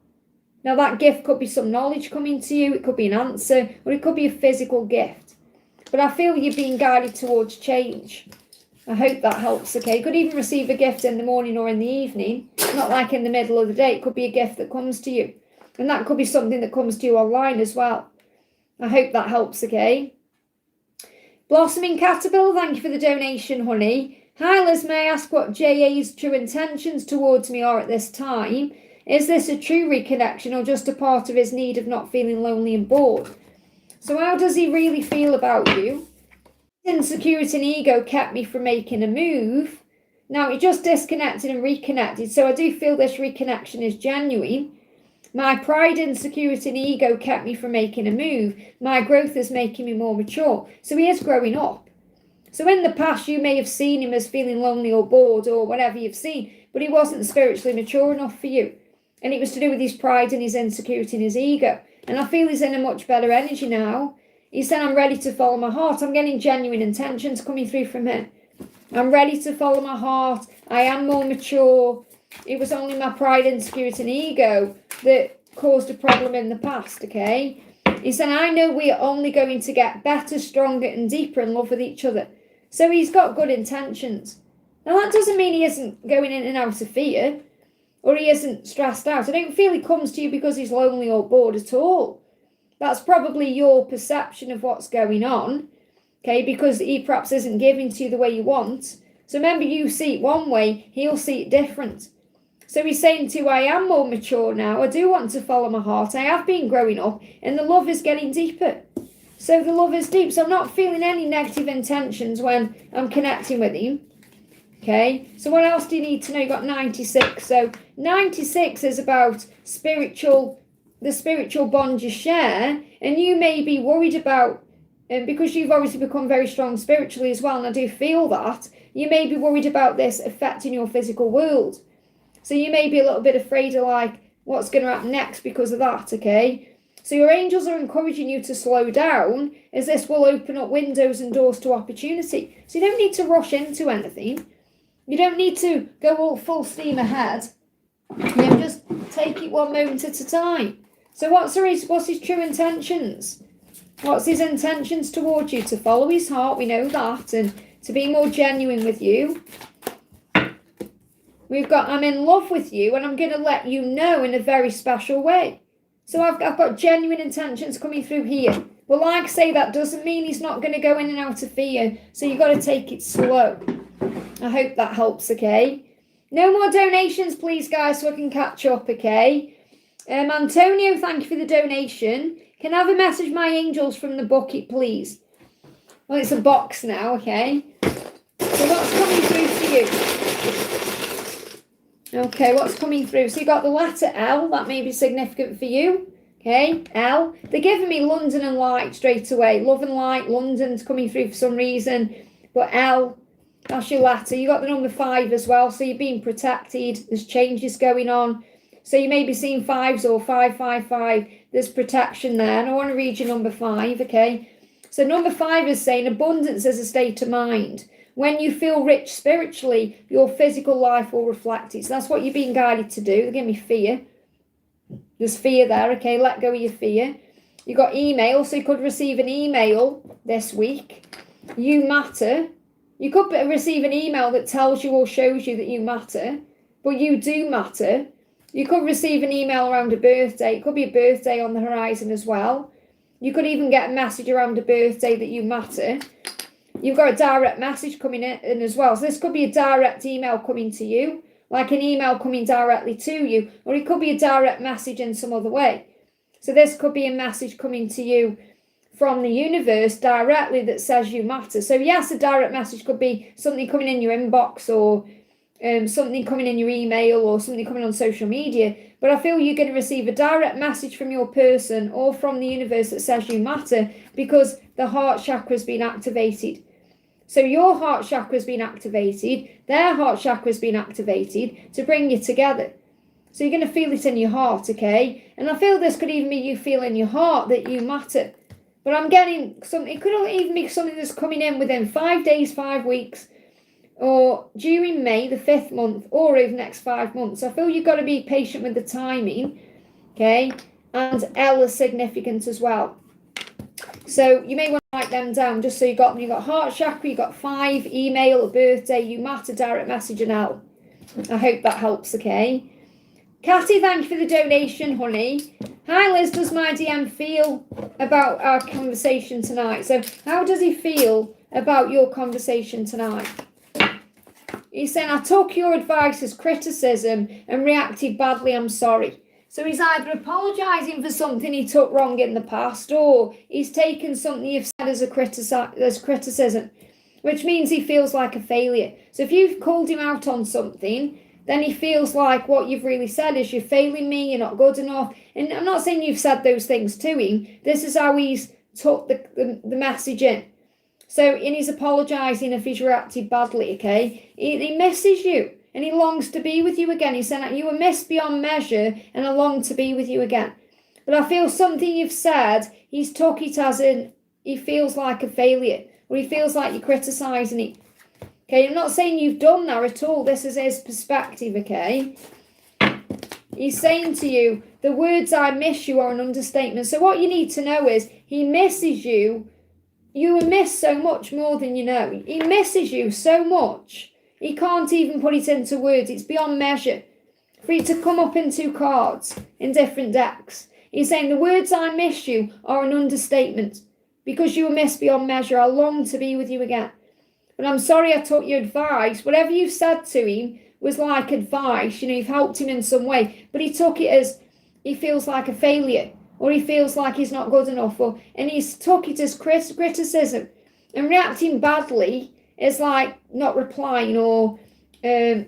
Now, that gift could be some knowledge coming to you. It could be an answer, or it could be a physical gift. But I feel you're being guided towards change. I hope that helps, okay? You could even receive a gift in the morning or in the evening. Not like in the middle of the day. It could be a gift that comes to you. And that could be something that comes to you online as well. I hope that helps, okay? Blossoming Caterpillar, thank you for the donation, honey. Hi, Liz, may I ask what JA's true intentions towards me are at this time? Is this a true reconnection or just a part of his need of not feeling lonely and bored? So how does he really feel about you? Insecurity and ego kept me from making a move. Now, he just disconnected and reconnected. So I do feel this reconnection is genuine. My pride, insecurity and ego kept me from making a move. My growth is making me more mature. So he is growing up. So in the past, you may have seen him as feeling lonely or bored or whatever you've seen, but he wasn't spiritually mature enough for you. And it was to do with his pride and his insecurity and his ego. And I feel he's in a much better energy now. He said, I'm ready to follow my heart. I'm getting genuine intentions coming through from him. I'm ready to follow my heart. I am more mature. It was only my pride, insecurity and ego that caused a problem in the past, okay? He said, I know we are only going to get better, stronger and deeper in love with each other. So he's got good intentions. Now that doesn't mean he isn't going in and out of fear or he isn't stressed out. I don't feel he comes to you because he's lonely or bored at all. That's probably your perception of what's going on, okay, because he perhaps isn't giving to you the way you want. So remember, you see it one way, he'll see it different. So he's saying to you, I am more mature now. I do want to follow my heart. I have been growing up and the love is getting deeper. So the love is deep. So I'm not feeling any negative intentions when I'm connecting with him. Okay, so what else do you need to know? You got 96. So 96 is about the spiritual bond you share, and you may be worried about, and because you've obviously become very strong spiritually as well, and I do feel that, you may be worried about this affecting your physical world. So you may be a little bit afraid of like what's going to happen next because of that, okay? So your angels are encouraging you to slow down, as this will open up windows and doors to opportunity. So you don't need to rush into anything. You don't need to go all full steam ahead. You just take it one moment at a time. So what's his true intentions? What's his intentions towards you? To follow his heart, we know that, and to be more genuine with you. We've got, I'm in love with you and I'm going to let you know in a very special way. So I've got genuine intentions coming through here. But like I say, that doesn't mean he's not going to go in and out of fear. So you've got to take it slow. I hope that helps, okay? No more donations, please, guys, so I can catch up, okay? Antonio, thank you for the donation. Can I have a message, my angels, from the bucket, please? Well, it's a box now, okay? So what's coming through for you? Okay, what's coming through? So you got the letter L. That may be significant for you. Okay, L. They're giving me London and light straight away. Love and light, London's coming through for some reason. But L, that's your letter. You got the number 5 as well, so you're being protected. There's changes going on. So you may be seeing 5s or 555. There's protection there. And I want to read you number 5, okay? So number 5 is saying abundance is a state of mind. When you feel rich spiritually, your physical life will reflect it. So that's what you're being guided to do. They give me fear. There's fear there, okay? Let go of your fear. You got email, so you could receive an email this week. You matter. You could receive an email that tells you or shows you that you matter, but you do matter. You could receive an email around a birthday. It could be a birthday on the horizon as well. You could even get a message around a birthday that you matter. You've got a direct message coming in as well. So this could be a direct email coming to you, like an email coming directly to you, or it could be a direct message in some other way. So this could be a message coming to you from the universe directly that says you matter. So yes, a direct message could be something coming in your inbox or something coming in your email or something coming on social media. But I feel you're going to receive a direct message from your person or from the universe that says you matter because the heart chakra has been activated. So your heart chakra has been activated, their heart chakra has been activated to bring you together. So you're going to feel it in your heart, okay? And I feel this could even be you feel in your heart that you matter. But I'm getting something, it could even be something that's coming in within 5 days, 5 weeks, or during May, the 5th month, or over the next 5 months. I feel you've got to be patient with the timing, okay? And L is significant as well. So you may want to write them down just so you got heart chakra, you got 5, email, a birthday, you matter, direct message, and L. I hope that helps, okay? Catty, thank you for the donation, honey. Hi, Liz, does my DM feel about our conversation tonight? So how does he feel about your conversation tonight? He's saying, I took your advice as criticism and reacted badly, I'm sorry. So he's either apologising for something he took wrong in the past, or he's taken something you've said as criticism, which means he feels like a failure. So if you've called him out on something, then he feels like what you've really said is you're failing me, you're not good enough. And I'm not saying you've said those things to him. This is how he's took the message in. So, and he's apologising if he's reacted badly, okay? He misses you. And he longs to be with you again. He said, you were missed beyond measure and I long to be with you again. But I feel something you've said, he's took it as in, he feels like a failure. Or he feels like you're criticising him. Okay, I'm not saying you've done that at all. This is his perspective, okay? He's saying to you, the words "I miss you" are an understatement. So what you need to know is he misses you. You miss so much more than you know. He misses you so much. He can't even put it into words. It's beyond measure. For it to come up in 2 cards in different decks. He's saying the words "I miss you" are an understatement. Because you were missed beyond measure. I long to be with you again. But I'm sorry I took your advice. Whatever you've said to him was like advice. You know, you've helped him in some way. But he took it as he feels like a failure. Or he feels like he's not good enough. And he's took it as criticism. And reacting badly is like not replying or, you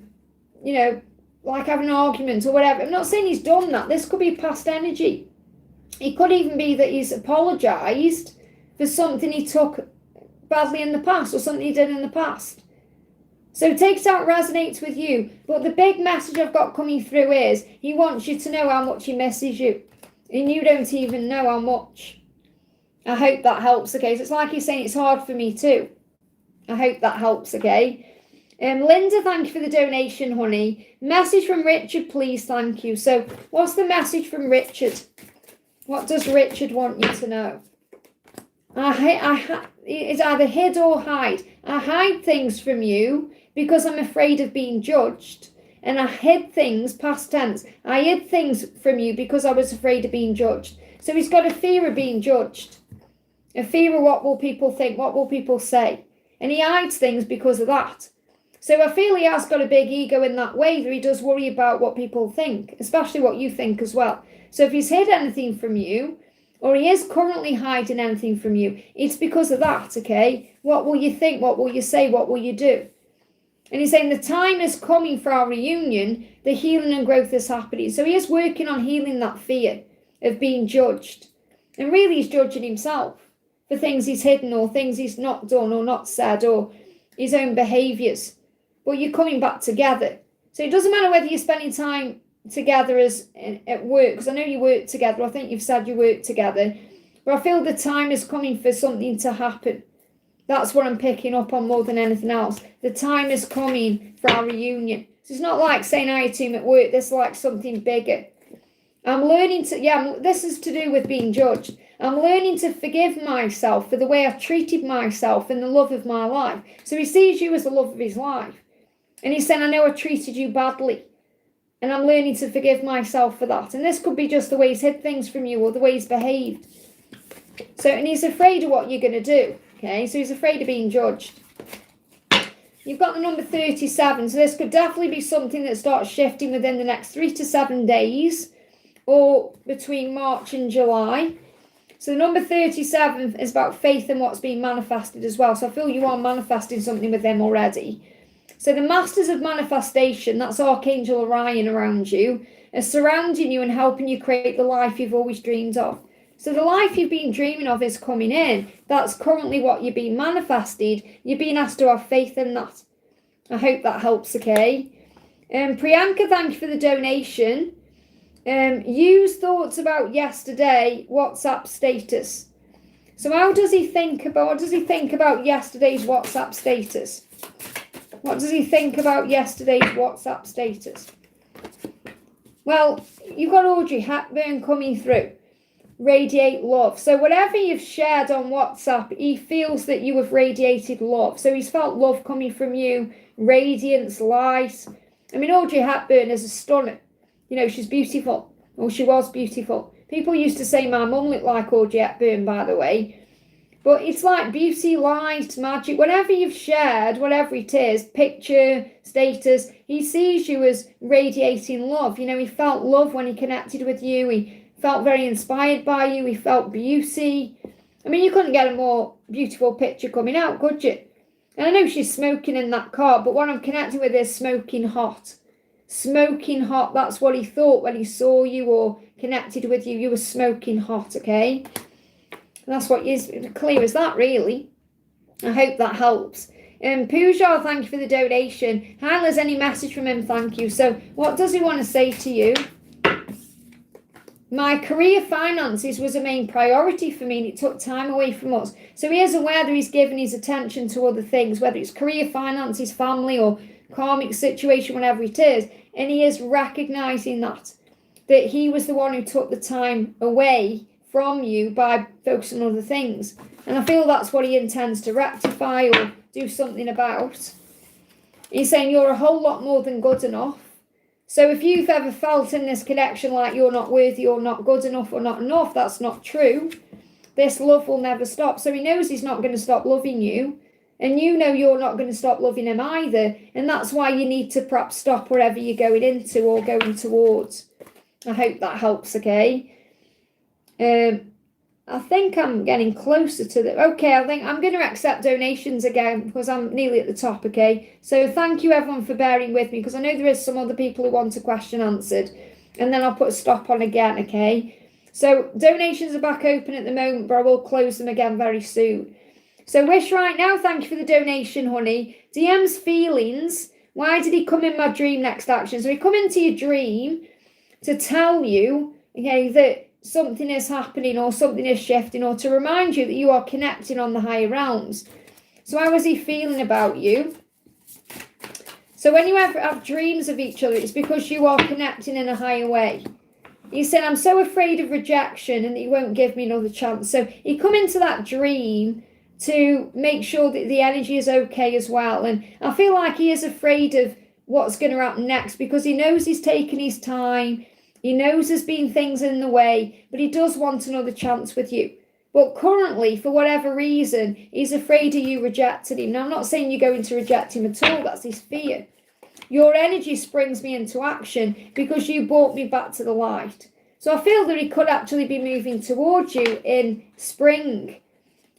know, like having an argument or whatever. I'm not saying he's done that. This could be past energy. It could even be that he's apologised for something he took badly in the past or something he did in the past. So takes out resonates with you. But the big message I've got coming through is he wants you to know how much he misses you. And you don't even know how much. I hope that helps, okay? So it's like he's saying it's hard for me too. I hope that helps, okay? Linda, thank you for the donation, honey. Message from Richard, please, thank you. So what's the message from Richard? What does Richard want you to know? It's either hid or hide. I hide things from you because I'm afraid of being judged. And I hid things, past tense. I hid things from you because I was afraid of being judged. So he's got a fear of being judged. A fear of what will people think, what will people say. And he hides things because of that. So I feel he has got a big ego in that way that he does worry about what people think, especially what you think as well. So if he's hid anything from you, or he is currently hiding anything from you, it's because of that, okay? What will you think? What will you say? What will you do? And he's saying the time is coming for our reunion. The healing and growth is happening. So he is working on healing that fear of being judged. And really he's judging himself for things he's hidden or things he's not done or not said or his own behaviours. But you're coming back together. So it doesn't matter whether you're spending time together as at work, because I know you work together. I think you've said you work together. But I feel the time is coming for something to happen. That's what I'm picking up on more than anything else. The time is coming for our reunion. So it's not like saying hi to him at work. This is like something bigger. I'm learning to, this is to do with being judged. I'm learning to forgive myself for the way I've treated myself in the love of my life. So he sees you as the love of his life. And he's saying, I know I treated you badly. And I'm learning to forgive myself for that. And this could be just the way he's hid things from you or the way he's behaved. So, and he's afraid of what you're going to do. Okay, so he's afraid of being judged. You've got the number 37. So this could definitely be something that starts shifting within the next 3 to 7 days. Or between March and July. So the number 37 is about faith and what's being manifested as well. So I feel you are manifesting something with them already. So the masters of manifestation, that's Archangel Orion around you, are surrounding you and helping you create the life you've always dreamed of. So the life you've been dreaming of is coming in. That's currently what you're being manifested. You're being asked to have faith in that. I hope that helps, okay? Priyanka, thank you for the donation. Use thoughts about yesterday WhatsApp status. So what does he think about yesterday's WhatsApp status? What does he think about yesterday's WhatsApp status? Well, you've got Audrey Hepburn coming through. Radiate love. So whatever you've shared on WhatsApp, he feels that you have radiated love. So he's felt love coming from you, radiance, light. I mean, Audrey Hepburn is a stunner. You know, she's beautiful. Or she was beautiful. People used to say my mum looked like Audrey Hepburn, by the way. But it's like beauty, light, magic, whatever you've shared, whatever it is, picture, status, he sees you as radiating love. You know, he felt love when he connected with you. He felt very inspired by you. He felt beauty. I mean, you couldn't get a more beautiful picture coming out, could you? And I know she's smoking in that card, but what I'm connecting with is smoking hot. Smoking hot, that's what he thought when he saw you or connected with you. You were smoking hot, okay? That's what is clear as that, really. I hope that helps. Puja, thank you for the donation. Hi, Liz, any message from him? Thank you. So what does he want to say to you? my career finances was a main priority for me, and it took time away from us. So he is aware that he's given his attention to other things, whether it's career, finances, family, or karmic situation, whatever it is. And he is recognizing that he was the one who took the time away from you by focusing on other things. And I feel that's what he intends to rectify or do something about. He's saying you're a whole lot more than good enough. So if you've ever felt in this connection like you're not worthy or not good enough or not enough, that's not true. This love will never stop. So he knows he's not going to stop loving you. And you know you're not going to stop loving him either. And that's why you need to perhaps stop wherever you're going into or going towards. I hope that helps, okay? I think I'm getting closer to the... Okay, I think I'm going to accept donations again because I'm nearly at the top, okay? So thank you, everyone, for bearing with me because I know there is some other people who want a question answered. And then I'll put a stop on again, okay? So donations are back open at the moment, but I will close them again very soon. So Wish right now, thank you for the donation, honey. DM's feelings. Why did he come in my dream next action? So he come into your dream to tell you, okay, that something is happening or something is shifting or to remind you that you are connecting on the higher realms. So how was he feeling about you? So when you ever have dreams of each other, it's because you are connecting in a higher way. He said, I'm so afraid of rejection and that you won't give me another chance. So he come into that dream to make sure that the energy is okay as well. And I feel like he is afraid of what's going to happen next because he knows he's taken his time. He knows there's been things in the way, but he does want another chance with you. But currently, for whatever reason, he's afraid of you rejecting him. Now, I'm not saying you're going to reject him at all. That's his fear. Your energy springs me into action because you brought me back to the light. So I feel that he could actually be moving towards you in spring.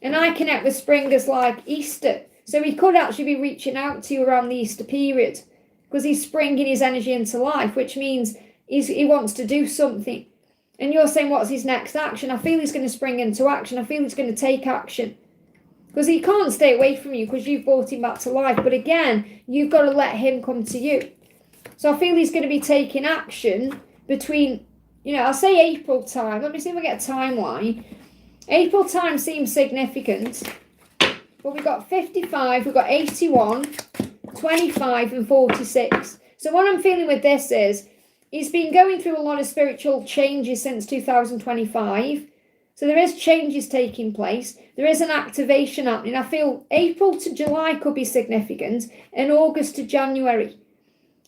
And I connect with spring as like Easter. So he could actually be reaching out to you around the Easter period because he's springing his energy into life, which means he wants to do something. And you're saying, what's his next action? I feel he's going to spring into action. I feel he's going to take action. Because he can't stay away from you because you've brought him back to life. But again, you've got to let him come to you. So I feel he's going to be taking action between, I'll say April time. Let me see if I get a timeline. April time seems significant. But we've got 55, we've got 81, 25 and 46. So what I'm feeling with this is, he's been going through a lot of spiritual changes since 2025. So there is changes taking place. There is an activation happening. I feel April to July could be significant and August to January.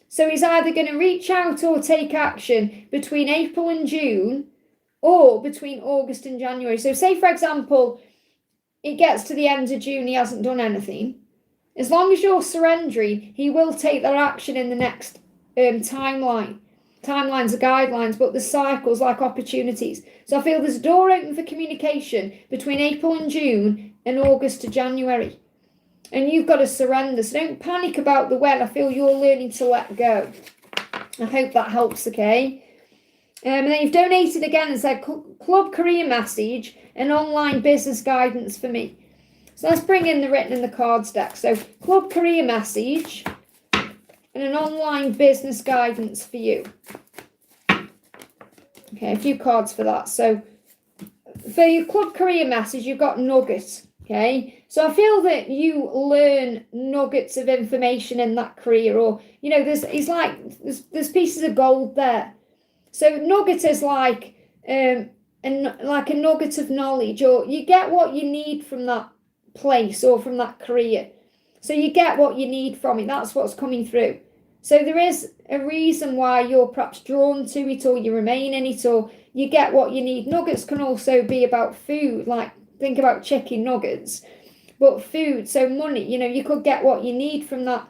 So he's either going to reach out or take action between April and June or between August and January. So say, for example, it gets to the end of June, he hasn't done anything. As long as you're surrendering, he will take that action in the next timeline. Timelines are guidelines, but the cycles like opportunities. So I feel there's a door open for communication between April and June and August to January. And you've got to surrender. So don't panic about the when. I feel you're learning to let go. I hope that helps, okay? And then you've donated again and said, Club Career Message and online business guidance for me. So let's bring in the written and the cards deck. So Club Career Message and an online business guidance for you. Okay, a few cards for that. So for your Club Career Message, you've got nuggets. Okay, so I feel that you learn nuggets of information in that career, or there's pieces of gold there. So nugget is like a nugget of knowledge, or you get what you need from that place or from that career. So you get what you need from it. That's what's coming through. So there is a reason why you're perhaps drawn to it, or you remain in it, or you get what you need. Nuggets can also be about food, like think about chicken nuggets, but food. So money, you could get what you need from that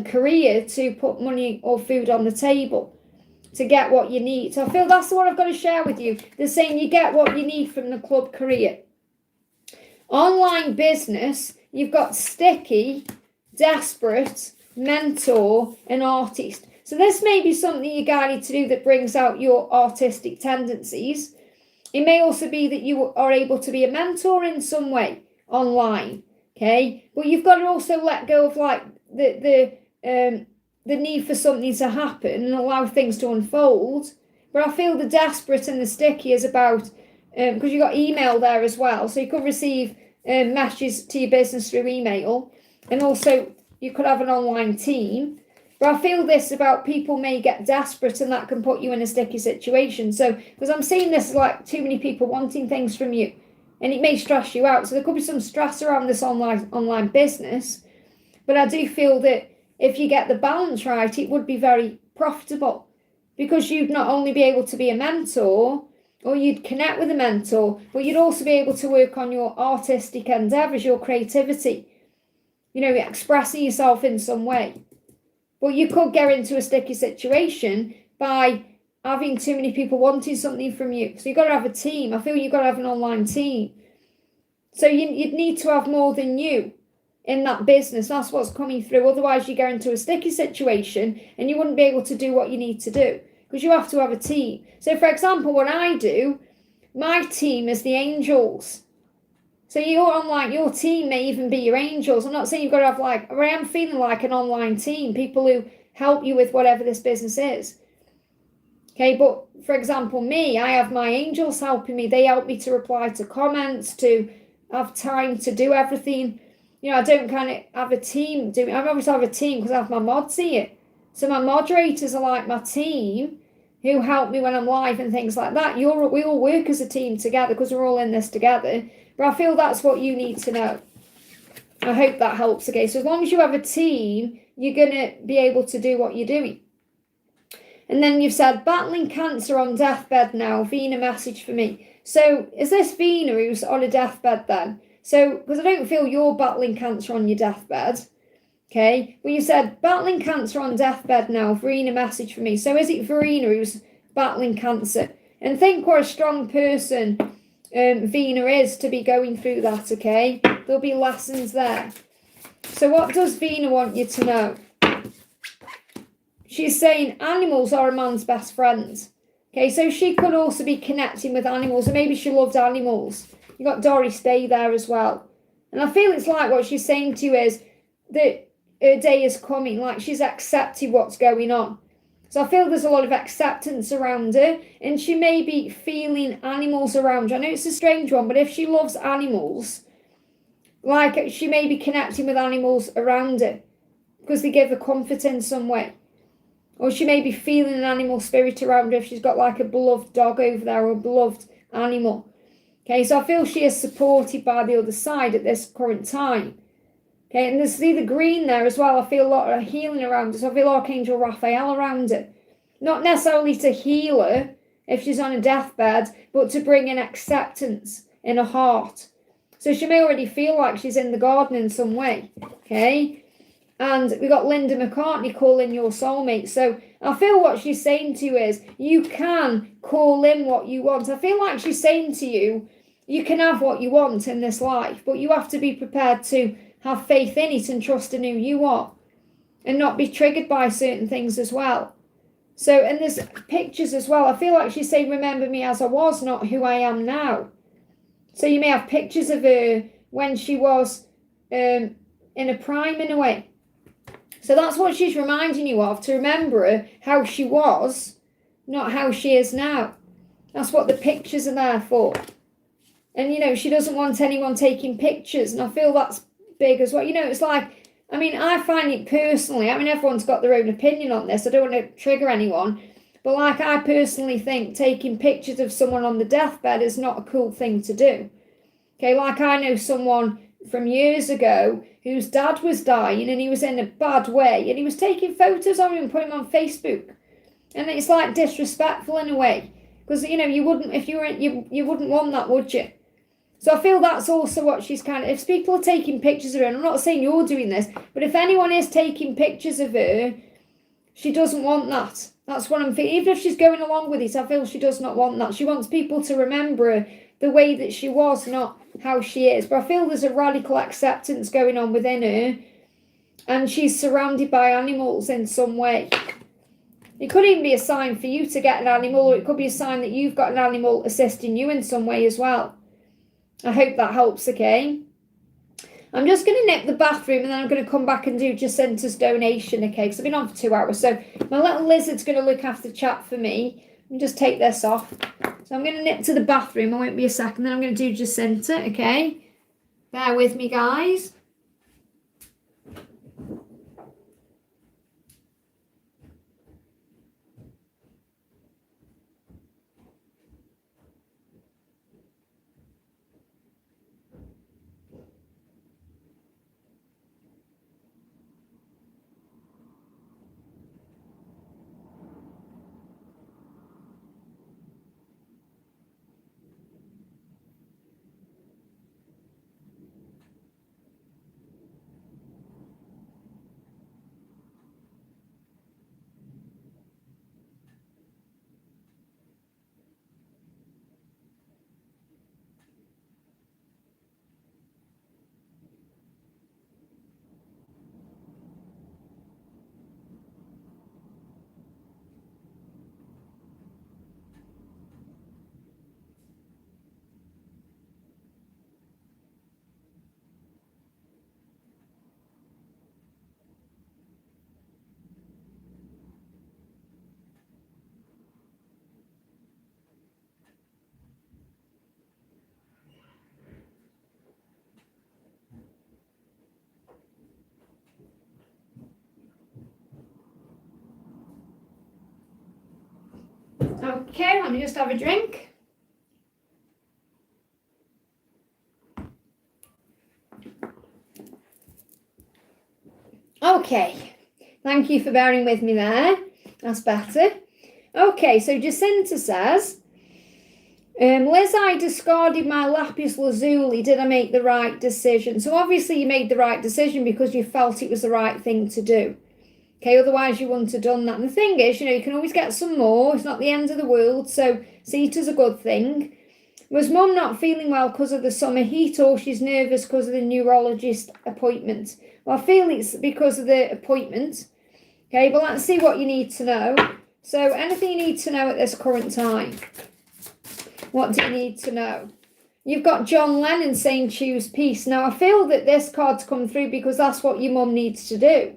career to put money or food on the table to get what you need. So I feel that's what I've got to share with you. They're saying you get what you need from the club career. Online business, you've got sticky, desperate, mentor, and artist. So this may be something you're guided to do that brings out your artistic tendencies. It may also be that you are able to be a mentor in some way online, okay? But you've got to also let go of like the need for something to happen and allow things to unfold. But I feel the desperate and the sticky is about, because you've got email there as well. So you could receive messages to your business through email. And also you could have an online team. But I feel this about people may get desperate and that can put you in a sticky situation. So, because I'm seeing this as like too many people wanting things from you and it may stress you out. So there could be some stress around this online business. But I do feel that if you get the balance right, it would be very profitable because you'd not only be able to be a mentor or you'd connect with a mentor, but you'd also be able to work on your artistic endeavors, your creativity, you know, expressing yourself in some way. But you could get into a sticky situation by having too many people wanting something from you. So you've got to have a team. I feel you've got to have an online team. So you'd need to have more than you in that business. That's what's coming through. Otherwise, you go into a sticky situation and you wouldn't be able to do what you need to do because you have to have a team. So, for example, what I do, my team is the angels. So your team may even be your angels. I'm not saying you've got to have I am feeling like an online team, people who help you with whatever this business is. Okay, but for example, me, I have my angels helping me. They help me to reply to comments, to have time to do everything. You know, I don't kind of have a team doing. I obviously have a team because I have my mods here. So my moderators are like my team who help me when I'm live and things like that. We all work as a team together because we're all in this together. But I feel that's what you need to know. I hope that helps. Okay, so as long as you have a team, you're going to be able to do what you're doing. And then you've said, battling cancer on deathbed now. Bina message for me. So is this Bina who's on a deathbed then? So, because I don't feel you're battling cancer on your deathbed. Okay, but you said, battling cancer on deathbed now. Verena message for me. So is it Verena who's battling cancer? And think what a strong person Bina is to be going through that, okay? There'll be lessons there. So what does Bina want you to know? She's saying animals are a man's best friends. Okay, so she could also be connecting with animals, and maybe she loves animals. You got Dory Stay there as well. And I feel it's like what she's saying to you is that her day is coming, like she's accepted what's going on. So I feel there's a lot of acceptance around her, and she may be feeling animals around her. I know it's a strange one, but if she loves animals, like she may be connecting with animals around her because they give her comfort in some way. Or she may be feeling an animal spirit around her if she's got like a beloved dog over there or a beloved animal. Okay, so I feel she is supported by the other side at this current time. Okay, and there's the green there as well. I feel a lot of healing around her. So I feel Archangel Raphael around her. Not necessarily to heal her if she's on a deathbed, but to bring in acceptance in her heart. So she may already feel like she's in the garden in some way. Okay, and we got Linda McCartney calling your soulmate. So I feel what she's saying to you is you can call in what you want. I feel like she's saying to you, you can have what you want in this life, but you have to be prepared to have faith in it and trust in who you are and not be triggered by certain things as well. So, and there's pictures as well. I feel like she's saying, remember me as I was, not who I am now. So you may have pictures of her when she was in a prime in a way. So that's what she's reminding you of, to remember her how she was, not how she is now. That's what the pictures are there for. And, you know, she doesn't want anyone taking pictures. And I feel that's big as well. You know, it's like, I mean, I find it personally, I mean, everyone's got their own opinion on this. I don't want to trigger anyone. But like, I personally think taking pictures of someone on the deathbed is not a cool thing to do. Okay, like I know someone from years ago whose dad was dying and he was in a bad way and he was taking photos of him and putting them on Facebook. And it's like disrespectful in a way. Because, you know, you wouldn't, if you were, you wouldn't want that, would you? So I feel that's also what she's kind of, if people are taking pictures of her, and I'm not saying you're doing this, but if anyone is taking pictures of her, she doesn't want that. That's what I'm feeling. Even if she's going along with it, I feel she does not want that. She wants people to remember her the way that she was, not how she is. But I feel there's a radical acceptance going on within her, and she's surrounded by animals in some way. It could even be a sign for you to get an animal, or it could be a sign that you've got an animal assisting you in some way as well. I hope that helps, okay? I'm just going to nip the bathroom and then I'm going to come back and do Jacinta's donation, okay? Because I've been on for 2 hours. So my little lizard's going to look after chat for me. Let me just take this off. So I'm going to nip to the bathroom. I won't be a second. Then I'm going to do Jacinta, okay? Bear with me, guys. Okay, let me just have a drink. Okay, thank you for bearing with me there. That's better. Okay, so Jacinta says, Liz, I discarded my lapis lazuli. Did I make the right decision? So obviously you made the right decision because you felt it was the right thing to do. Okay, otherwise you wouldn't have done that. And the thing is, you can always get some more. It's not the end of the world, so see it as a good thing. Was Mum not feeling well because of the summer heat, or she's nervous because of the neurologist appointment? Well, I feel it's because of the appointment. Okay, but let's see what you need to know. So anything you need to know at this current time? What do you need to know? You've got John Lennon saying choose peace. Now, I feel that this card's come through because that's what your mum needs to do.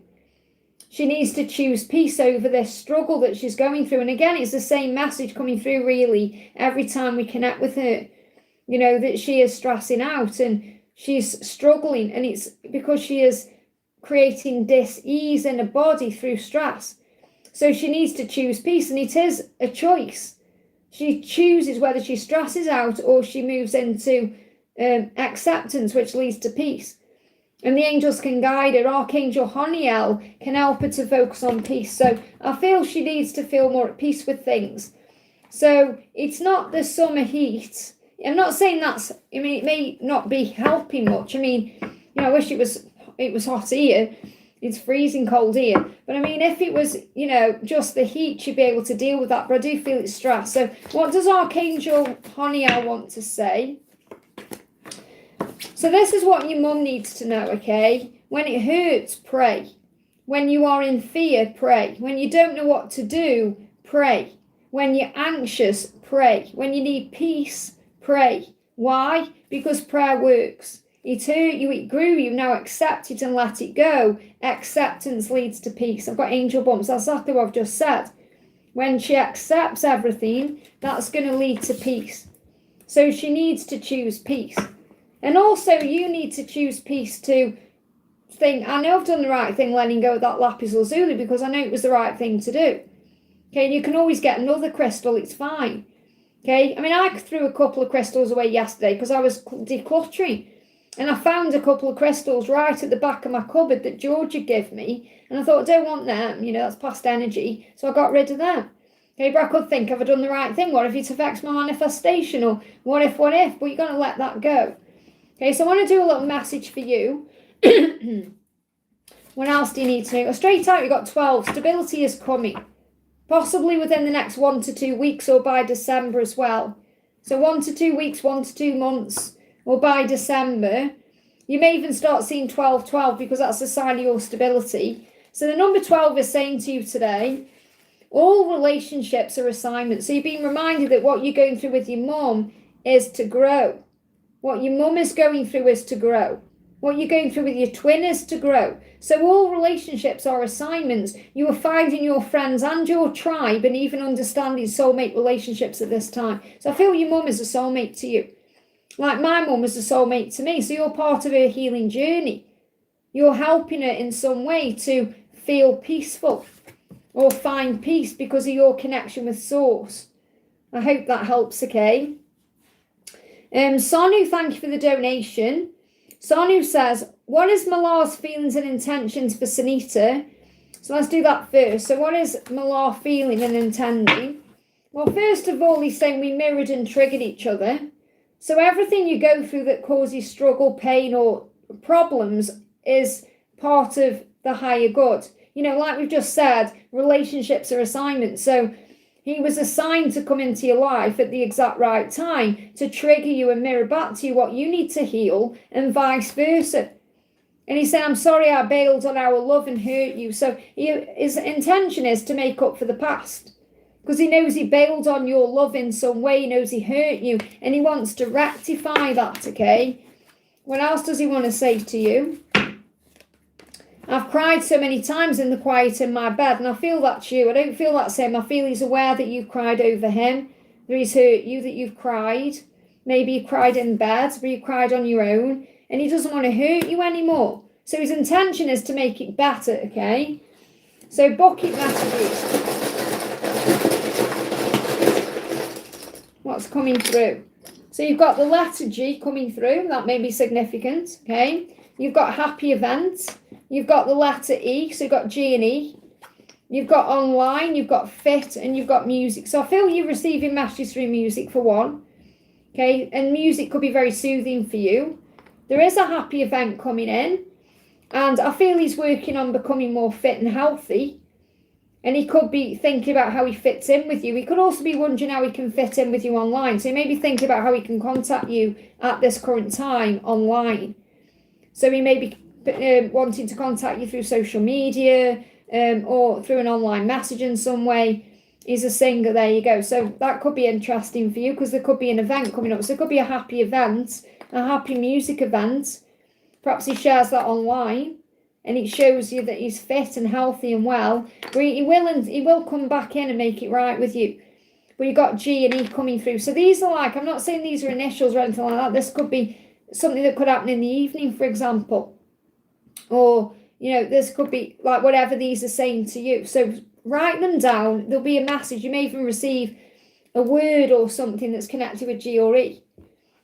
She needs to choose peace over this struggle that she's going through. And again, it's the same message coming through really every time we connect with her. That she is stressing out and she's struggling. And it's because she is creating dis-ease in her body through stress. So she needs to choose peace. And it is a choice. She chooses whether she stresses out or she moves into acceptance, which leads to peace. And the angels can guide her. Archangel Honiel can help her to focus on peace. So I feel she needs to feel more at peace with things. So it's not the summer heat. I'm not saying it may not be helping much. I wish it was hot here. It's freezing cold here. But if it was, just the heat, she'd be able to deal with that. But I do feel it's stress. So what does Archangel Honiel want to say? So this is what your mum needs to know, okay? When it hurts, pray. When you are in fear, pray. When you don't know what to do, pray. When you're anxious, pray. When you need peace, pray. Why? Because prayer works. It hurt you, it grew you, now accept it and let it go. Acceptance leads to peace. I've got angel bumps, that's exactly what I've just said. When she accepts everything, that's going to lead to peace. So she needs to choose peace. And also you need to choose peace to think, I know I've done the right thing letting go of that lapis lazuli because I know it was the right thing to do. Okay, and you can always get another crystal, it's fine. Okay, I threw a couple of crystals away yesterday because I was decluttering. And I found a couple of crystals right at the back of my cupboard that Georgia gave me. And I thought, I don't want them, that's past energy. So I got rid of them. Okay, but I could think, have I done the right thing? What if it affects my manifestation? Or what if? But you're going to let that go. Okay, so I want to do a little message for you. What else do you need to know? Straight out, you've got 12. Stability is coming. Possibly within the next 1 to 2 weeks or by December as well. So 1 to 2 weeks, 1 to 2 months. Or by December, you may even start seeing 12-12 because that's a sign of your stability. So the number 12 is saying to you today, all relationships are assignments. So you're being reminded that what you're going through with your mum is to grow. What your mum is going through is to grow. What you're going through with your twin is to grow. So all relationships are assignments. You are finding your friends and your tribe and even understanding soulmate relationships at this time. So I feel your mum is a soulmate to you. Like my mum was a soulmate to me. So you're part of her healing journey. You're helping her in some way to feel peaceful or find peace because of your connection with Source. I hope that helps, okay? Sonu, thank you for the donation. Sonu says, what is Malar's feelings and intentions for Sunita? So let's do that first. So what is Malar feeling and intending? Well, first of all, he's saying we mirrored and triggered each other. So everything you go through that causes struggle, pain, or problems is part of the higher good. You know, like we've just said, relationships are assignments. So he was assigned to come into your life at the exact right time to trigger you and mirror back to you what you need to heal and vice versa. And he said, I'm sorry I bailed on our love and hurt you. So his intention is to make up for the past because he knows he bailed on your love in some way. He knows he hurt you and he wants to rectify that, okay? What else does he want to say to you? I've cried so many times in the quiet in my bed, and I feel that's you. I don't feel that's him. I feel he's aware that you've cried over him, that he's hurt you, that you've cried. Maybe you cried in bed, but you cried on your own, and he doesn't want to hurt you anymore. So his intention is to make it better, okay? So bucket messages. What's coming through? So you've got the letter G coming through. That may be significant, okay? You've got happy events. You've got the letter E, so you've got G and E. You've got online, you've got fit, and you've got music. So I feel you're receiving messages through music for one. Okay, and music could be very soothing for you. There is a happy event coming in, and I feel he's working on becoming more fit and healthy. And he could be thinking about how he fits in with you. He could also be wondering how he can fit in with you online. So he may be thinking about how he can contact you at this current time online. So he may be wanting to contact you through social media or through an online message in some way. He's a singer, there you go. So that could be interesting for you because there could be an event coming up. So it could be a happy event, a happy music event. Perhaps he shares that online and it shows you that he's fit and healthy and well. But he will come back in and make it right with you. But you got G and E coming through. So these are like, I'm not saying these are initials or anything like that. This could be something that could happen in the evening, for example. Or, you know, this could be like whatever these are saying to you. So write them down. There'll be a message. You may even receive a word or something that's connected with G or E.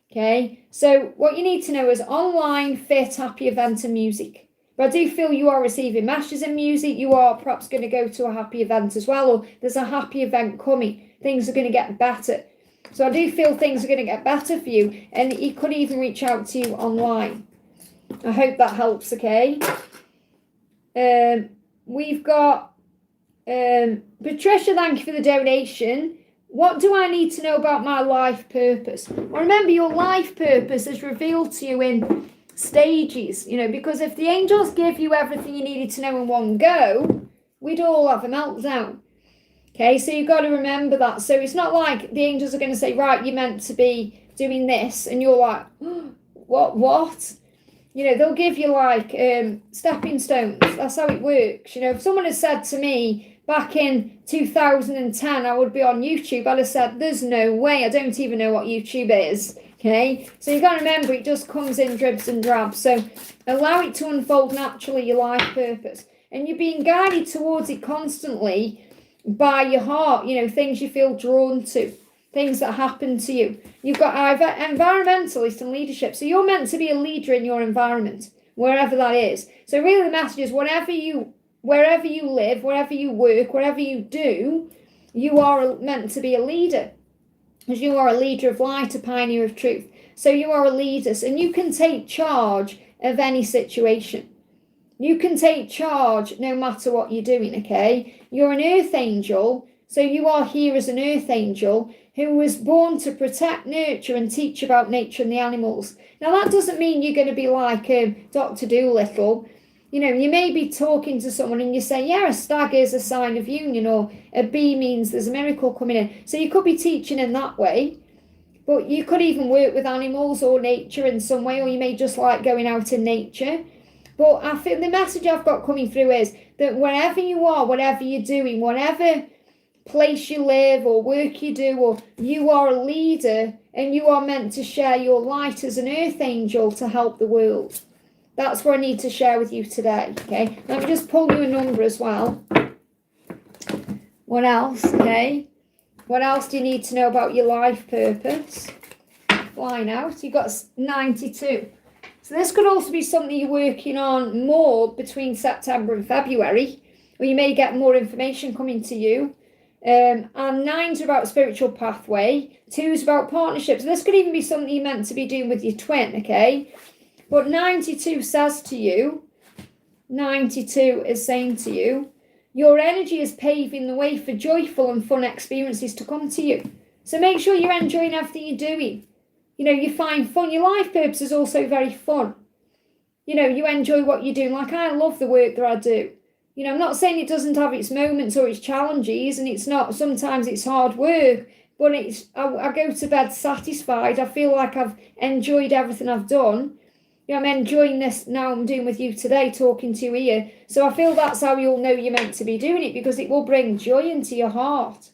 Okay. So what you need to know is online, fit, happy event and music. But I do feel you are receiving messages and music. You are perhaps going to go to a happy event as well. Or there's a happy event coming. Things are going to get better. So I do feel things are going to get better for you. And he could even reach out to you online. I hope that helps, okay? We've got Patricia, thank you for the donation. What do I need to know about my life purpose? Well, remember, your life purpose is revealed to you in stages, you know, because if the angels give you everything you needed to know in one go, we'd all have a meltdown. Okay, so you've got to remember that. So it's not like the angels are going to say, right, you're meant to be doing this, and you're like, oh, what? You know, they'll give you like stepping stones. That's how it works. You know, if someone had said to me back in 2010, I would be on YouTube, I'd have said, there's no way. I don't even know what YouTube is. Okay, so you've got to remember it just comes in dribs and drabs. So allow it to unfold naturally, your life purpose. And you're being guided towards it constantly by your heart, you know, things you feel drawn to. Things that happen to you. You've got either environmentalist and leadership. So you're meant to be a leader in your environment, wherever that is. So really the message is wherever you live, wherever you work, wherever you do, you are meant to be a leader. Because you are a leader of light, a pioneer of truth. So you are a leader. And you can take charge of any situation. You can take charge no matter what you're doing, okay? You're an earth angel. So you are here as an earth angel who was born to protect, nurture and teach about nature and the animals. Now that doesn't mean you're going to be like Dr. Dolittle. You know, you may be talking to someone and you say, yeah, a stag is a sign of union, or a bee means there's a miracle coming in. So you could be teaching in that way. But you could even work with animals or nature in some way, or you may just like going out in nature. But I feel the message I've got coming through is that wherever you are, whatever you're doing, whatever place you live or work you do, or you are a leader and you are meant to share your light as an earth angel to help the world. That's what I need to share with you today, okay? Let me just pull you a number as well. What else, okay? What else do you need to know about your life purpose? Flying out, you've got 92. So this could also be something you're working on more between September and February, or you may get more information coming to you. And 9's about spiritual pathway, 2's about partnerships. This could even be something you're meant to be doing with your twin, okay? But 92 says to you, 92 is saying to you, your energy is paving the way for joyful and fun experiences to come to you. So make sure you're enjoying everything you're doing. You know, you find fun. Your life purpose is also very fun. You know, you enjoy what you're doing. Like, I love the work that I do. You know, I'm not saying it doesn't have its moments or its challenges, and it's not, sometimes it's hard work, but I go to bed satisfied. I feel like I've enjoyed everything I've done. You know, I'm enjoying this now I'm doing with you today, talking to you here. So I feel that's how you'll know you're meant to be doing it, because it will bring joy into your heart.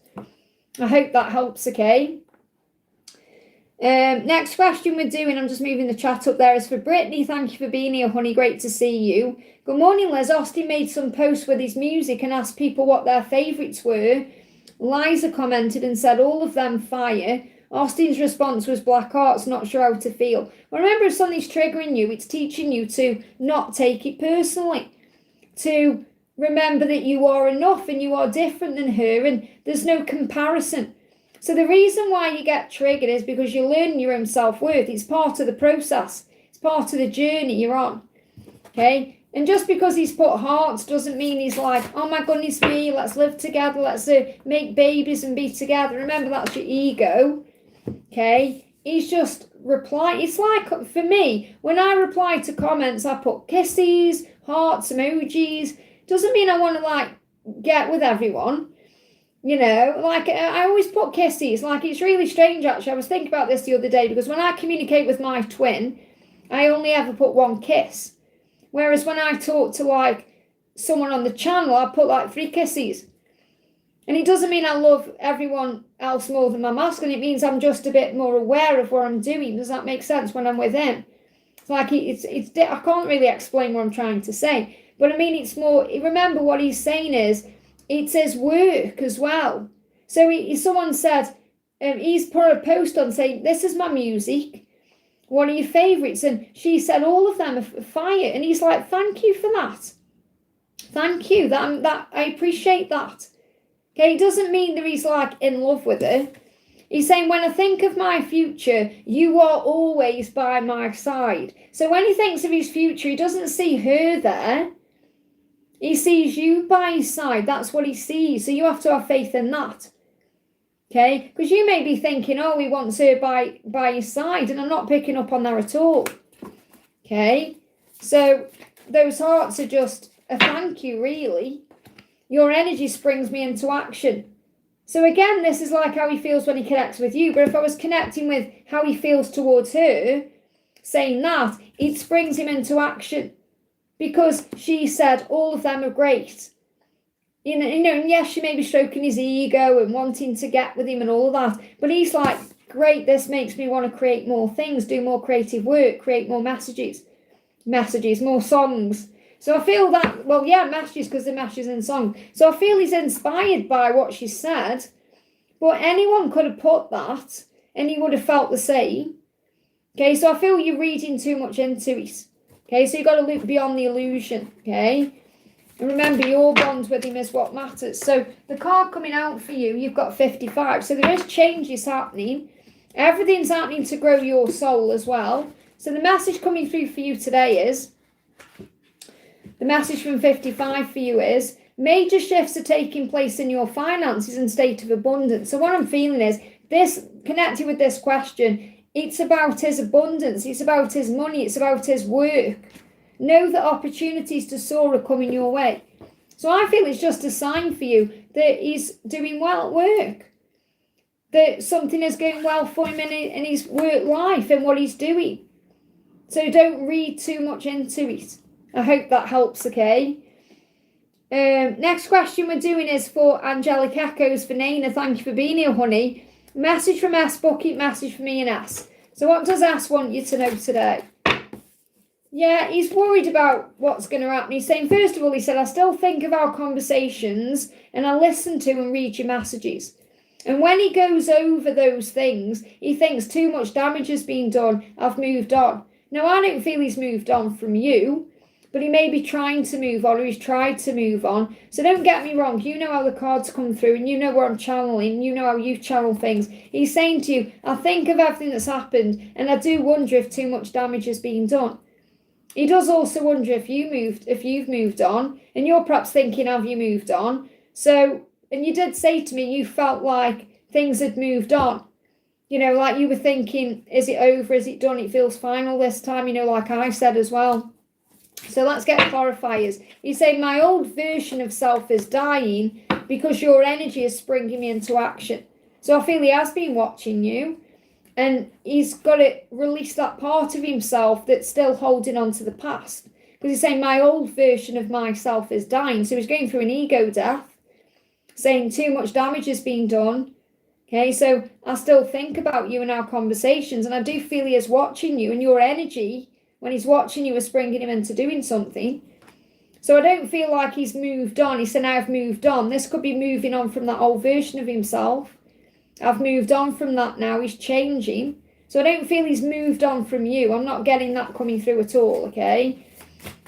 I hope that helps, okay? Next question we're doing, I'm just moving the chat up there, is for Britney. Thank you for being here, honey. Great to see you. Good morning, Liz. Austin made some posts with his music and asked people what their favourites were. Liza commented and said all of them fire. Austin's response was black hearts, not sure how to feel. Well, remember, if something's triggering you, it's teaching you to not take it personally. To remember that you are enough and you are different than her, and there's no comparison. So the reason why you get triggered is because you're learning your own self-worth. It's part of the process. It's part of the journey you're on. Okay? And just because he's put hearts doesn't mean he's like, oh my goodness me, let's live together, let's make babies and be together. Remember, that's your ego. Okay? He's just replying. It's like, for me, when I reply to comments, I put kisses, hearts, emojis. Doesn't mean I want to, like, get with everyone. You know, like, I always put kisses. Like, it's really strange, actually. I was thinking about this the other day, because when I communicate with my twin, I only ever put one kiss. Whereas when I talk to, like, someone on the channel, I put, like, 3 kisses. And it doesn't mean I love everyone else more than my masculine. It means I'm just a bit more aware of what I'm doing. Does that make sense when I'm with him? It's like, I can't really explain what I'm trying to say. But I mean, it's more, remember what he's saying is, it says work as well. So someone said, he's put a post on saying, this is my music. What are your favourites? And she said, all of them are fire. And he's like, thank you for that. Thank you. That I appreciate that. Okay, it doesn't mean that he's like in love with her. He's saying, when I think of my future, you are always by my side. So when he thinks of his future, he doesn't see her there. He sees you by his side. That's what he sees. So you have to have faith in that. Okay? Because you may be thinking, oh, he wants her by his side. And I'm not picking up on that at all. Okay? So those hearts are just a thank you, really. Your energy springs me into action. So again, this is like how he feels when he connects with you. But if I was connecting with how he feels towards her, saying that, it springs him into action. Because she said all of them are great. You know, and yes, she may be stroking his ego and wanting to get with him and all that. But he's like, great, this makes me want to create more things, do more creative work, create more messages, more songs. So I feel that, well, yeah, messages, because the messages in song. So I feel he's inspired by what she said. But anyone could have put that and he would have felt the same. Okay, so I feel you're reading too much into it. Okay, so you've got to look beyond the illusion, okay? And remember, your bond with him is what matters. So the card coming out for you, you've got 55. So there is changes happening. Everything's happening to grow your soul as well. So the message coming through for you today is, the message from 55 for you is, major shifts are taking place in your finances and state of abundance. So what I'm feeling is, this, connected with this question, it's about his abundance, it's about his money, it's about his work. Know that opportunities to soar are coming your way. So I feel it's just a sign for you that he's doing well at work. that something is going well for him in his work life and what he's doing. So don't read too much into it. I hope that helps, okay? Next question we're doing is for Angelic Echoes for Nana. Thank you for being here, honey. Message from S Bucket, message from me and S. So what does S want you to know today? Yeah, he's worried about what's going to happen. He's saying, first of all, he said, I still think of our conversations and I listen to and read your messages. And when he goes over those things, he thinks too much damage has been done. I've moved on. Now, I don't feel he's moved on from you, but he may be trying to move on or he's tried to move on. So don't get me wrong. You know how the cards come through and you know where I'm channeling. You know how you channel things. He's saying to you, I think of everything that's happened and I do wonder if too much damage has been done. He does also wonder if you've moved on, and you're perhaps thinking, have you moved on? So, and you did say to me, you felt like things had moved on. You know, like you were thinking, is it over? Is it done? It feels final this time, you know, like I said as well. So let's get clarifiers. He's saying my old version of self is dying because your energy is springing me into action. So I feel he has been watching you. And he's got to release that part of himself that's still holding on to the past. Because he's saying my old version of myself is dying. So he's going through an ego death. Saying too much damage has been done. Okay, so I still think about you in our conversations. And I do feel he is watching you. And your energy, when he's watching you, is bringing him into doing something. So I don't feel like he's moved on. He said, now I've moved on. This could be moving on from that old version of himself. I've moved on from that now. He's changing. So I don't feel he's moved on from you. I'm not getting that coming through at all, okay?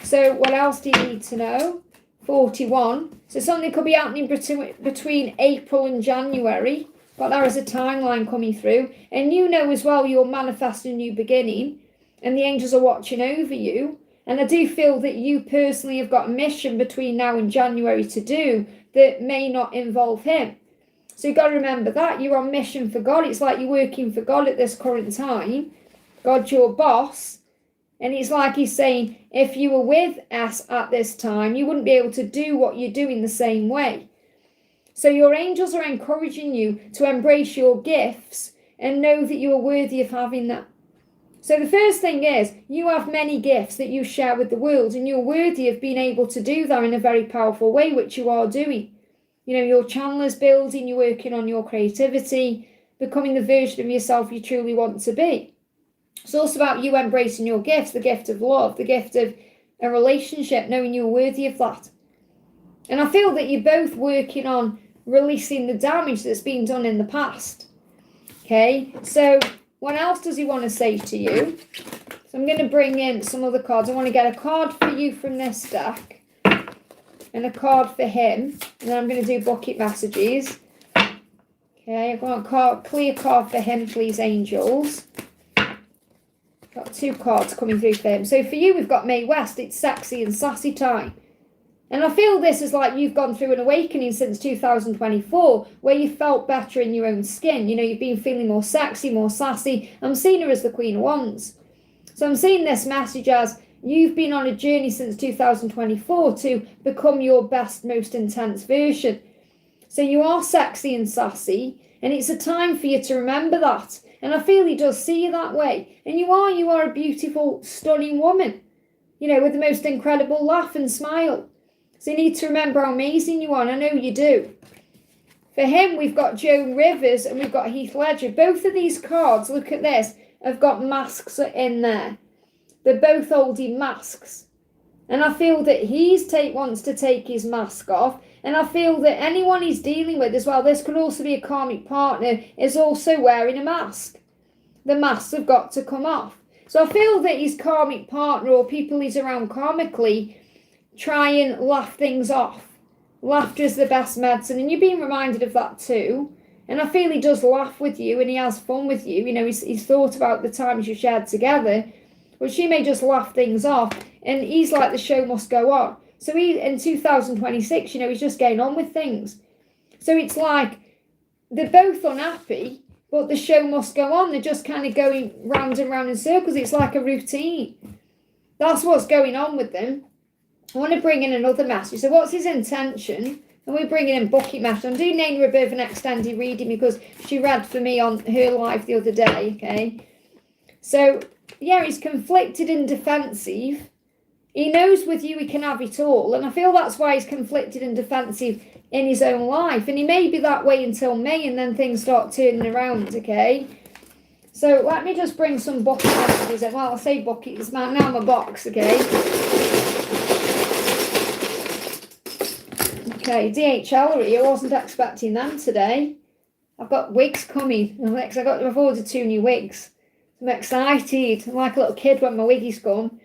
So what else do you need to know? 41. So something could be happening between April and January. But there is a timeline coming through. And you know as well you're manifesting a new beginning. And the angels are watching over you. And I do feel that you personally have got a mission between now and January to do that may not involve him. So you've got to remember that. You're on mission for God. It's like you're working for God at this current time. God's your boss. And it's like he's saying, if you were with us at this time, you wouldn't be able to do what you're doing the same way. So your angels are encouraging you to embrace your gifts and know that you are worthy of having that. So the first thing is, you have many gifts that you share with the world, and you're worthy of being able to do that in a very powerful way, which you are doing. You know, your channel is building, you're working on your creativity, becoming the version of yourself you truly want to be. It's also about you embracing your gifts, the gift of love, the gift of a relationship, knowing you're worthy of that. And I feel that you're both working on releasing the damage that's been done in the past. Okay, so what else does he want to say to you? So I'm going to bring in some other cards. I want to get a card for you from this deck. And a card for him. And then I'm going to do bucket messages. Okay, I've got a clear card for him, please, angels. Got two cards coming through for him. So for you, we've got May West. It's sexy and sassy time. And I feel this is like you've gone through an awakening since 2024, where you felt better in your own skin. You know, you've been feeling more sexy, more sassy. I'm seeing her as the Queen of Wands. So I'm seeing this message as you've been on a journey since 2024 to become your best, most intense version. So you are sexy and sassy, and it's a time for you to remember that. And I feel he does see you that way. And you are a beautiful, stunning woman, you know, with the most incredible laugh and smile. So you need to remember how amazing you are, and I know you do. For him, we've got Joan Rivers and we've got Heath Ledger. Both of these cards, look at this, have got masks in there. They're both holding masks. And I feel that he wants to take his mask off. And I feel that anyone he's dealing with as well, this could also be a karmic partner, is also wearing a mask. The masks have got to come off. So I feel that his karmic partner or people he's around karmically try and laugh things off. Laughter is the best medicine, and you're being reminded of that too. And I feel he does laugh with you and he has fun with you. You know, he's thought about the times you shared together. But she may just laugh things off, and he's like, the show must go on. So he, in 2026, you know, he's just getting on with things. So it's like they're both unhappy, but the show must go on. They're just kind of going round and round in circles. It's like a routine. That's what's going on with them. I want to bring in another message. So what's his intention And we're bringing in bucket message. I'm doing Nana a bit of an extended reading because she read for me on her live the other day, okay? So, yeah, he's conflicted and defensive. He knows with you he can have it all. And I feel that's why he's conflicted and defensive in his own life. And he may be that way until May and then things start turning around, okay? So let me just bring some bucket messages in. Well, I'll say bucket, it's now my box, okay? Okay, DHL, I wasn't expecting them today. I've got wigs coming. I've ordered 2 new wigs. I'm excited. I'm like a little kid when my wiggies come.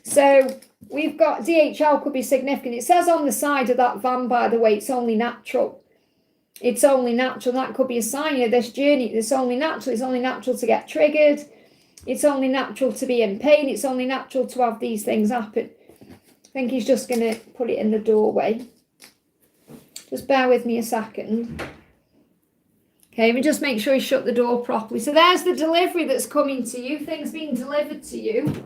So we've got DHL could be significant. It says on the side of that van, by the way, it's only natural. It's only natural. That could be a sign of this journey. It's only natural. It's only natural to get triggered. It's only natural to be in pain. It's only natural to have these things happen. I think he's just going to put it in the doorway. Just bear with me a second. Okay, let me just make sure he shut the door properly. So there's the delivery that's coming to you. Things being delivered to you.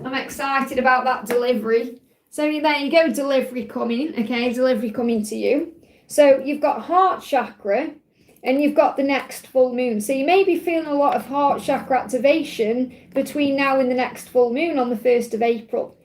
I'm excited about that delivery. So there you go, delivery coming. Okay, delivery coming to you. So you've got heart chakra. And you've got the next full moon. So you may be feeling a lot of heart chakra activation between now and the next full moon on the 1st of April.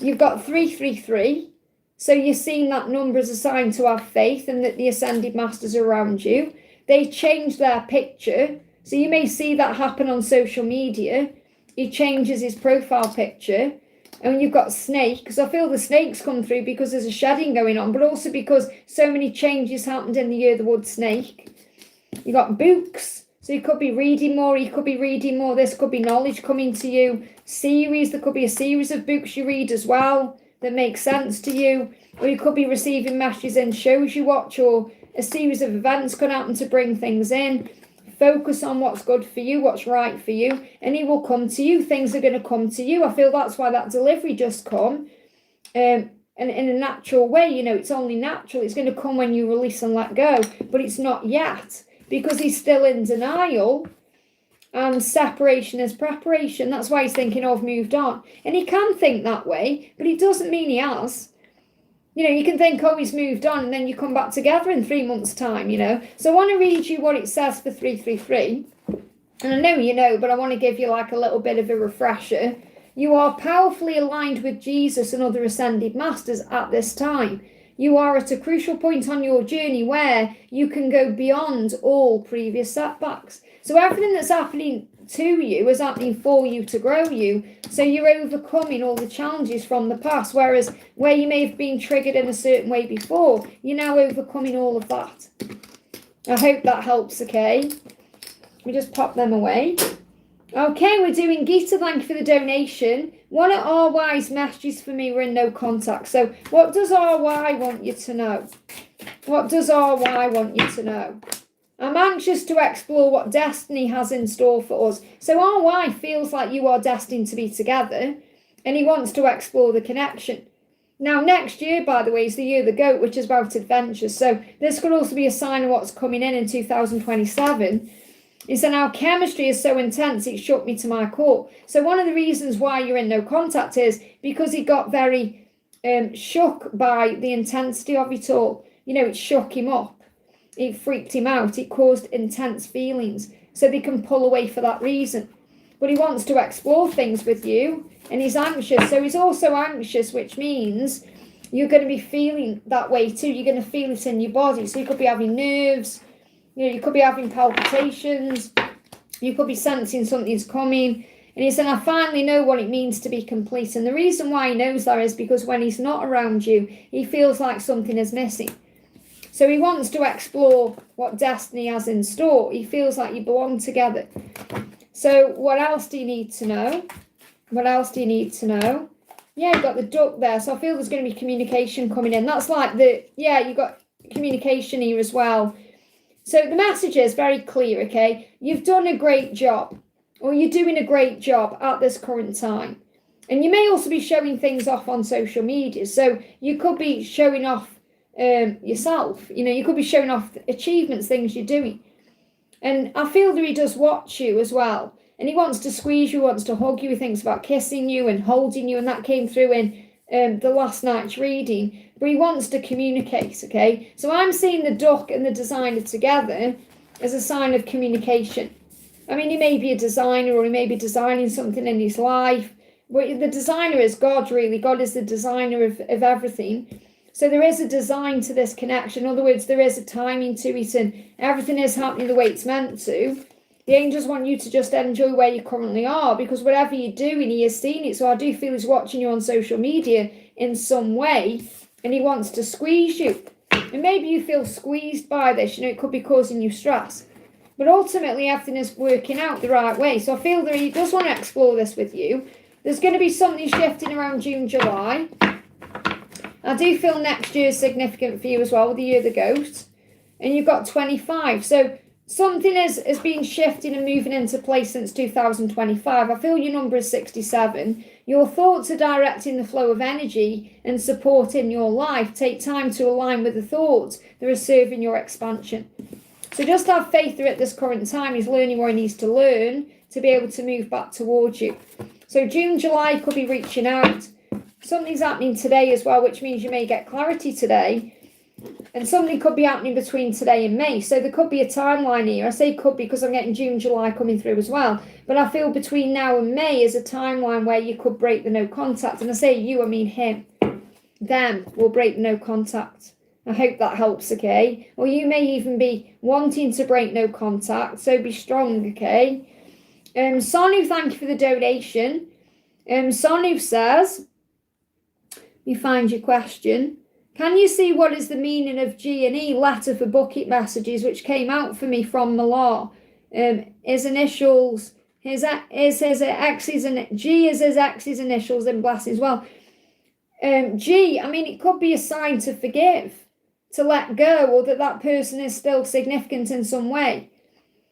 You've got 333. So you're seeing that number as a sign to have faith and that the ascended masters are around you. They changed their picture. So you may see that happen on social media. He changes his profile picture. And you've got snake, because I feel the snakes come through because there's a shedding going on, but also because so many changes happened in the year of the wood snake. You got books, so you could be reading more, you could be reading more. This could be knowledge coming to you. Series, there could be a series of books you read as well that make sense to you. Or you could be receiving messages in shows you watch, or a series of events could happen to bring things in. Focus on what's good for you, what's right for you, and he will come to you. Things are going to come to you. I feel that's why that delivery just come. And in a natural way, you know, it's only natural. It's going to come when you release and let go, but it's not yet because he's still in denial and separation is preparation. That's why he's thinking, oh, I've moved on. And he can think that way, but it doesn't mean he has. You know, you can think, oh, he's moved on, and then you come back together in 3 months' time, you know. So I want to read you what it says for 333. And I know you know, but I want to give you like a little bit of a refresher. You are powerfully aligned with Jesus and other ascended masters at this time. You are at a crucial point on your journey where you can go beyond all previous setbacks. So everything that's happening to you is happening for you to grow you. So you're overcoming all the challenges from the past, whereas where you may have been triggered in a certain way before, you're now overcoming all of that. I hope that helps, okay? Let me just pop them away. Okay, we're doing Gita, thank you for the donation. One of RY's messages for me were in no contact. So what does RY want you to know? What does RY want you to know? I'm anxious to explore what destiny has in store for us. So RY feels like you are destined to be together and he wants to explore the connection. Now, next year, by the way, is the year of the goat, which is about adventures. So this could also be a sign of what's coming in 2027. Is that our chemistry is so intense, it shook me to my core. So one of the reasons why you're in no contact is because he got very shook by the intensity of it all. You know, it shook him up. It freaked him out. It caused intense feelings. So they can pull away for that reason. But he wants to explore things with you. And he's anxious. So he's also anxious, which means you're going to be feeling that way too. You're going to feel it in your body. So you could be having nerves. You know, you could be having palpitations. You could be sensing something's coming. And he said, I finally know what it means to be complete. And the reason why he knows that is because when he's not around you, he feels like something is missing. So he wants to explore what destiny has in store. He feels like you belong together. So what else do you need to know? What else do you need to know? Yeah, you've got the duck there. So I feel there's going to be communication coming in. That's like you've got communication here as well. So the message is very clear, okay? You've done a great job, or you're doing a great job at this current time. And you may also be showing things off on social media. So you could be showing off yourself. You know, you could be showing off achievements, things you're doing. And I feel that he does watch you as well. And he wants to squeeze you, wants to hug you. He thinks about kissing you and holding you. And that came through in the last night's reading. But he wants to communicate, okay? So I'm seeing the duck and the designer together as a sign of communication. I mean, he may be a designer or he may be designing something in his life. But the designer is God, really. God is the designer of everything. So there is a design to this connection. In other words, there is a timing to it and everything is happening the way it's meant to. The angels want you to just enjoy where you currently are, because whatever you're doing, he is seeing it. So I do feel he's watching you on social media in some way and he wants to squeeze you. And maybe you feel squeezed by this, you know, it could be causing you stress. But ultimately, everything is working out the right way. So I feel that he does want to explore this with you. There's going to be something shifting around June, July. I do feel next year is significant for you as well, with the year of the goat. And you've got 25. So something has been shifting and moving into place since 2025. I feel your number is 67. Your thoughts are directing the flow of energy and support in your life. Take time to align with the thoughts that are serving your expansion. So just have faith that at this current time he's learning what he needs to learn to be able to move back towards you. So June, July could be reaching out. Something's happening today as well, which means you may get clarity today. And something could be happening between today and May. So there could be a timeline here. I say could be because I'm getting June, July coming through as well. But I feel between now and May is a timeline where you could break the no contact. And I say you, I mean him. Them will break the no contact. I hope that helps, okay? Or you may even be wanting to break no contact. So be strong, okay? Sonu, thank you for the donation. Sonu says, you find your question. Can you see what is the meaning of G and E, letter for bucket messages, which came out for me from Malar? His initials, his ex's, and G is his ex's initials in Bless as well. G, I mean, it could be a sign to forgive, to let go, or that person is still significant in some way.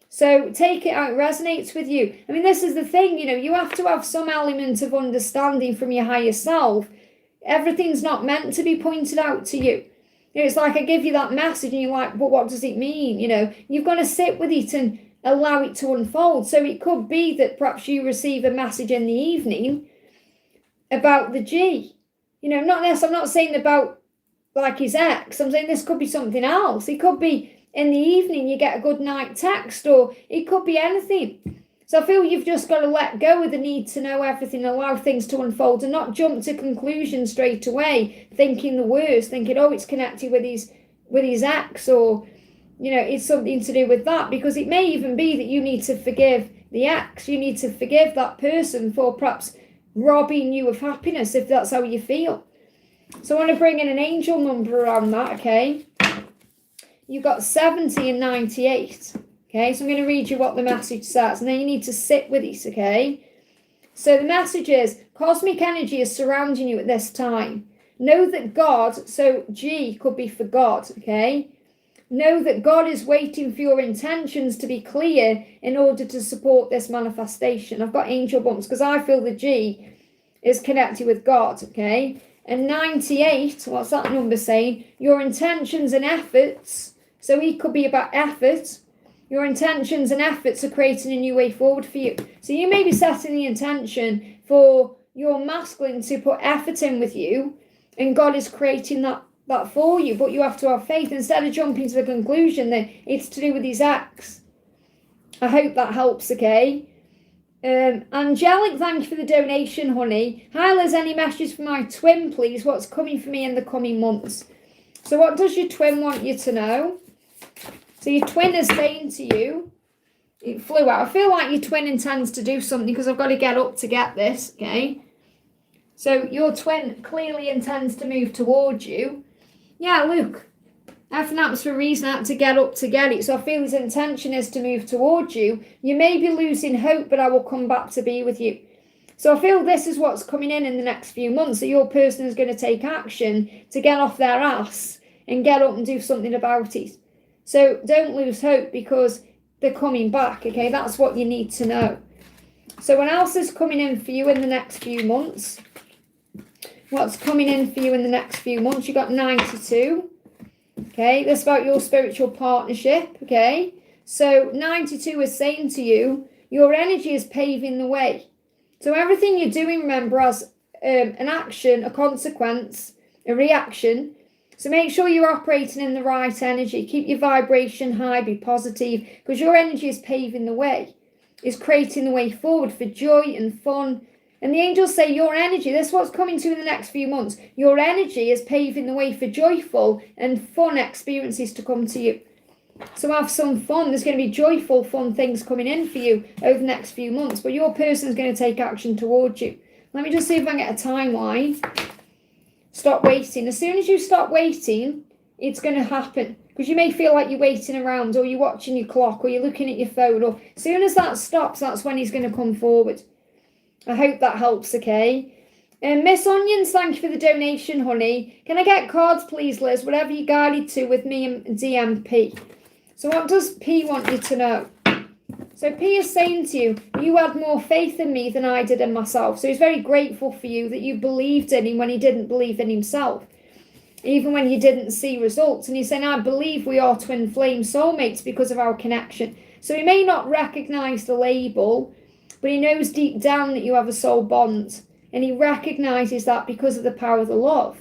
So take it out, it resonates with you. I mean, this is the thing, you know, you have to have some element of understanding from your higher self. Everything's not meant to be pointed out to you. You know, it's like I give you that message and you're like, but what does it mean? You know, you've got to sit with it and allow it to unfold. So it could be that perhaps you receive a message in the evening about the G. You know, not this, I'm not saying about like his ex. I'm saying this could be something else. It could be in the evening you get a good night text, or it could be anything. So I feel you've just got to let go of the need to know everything, allow things to unfold and not jump to conclusions straight away, thinking the worst, thinking, oh, it's connected with his ex, or, you know, it's something to do with that, because it may even be that you need to forgive the ex. You need to forgive that person for perhaps robbing you of happiness, if that's how you feel. So I want to bring in an angel number around that, okay? You've got 70 and 98. Okay, so I'm going to read you what the message says, and then you need to sit with it, okay? So the message is, cosmic energy is surrounding you at this time. Know that God, so G could be for God, okay? Know that God is waiting for your intentions to be clear in order to support this manifestation. I've got angel bumps because I feel the G is connected with God, okay? And 98, what's that number saying? Your intentions and efforts, so it could be about effort. Your intentions and efforts are creating a new way forward for you. So you may be setting the intention for your masculine to put effort in with you, and God is creating that for you, but you have to have faith instead of jumping to the conclusion that it's to do with his ex. I hope that helps, okay? Angelic, thank you for the donation, honey. Hi, Liz, any messages for my twin, please? What's coming for me in the coming months? So what does your twin want you to know? So your twin is saying to you, it flew out. I feel like your twin intends to do something because I've got to get up to get this, okay? So your twin clearly intends to move towards you. Yeah, look, everything happens for a reason. I had to get up to get it. So I feel his intention is to move towards you. You may be losing hope, but I will come back to be with you. So I feel this is what's coming in the next few months, that your person is going to take action to get off their ass and get up and do something about it. So don't lose hope because they're coming back, okay? That's what you need to know. So what else is coming in for you in the next few months? What's coming in for you in the next few months? You got 92. Okay, that's about your spiritual partnership. Okay, so 92 is saying to you, your energy is paving the way. So everything you're doing, remember, has an action, a consequence, a reaction. So make sure you're operating in the right energy. Keep your vibration high, be positive, because your energy is paving the way. It's creating the way forward for joy and fun. And the angels say your energy, this is what's coming to in the next few months. Your energy is paving the way for joyful and fun experiences to come to you. So have some fun. There's going to be joyful, fun things coming in for you over the next few months. But your person's going to take action towards you. Let me just see if I can get a timeline. Stop waiting. As soon as you stop waiting, it's going to happen. Because you may feel like you're waiting around, or you're watching your clock, or you're looking at your phone. Or as soon as that stops, that's when he's going to come forward. I hope that helps, okay? Miss Onions, thank you for the donation, honey. Can I get cards, please, Liz? Whatever you guided to with me and DMP. So what does P want you to know? So P is saying to you, you had more faith in me than I did in myself. So he's very grateful for you that you believed in him when he didn't believe in himself. Even when you didn't see results. And he's saying, I believe we are twin flame soulmates because of our connection. So he may not recognise the label, but he knows deep down that you have a soul bond. And he recognises that because of the power of the love.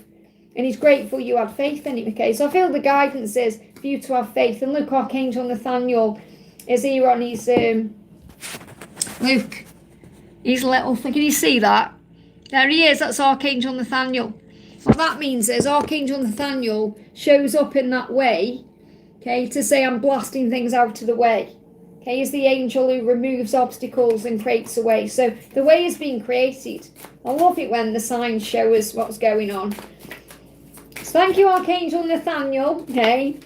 And he's grateful you had faith in him, okay? So I feel the guidance is for you to have faith. And look, Archangel Nathaniel is here on his, look, his little thing. Can you see that? There he is, that's Archangel Nathaniel. What that means is Archangel Nathaniel shows up in that way, okay, to say I'm blasting things out of the way. Okay, he's the angel who removes obstacles and creates a way. So the way is being created. I love it when the signs show us what's going on. So thank you, Archangel Nathaniel. Okay.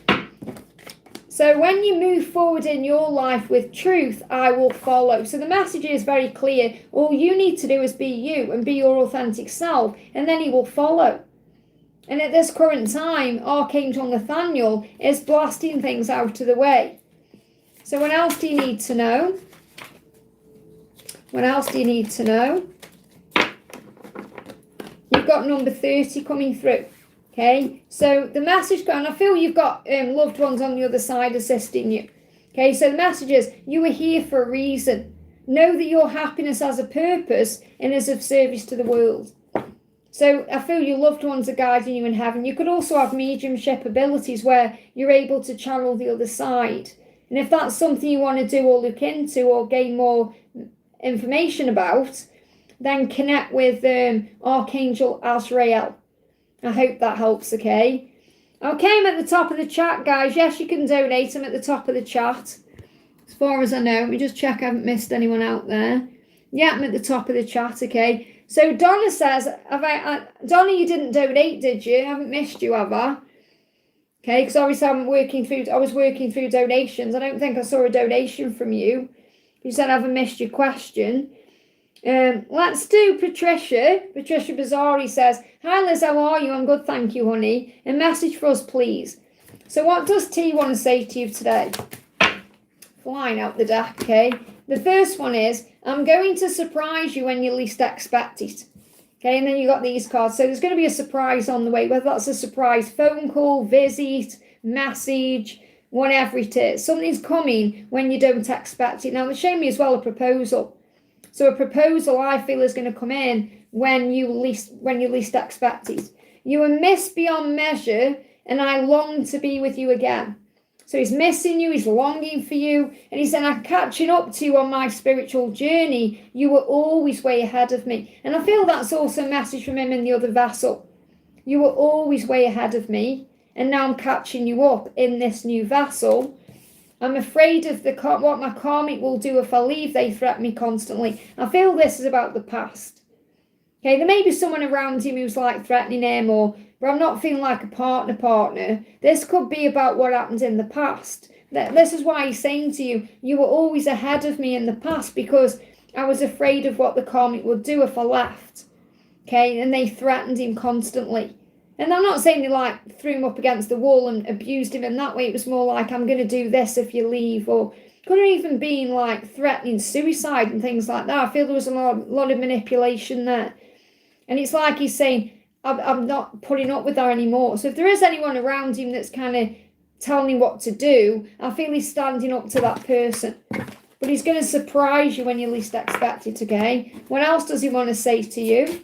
So when you move forward in your life with truth, I will follow. So the message is very clear. All you need to do is be you and be your authentic self, and then he will follow. And at this current time, Archangel Nathaniel is blasting things out of the way. So what else do you need to know? What else do you need to know? You've got number 30 coming through. Okay, so the message going, I feel you've got loved ones on the other side assisting you. Okay, so the message is, you are here for a reason. Know that your happiness has a purpose and is of service to the world. So I feel your loved ones are guiding you in heaven. You could also have mediumship abilities where you're able to channel the other side. And if that's something you want to do or look into or gain more information about, then connect with Archangel Azrael. I hope that helps, okay? Okay, I'm at the top of the chat, guys. Yes, you can donate. I'm at the top of the chat. As far as I know. Let me just check I haven't missed anyone out there. Yeah, I'm at the top of the chat, okay? So Donna says, Donna, you didn't donate, did you? I haven't missed you, have I? Okay, because obviously I was working through donations. I don't think I saw a donation from you. You said I haven't missed your question. Let's do Patricia. Patricia Bazzari says, hi Liz, how are you? I'm good, thank you, honey. A message for us, please. So what does T want to say to you today? Flying out the deck, okay? The first one is, I'm going to surprise you when you least expect it. Okay, and then you got these cards. So there's going to be a surprise on the way, whether that's a surprise phone call, visit, message, whatever it is. Something's coming when you don't expect it. Now, they're showing me as well a proposal. So a proposal, I feel, is going to come in when you least expect it. You are missed beyond measure, and I long to be with you again. So he's missing you, he's longing for you, and he's saying, I'm catching up to you on my spiritual journey. You were always way ahead of me. And I feel that's also a message from him in the other vessel. You were always way ahead of me, and now I'm catching you up in this new vessel. I'm afraid of what my karmic will do if I leave. They threaten me constantly. I feel this is about the past. Okay, there may be someone around him who's like threatening him, but I'm not feeling like a partner. This could be about what happened in the past. This is why he's saying to you, you were always ahead of me in the past because I was afraid of what the karmic would do if I left. Okay, and they threatened him constantly. And I'm not saying they like threw him up against the wall and abused him in that way. It was more like, I'm going to do this if you leave. Or could have even been like threatening suicide and things like that. I feel there was a lot of manipulation there. And it's like he's saying, I'm not putting up with that anymore. So if there is anyone around him that's kind of telling him what to do, I feel he's standing up to that person. But he's going to surprise you when you least expect it, okay? What else does he want to say to you?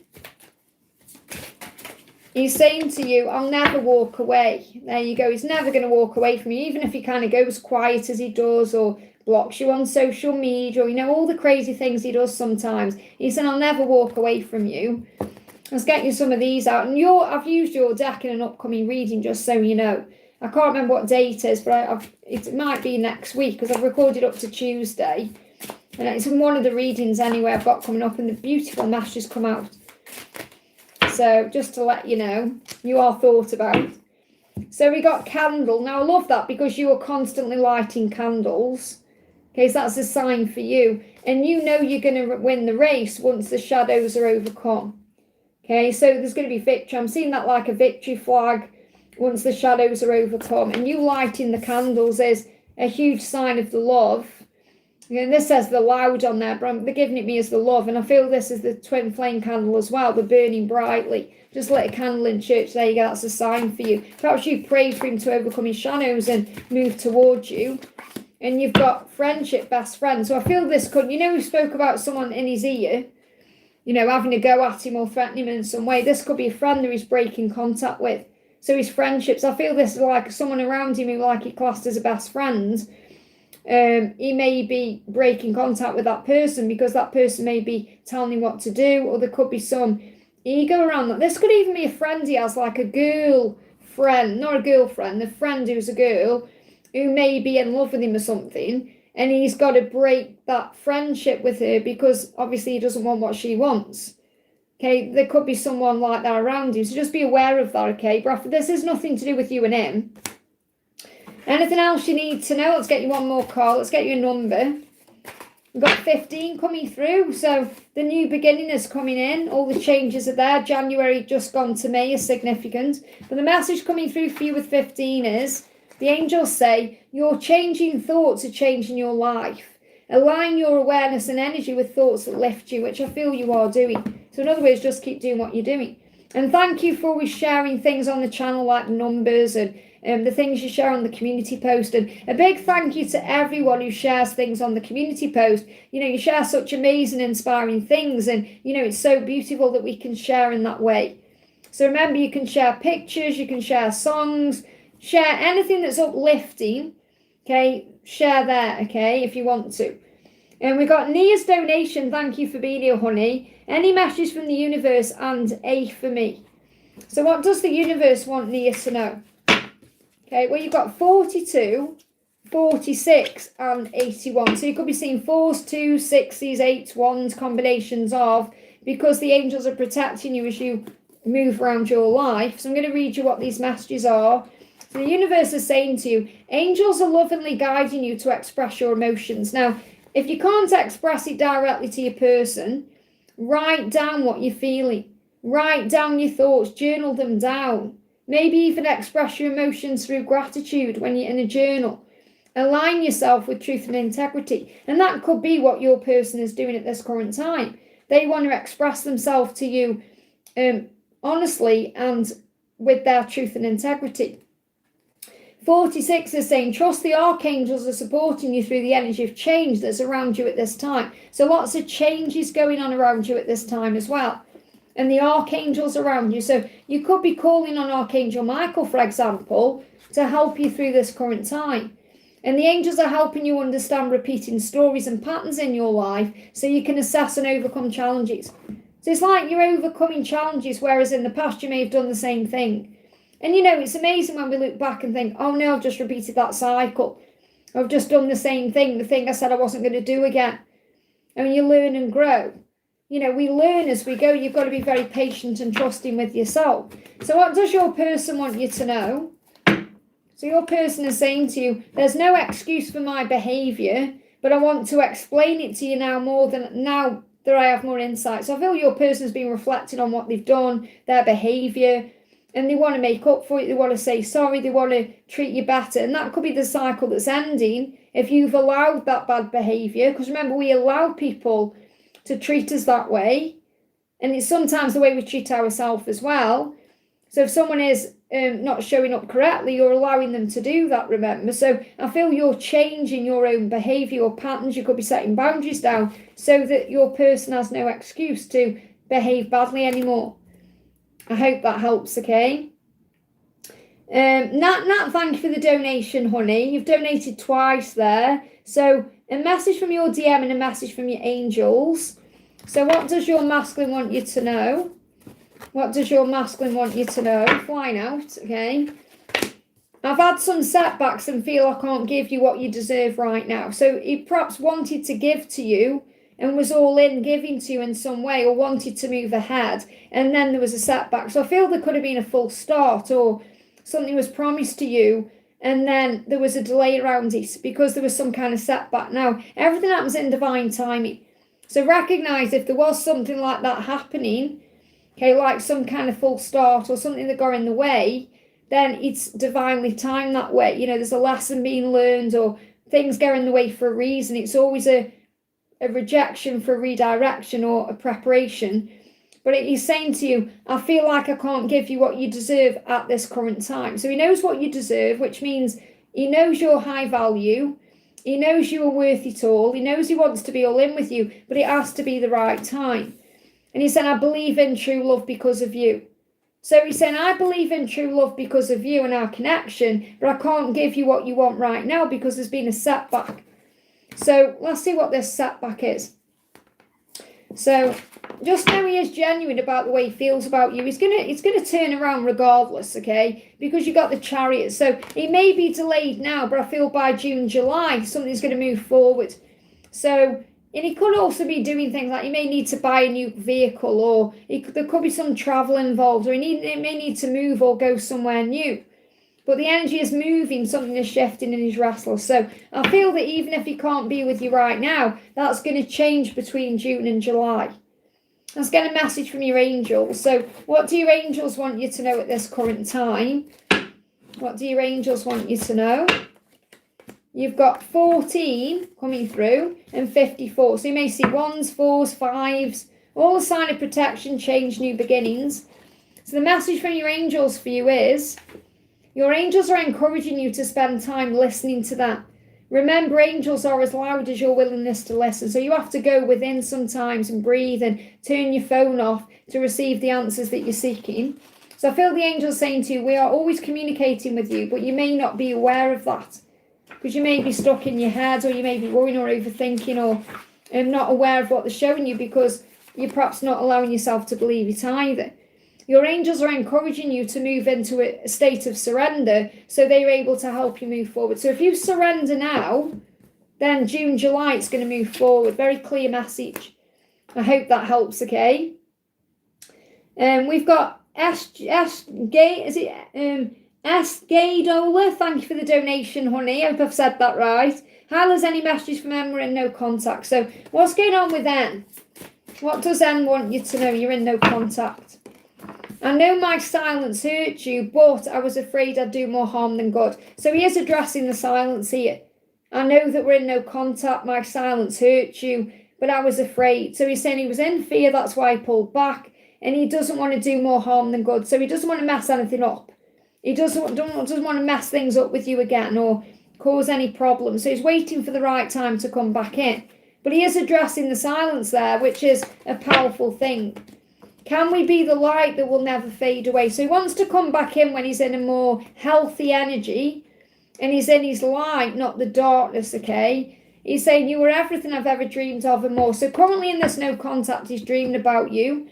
He's saying to you, I'll never walk away. There you go. He's never going to walk away from you, even if he kind of goes quiet as he does or blocks you on social media or, all the crazy things he does sometimes. He said, I'll never walk away from you. Let's get you some of these out. And I've used your deck in an upcoming reading, just so you know. I can't remember what date it is, but it might be next week because I've recorded up to Tuesday. And it's in one of the readings anyway I've got coming up, and the beautiful messages come out. So just to let you know, you are thought about. So we got candle. Now I love that because you are constantly lighting candles. Okay, so that's a sign for you. And you know you're going to win the race once the shadows are overcome. Okay, so there's going to be victory. I'm seeing that like a victory flag once the shadows are overcome. And you lighting the candles is a huge sign of the love. And this says the loud on there, but they're giving it me as the love. And I feel this is the twin flame candle as well. They're burning brightly. Just lit a candle in church. There you go. That's a sign for you. Perhaps you pray for him to overcome his shadows and move towards you. And you've got friendship, best friend. So I feel this could, we spoke about someone in his ear, having a go at him or threatening him in some way. This could be a friend that he's breaking contact with. So his friendships, I feel this is like someone around him who he classed as a best friend. He may be breaking contact with that person because that person may be telling him what to do, or there could be some ego around that. This could even be a friend he has, like a girl friend, not a girlfriend, a friend who's a girl who may be in love with him or something, and he's got to break that friendship with her because obviously he doesn't want what she wants. Okay, there could be someone like that around you, so just be aware of that, okay? But this is nothing to do with you and him. Anything else you need to know? Let's get you one more call. Let's get you a number. We've got 15 coming through, so the new beginning is coming in. All the changes are there. January just gone to May is significant. But the message coming through for you with 15 is, the angels say, your changing thoughts are changing your life. Align your awareness and energy with thoughts that lift you, which I feel you are doing. So in other words, just keep doing what you're doing. And thank you for always sharing things on the channel like numbers and the things you share on the community post. And a big thank you to everyone who shares things on the community post. You share such amazing, inspiring things. And, it's so beautiful that we can share in that way. So remember, you can share pictures, you can share songs, share anything that's uplifting. Okay, share there, okay, if you want to. And we got Nia's donation. Thank you for being here, honey. Any message from the universe and A for me. So what does the universe want Nia to know? Okay, well, you've got 42, 46 and 81. So you could be seeing 4s, 2s, 6s, 8s, 1s, combinations of, because the angels are protecting you as you move around your life. So I'm going to read you what these messages are. So the universe is saying to you, angels are lovingly guiding you to express your emotions. Now, if you can't express it directly to your person, write down what you're feeling. Write down your thoughts, journal them down. Maybe even express your emotions through gratitude when you're in a journal. Align yourself with truth and integrity. And that could be what your person is doing at this current time. They want to express themselves to you honestly and with their truth and integrity. 46 is saying, trust the archangels are supporting you through the energy of change that's around you at this time. So lots of changes going on around you at this time as well. And the archangels around you. So you could be calling on Archangel Michael, for example, to help you through this current time. And the angels are helping you understand repeating stories and patterns in your life so you can assess and overcome challenges. So it's like you're overcoming challenges, whereas in the past you may have done the same thing. And it's amazing when we look back and think, oh no, I've just repeated that cycle. I've just done the same thing, the thing I said I wasn't going to do again. And you learn and grow. We learn as we go. You've got to be very patient and trusting with yourself. So what does your person want you to know? So your person is saying to you, there's no excuse for my behaviour, but I want to explain it to you now now that I have more insight. So I feel your person's been reflecting on what they've done, their behaviour, and they want to make up for it. They want to say sorry. They want to treat you better. And that could be the cycle that's ending if you've allowed that bad behaviour. Because remember, we allow people to treat us that way. And it's sometimes the way we treat ourselves as well. So if someone is not showing up correctly, you're allowing them to do that, remember? So I feel you're changing your own behaviour or patterns. You could be setting boundaries down so that your person has no excuse to behave badly anymore. I hope that helps, okay? Nat, thank you for the donation, honey. You've donated twice there. So a message from your DM and a message from your angels. So what does your masculine want you to know? What does your masculine want you to know? Flying out, okay? I've had some setbacks and feel I can't give you what you deserve right now. So he perhaps wanted to give to you and was all in giving to you in some way, or wanted to move ahead, and then there was a setback. So I feel there could have been a full start, or something was promised to you and then there was a delay around it because there was some kind of setback. Now, everything happens in divine timing. So recognize if there was something like that happening, okay, like some kind of full start or something that got in the way, then it's divinely timed that way. You know, there's a lesson being learned, or things go in the way for a reason. It's always a rejection for a redirection or a preparation. But he's saying to you, I feel like I can't give you what you deserve at this current time. So he knows what you deserve, which means he knows your high value. He knows you are worth it all. He knows he wants to be all in with you, but it has to be the right time. And he said, I believe in true love because of you. So he's saying, I believe in true love because of you and our connection, but I can't give you what you want right now because there's been a setback. So let's see what this setback is. So just know he is genuine about the way he feels about you. It's gonna turn around regardless, okay? Because you got the Chariot. So it may be delayed now, but I feel by June, July, something's going to move forward. So, and he could also be doing things like you may need to buy a new vehicle, or there could be some travel involved, or it may need to move or go somewhere new. But the energy is moving, something is shifting and he's restless. So I feel that even if he can't be with you right now, that's going to change between June and July. Let's get a message from your angels. So what do your angels want you to know at this current time? What do your angels want you to know? You've got 14 coming through and 54. So you may see 1s, 4s, 5s, all a sign of protection, change, new beginnings. So the message from your angels for you is, your angels are encouraging you to spend time listening to that. Remember, angels are as loud as your willingness to listen. So you have to go within sometimes and breathe and turn your phone off to receive the answers that you're seeking. So I feel the angels saying to you, we are always communicating with you, but you may not be aware of that. Because you may be stuck in your head, or you may be worrying or overthinking, or not aware of what they're showing you because you're perhaps not allowing yourself to believe it either. Your angels are encouraging you to move into a state of surrender so they're able to help you move forward. So if you surrender now, then June, July, it's going to move forward. Very clear message. I hope that helps, okay? We've got S. Gaydola. Thank you for the donation, honey. I hope I've said that right. How there's any messages from Em? We're in no contact. So what's going on with N? What does N want you to know? You're in no contact. I know my silence hurt you, but I was afraid I'd do more harm than good. So he is addressing the silence here. I know that we're in no contact. My silence hurt you, but I was afraid. So he's saying he was in fear. That's why he pulled back. And he doesn't want to do more harm than good. So he doesn't want to mess anything up. He doesn't want to mess things up with you again or cause any problems. So he's waiting for the right time to come back in. But he is addressing the silence there, which is a powerful thing. Can we be the light that will never fade away? So he wants to come back in when he's in a more healthy energy and he's in his light, not the darkness, okay? He's saying, you were everything I've ever dreamed of and more. So currently in this no contact, he's dreaming about you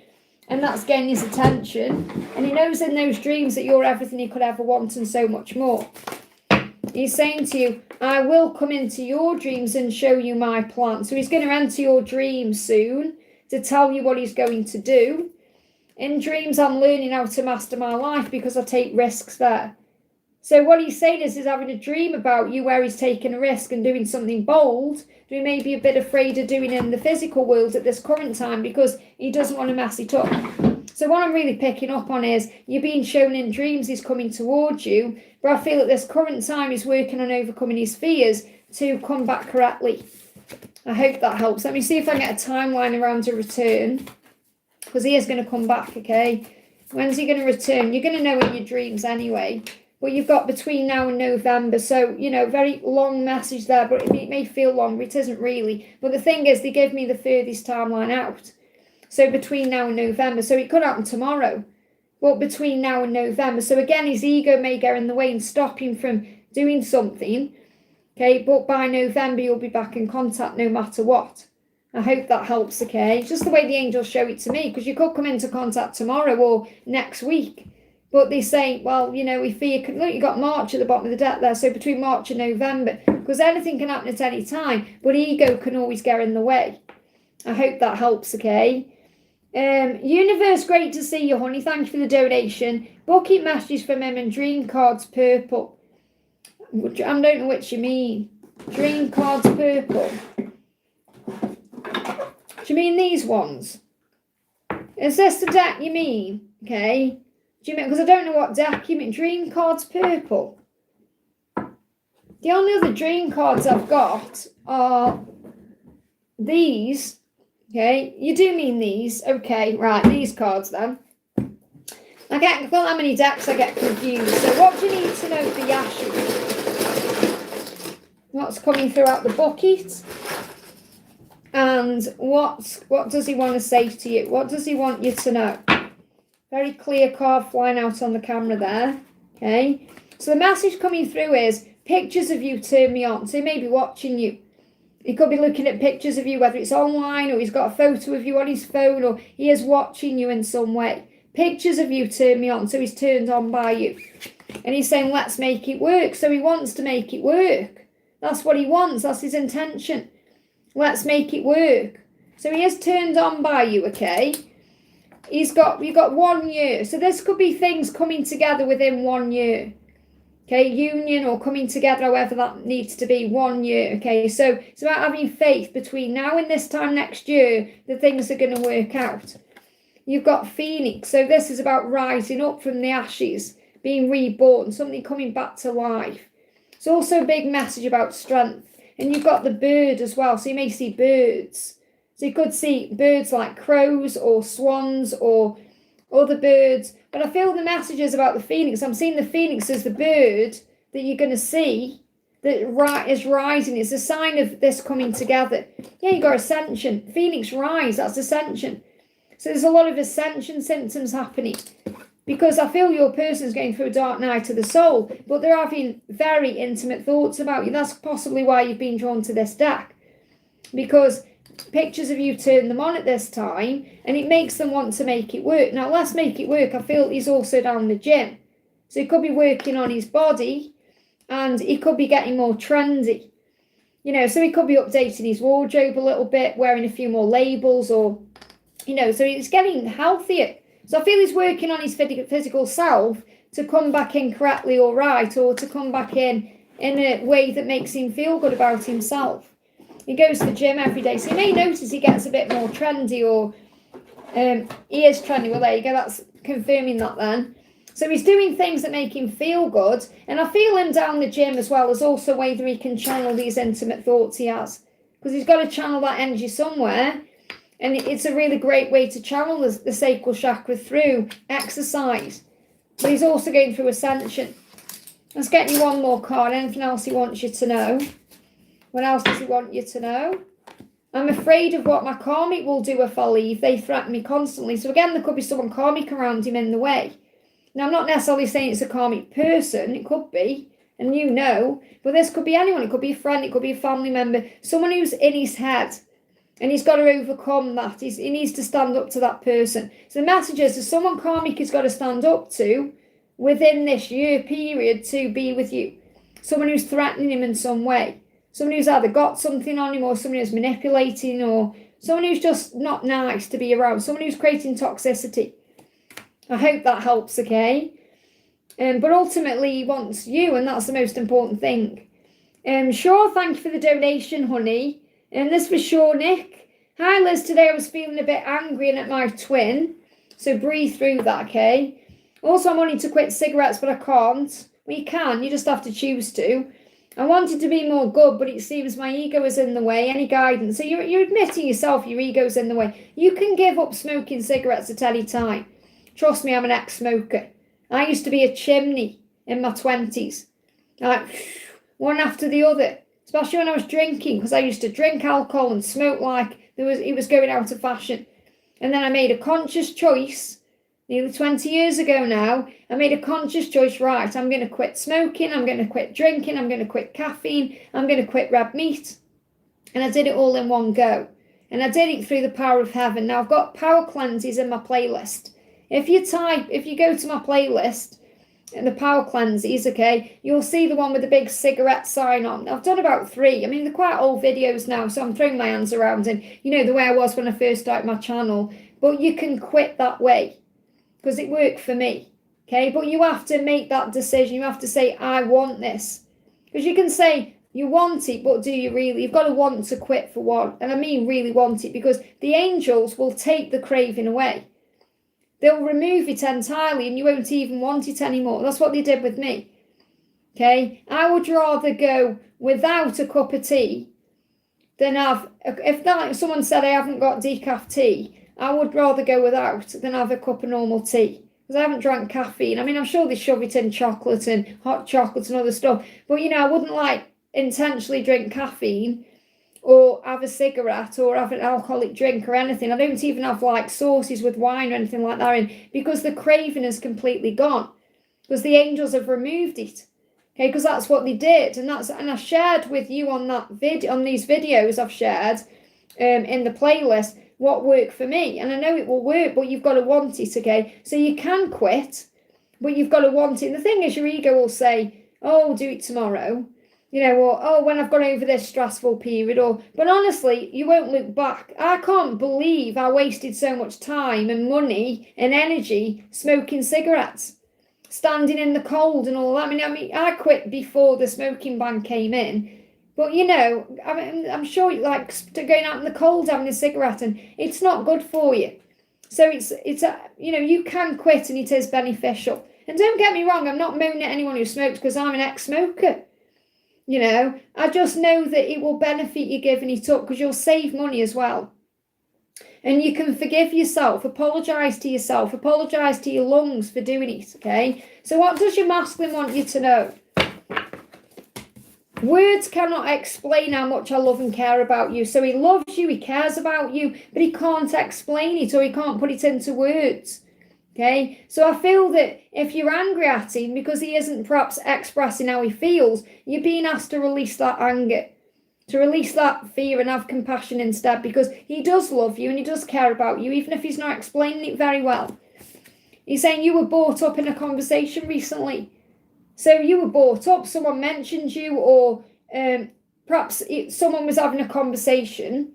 and that's getting his attention. And he knows in those dreams that you're everything he could ever want and so much more. He's saying to you, I will come into your dreams and show you my plan. So he's going to enter your dreams soon to tell you what he's going to do. In dreams, I'm learning how to master my life because I take risks there. So what he's saying is he's having a dream about you where he's taking a risk and doing something bold, but he may be a bit afraid of doing in the physical world at this current time because he doesn't want to mess it up. So what I'm really picking up on is you're being shown in dreams he's coming towards you, but I feel at this current time he's working on overcoming his fears to come back correctly. I hope that helps. Let me see if I can get a timeline around a return. because he is going to come back, okay? When's he going to return? You're going to know in your dreams anyway. But you've got between now and November. So, you know, very long message there, but it may feel long, but it isn't really. But the thing is, they give me the furthest timeline out. So between now and November. So it could happen tomorrow. But between now and November. So again, his ego may get in the way and stop him from doing something. Okay, but by November, you'll be back in contact no matter what. I hope that helps, okay? It's just the way the angels show it to me, because you could come into contact tomorrow or next week. But they say, well, you know, if you could, look, you got March at the bottom of the deck there, so between March and November, because anything can happen at any time, but ego can always get in the way. I hope that helps, okay? Universe, great to see you, honey. Thank you for the donation. Bucket messages from him and dream cards purple. I don't know which you mean. Dream cards purple. Do you mean these ones? Is this the deck you mean? Okay. Do you mean, because I don't know what deck you mean. Dream cards purple. The only other dream cards I've got are these. Okay. You do mean these. Okay. Right. These cards then. I get, well, how many decks I get confused. So what do you need to know for Yashu? What's coming throughout the bucket? And what does he want to say to you? What does he want you to know? Very clear card flying out on the camera there. Okay. So the message coming through is pictures of you turn me on. So he may be watching you. He could be looking at pictures of you, whether it's online or he's got a photo of you on his phone or he is watching you in some way. Pictures of you turn me on. So he's turned on by you. And he's saying, let's make it work. So he wants to make it work. That's what he wants. That's his intention. Let's make it work. So he is turned on by you, okay? You've got 1 year. So this could be things coming together within 1 year. Okay, union or coming together, however that needs to be, 1 year. Okay, so it's about having faith between now and this time next year that things are going to work out. You've got Phoenix. So this is about rising up from the ashes, being reborn, something coming back to life. It's also a big message about strength. And you've got the bird as well. So you may see birds. So you could see birds like crows or swans or other birds. But I feel the messages about the phoenix. I'm seeing the phoenix as the bird that you're going to see that is rising. It's a sign of this coming together. Yeah, you got ascension. Phoenix rise, that's ascension. So there's a lot of ascension symptoms happening. Because I feel your person's going through a dark night of the soul, but they're having very intimate thoughts about you. That's possibly why you've been drawn to this deck. Because pictures of you turn them on at this time, and it makes them want to make it work. Now, let's make it work. I feel he's also down the gym. So he could be working on his body, and he could be getting more trendy. You know, so he could be updating his wardrobe a little bit, wearing a few more labels, or, you know, so he's getting healthier. So I feel he's working on his physical self to come back in correctly or right, or to come back in a way that makes him feel good about himself. He goes to the gym every day. So you may notice he gets a bit more trendy, or he is trendy. Well, there you go. That's confirming that then. So he's doing things that make him feel good. And I feel him down the gym as well as also a way that he can channel these intimate thoughts he has. Because he's got to channel that energy somewhere. And it's a really great way to channel the sacral chakra through exercise. But he's also going through ascension. Let's get you one more card. Anything else he wants you to know? What else does he want you to know? I'm afraid of what my karmic will do if I leave. They threaten me constantly. So again, there could be someone karmic around him in the way. Now, I'm not necessarily saying it's a karmic person. It could be. And you know. But this could be anyone. It could be a friend. It could be a family member. Someone who's in his head. And he's got to overcome that. He needs to stand up to that person. So the message is, there's someone karmic he's got to stand up to within this year period to be with you. Someone who's threatening him in some way. Someone who's either got something on him, or someone who's manipulating, or someone who's just not nice to be around. Someone who's creating toxicity. I hope that helps, okay? But ultimately, he wants you, and that's the most important thing. Sure, thank you for the donation, honey. And this was Sure Nick. Hi, Liz. Today I was feeling a bit angry and at my twin. So breathe through that, okay? Also, I'm wanting to quit cigarettes, but I can't. Well, you can. You just have to choose to. I wanted to be more good, but it seems my ego is in the way. Any guidance? So you're admitting yourself your ego's in the way. You can give up smoking cigarettes at any time. Trust me, I'm an ex-smoker. I used to be a chimney in my 20s. Like, one after the other. Especially when I was drinking, because I used to drink alcohol and smoke like it was going out of fashion. And then I made a conscious choice, nearly 20 years ago now. I made a conscious choice, right, I'm going to quit smoking, I'm going to quit drinking, I'm going to quit caffeine, I'm going to quit red meat. And I did it all in one go. And I did it through the power of heaven. Now, I've got power cleanses in my playlist. If you go to my playlist, and the power cleanses, okay, you'll see the one with the big cigarette sign on. I've done about 3. I mean, they're quite old videos now, so I'm throwing my hands around and, the way I was when I first started my channel. But you can quit that way because it worked for me, okay? But you have to make that decision. You have to say, I want this. Because you can say you want it, but do you really? You've got to want to quit for one. And I mean really want it, because the angels will take the craving away. They'll remove it entirely and you won't even want it anymore. That's what they did with me. Okay? I would rather go without a cup of tea than have, if someone said I haven't got decaf tea, I would rather go without than have a cup of normal tea. Because I haven't drank caffeine. I mean, I'm sure they shove it in chocolate and hot chocolate and other stuff. But, I wouldn't intentionally drink caffeine or have a cigarette or have an alcoholic drink or anything. I don't even have sauces with wine or anything like that in, because the craving is completely gone, because the angels have removed it. Okay, because that's what they did, and I shared with you on these videos I've shared in the playlist what worked for me, and I know it will work, but you've got to want it. Okay, so you can quit, but you've got to want it. And the thing is, your ego will say, "Oh, I'll do it tomorrow." Or, oh, when I've gone over this stressful period, but honestly, you won't look back. I can't believe I wasted so much time and money and energy smoking cigarettes, standing in the cold and all that. I mean, I quit before the smoking ban came in, but I'm sure going out in the cold having a cigarette, and it's not good for you. So you can quit and it is beneficial. And don't get me wrong, I'm not moaning at anyone who smokes, because I'm an ex-smoker. I just know that it will benefit you giving it up, because you'll save money as well. And you can forgive yourself, apologise to yourself, apologise to your lungs for doing it, okay? So what does your masculine want you to know? Words cannot explain how much I love and care about you. So he loves you, he cares about you, but he can't explain it, or he can't put it into words. Okay, so I feel that if you're angry at him because he isn't perhaps expressing how he feels, you're being asked to release that anger, to release that fear and have compassion instead, because he does love you and he does care about you, even if he's not explaining it very well. He's saying you were brought up in a conversation recently. So you were brought up, someone mentioned you, or perhaps someone was having a conversation.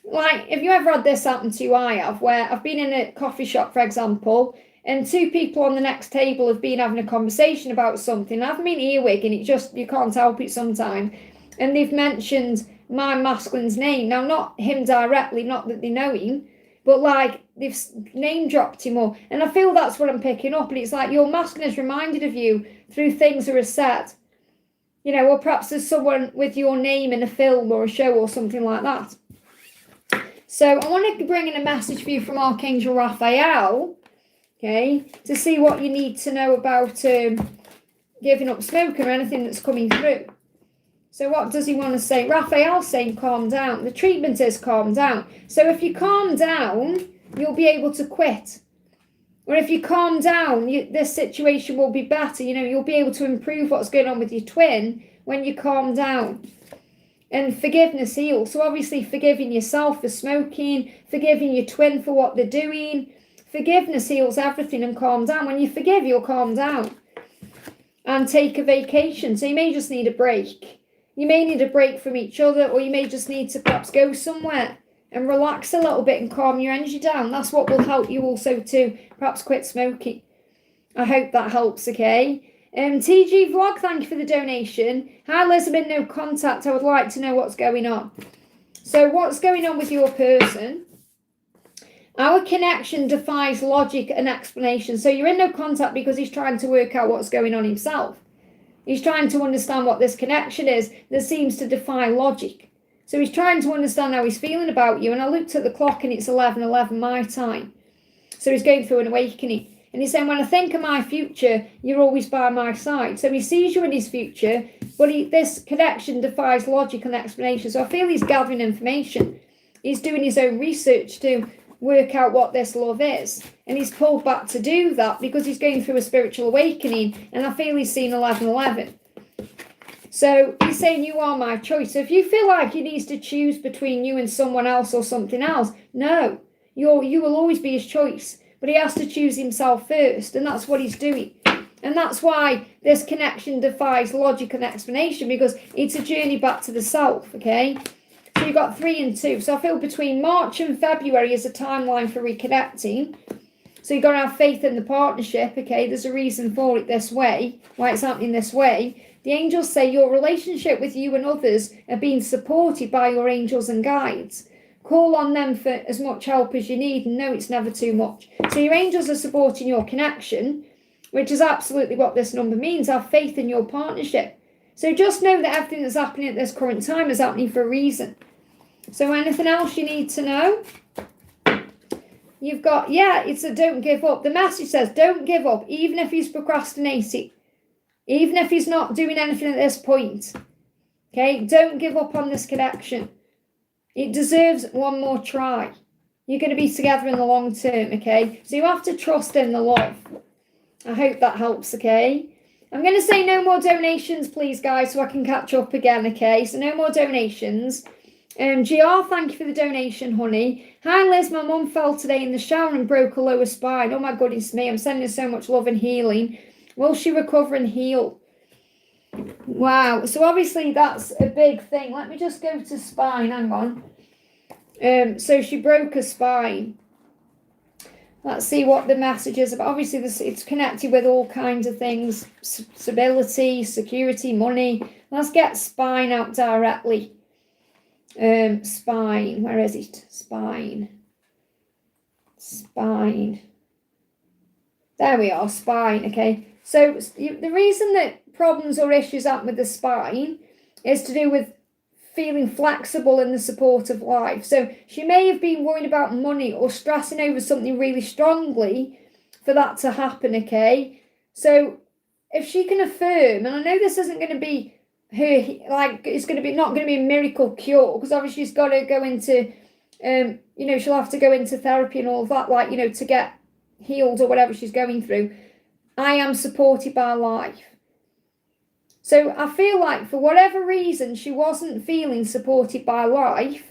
Have you ever had this happen to you? I have, where I've been in a coffee shop, for example, and 2 people on the next table have been having a conversation about something. I've been earwigging, you can't help it sometimes. And they've mentioned my masculine's name. Now, not him directly, not that they know him, but they've name dropped him more. And I feel that's what I'm picking up. And it's your masculine is reminded of you through things that are said. Or perhaps there's someone with your name in a film or a show or something like that. So I want to bring in a message for you from Archangel Raphael, okay, to see what you need to know about giving up smoking or anything that's coming through. So what does he want to say? Raphael's saying calm down. The treatment is calm down. So if you calm down, you'll be able to quit. Or if you calm down, this situation will be better. You'll be able to improve what's going on with your twin when you calm down. And forgiveness heals. So obviously forgiving yourself for smoking, forgiving your twin for what they're doing. Forgiveness heals everything, and calm down. When you forgive, you'll calm down and take a vacation. So you may just need a break. You may need a break from each other, or you may just need to perhaps go somewhere and relax a little bit and calm your energy down. That's what will help you also to perhaps quit smoking. I hope that helps, okay? TG Vlog, thank you for the donation. Hi, Elizabeth, no contact. I would like to know what's going on. So what's going on with your person? Our connection defies logic and explanation. So you're in no contact because he's trying to work out what's going on himself. He's trying to understand what this connection is that seems to defy logic. So he's trying to understand how he's feeling about you. And I looked at the clock and it's 11:11 my time. So he's going through an awakening. And he's saying, when I think of my future, you're always by my side. So he sees you in his future, but this connection defies logic and explanation. So I feel he's gathering information. He's doing his own research to work out what this love is. And he's pulled back to do that because he's going through a spiritual awakening. And I feel he's seen 11:11. So he's saying, you are my choice. So if you feel like he needs to choose between you and someone else or something else, no. You will always be his choice. But he has to choose himself first. And that's what he's doing. And that's why this connection defies logic and explanation, because it's a journey back to the self, okay? So you've got 3 and 2. So I feel between March and February is a timeline for reconnecting. So you've got to have faith in the partnership, okay? There's a reason for it this way, why it's happening this way. The angels say your relationship with you and others are being supported by your angels and guides. Call on them for as much help as you need, and know it's never too much. So your angels are supporting your connection, which is absolutely what this number means. Have faith in your partnership. So just know that everything that's happening at this current time is happening for a reason. So anything else you need to know? You've got, it's a don't give up. The message says don't give up, even if he's procrastinating. Even if he's not doing anything at this point. Okay, don't give up on this connection. It deserves one more try. You're going to be together in the long term, okay? So you have to trust in the love. I hope that helps, okay? I'm going to say no more donations, please, guys, so I can catch up again, okay? So no more donations. GR, thank you for the donation, honey. Hi, Liz. My mum fell today in the shower and broke her lower spine. Oh, my goodness me. I'm sending her so much love and healing. Will she recover and heal? Wow. So obviously that's a big thing. Let me just go to spine. Hang on. So she broke her spine. Let's see what the message is. But obviously it's connected with all kinds of things. Stability, security, money. Let's get spine out directly. Spine. Where is it? Spine. There we are. Spine. Okay. So the reason that problems or issues happen with the spine is to do with feeling flexible in the support of life. So she may have been worried about money or stressing over something really strongly for that to happen, okay? So if she can affirm, and I know this isn't going to be her, like, it's going to be not going to be a miracle cure, because obviously she's got to go into, she'll have to go into therapy and all of that, like, to get healed or whatever she's going through. I am supported by life. So I feel like for whatever reason, she wasn't feeling supported by life.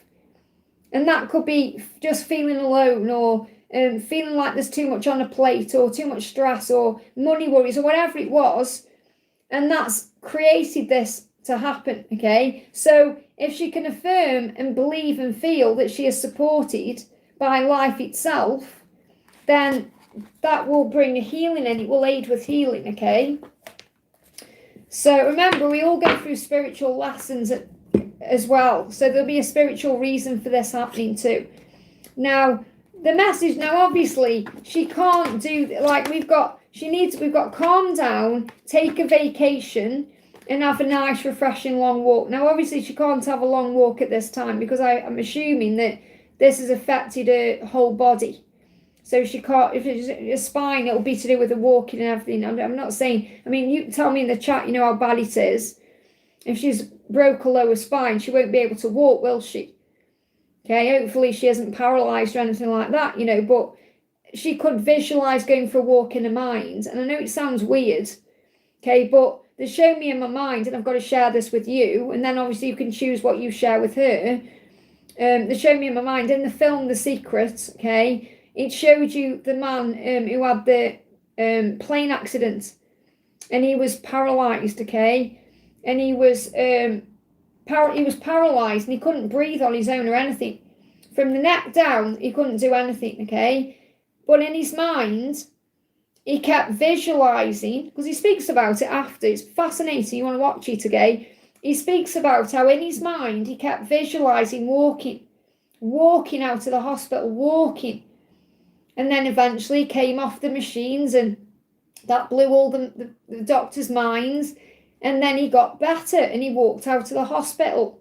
And that could be just feeling alone, or feeling like there's too much on a plate, or too much stress, or money worries, or whatever it was. And that's created this to happen, okay? So if she can affirm and believe and feel that she is supported by life itself, then that will bring a healing, and it will aid with healing, okay? So remember, we all go through spiritual lessons as well. So there'll be a spiritual reason for this happening too. Now, the message, now obviously, she can't do, like we've got calm down, take a vacation, and have a nice, refreshing long walk. Now, obviously, she can't have a long walk at this time, because I'm assuming that this has affected her whole body. So she can't, if it's a spine, it'll be to do with the walking and everything. I'm not saying, I mean, you tell me in the chat, how bad it is. If she's broke a lower spine, she won't be able to walk, will she? Okay, hopefully she isn't paralysed or anything like that, but she could visualise going for a walk in her mind. And I know it sounds weird, okay, but they show me in my mind, and I've got to share this with you, and then obviously you can choose what you share with her. They show me in my mind, in the film The Secret, okay, it showed you the man who had the plane accident, and he was paralysed, okay? And he was paralysed, and he couldn't breathe on his own or anything. From the neck down, he couldn't do anything, okay? But in his mind, he kept visualising, because he speaks about it after. It's fascinating. You want to watch it, okay? He speaks about how in his mind, he kept visualising walking out of the hospital, walking. And then eventually came off the machines, and that blew all the doctors' minds. and then he got better and he walked out of the hospital.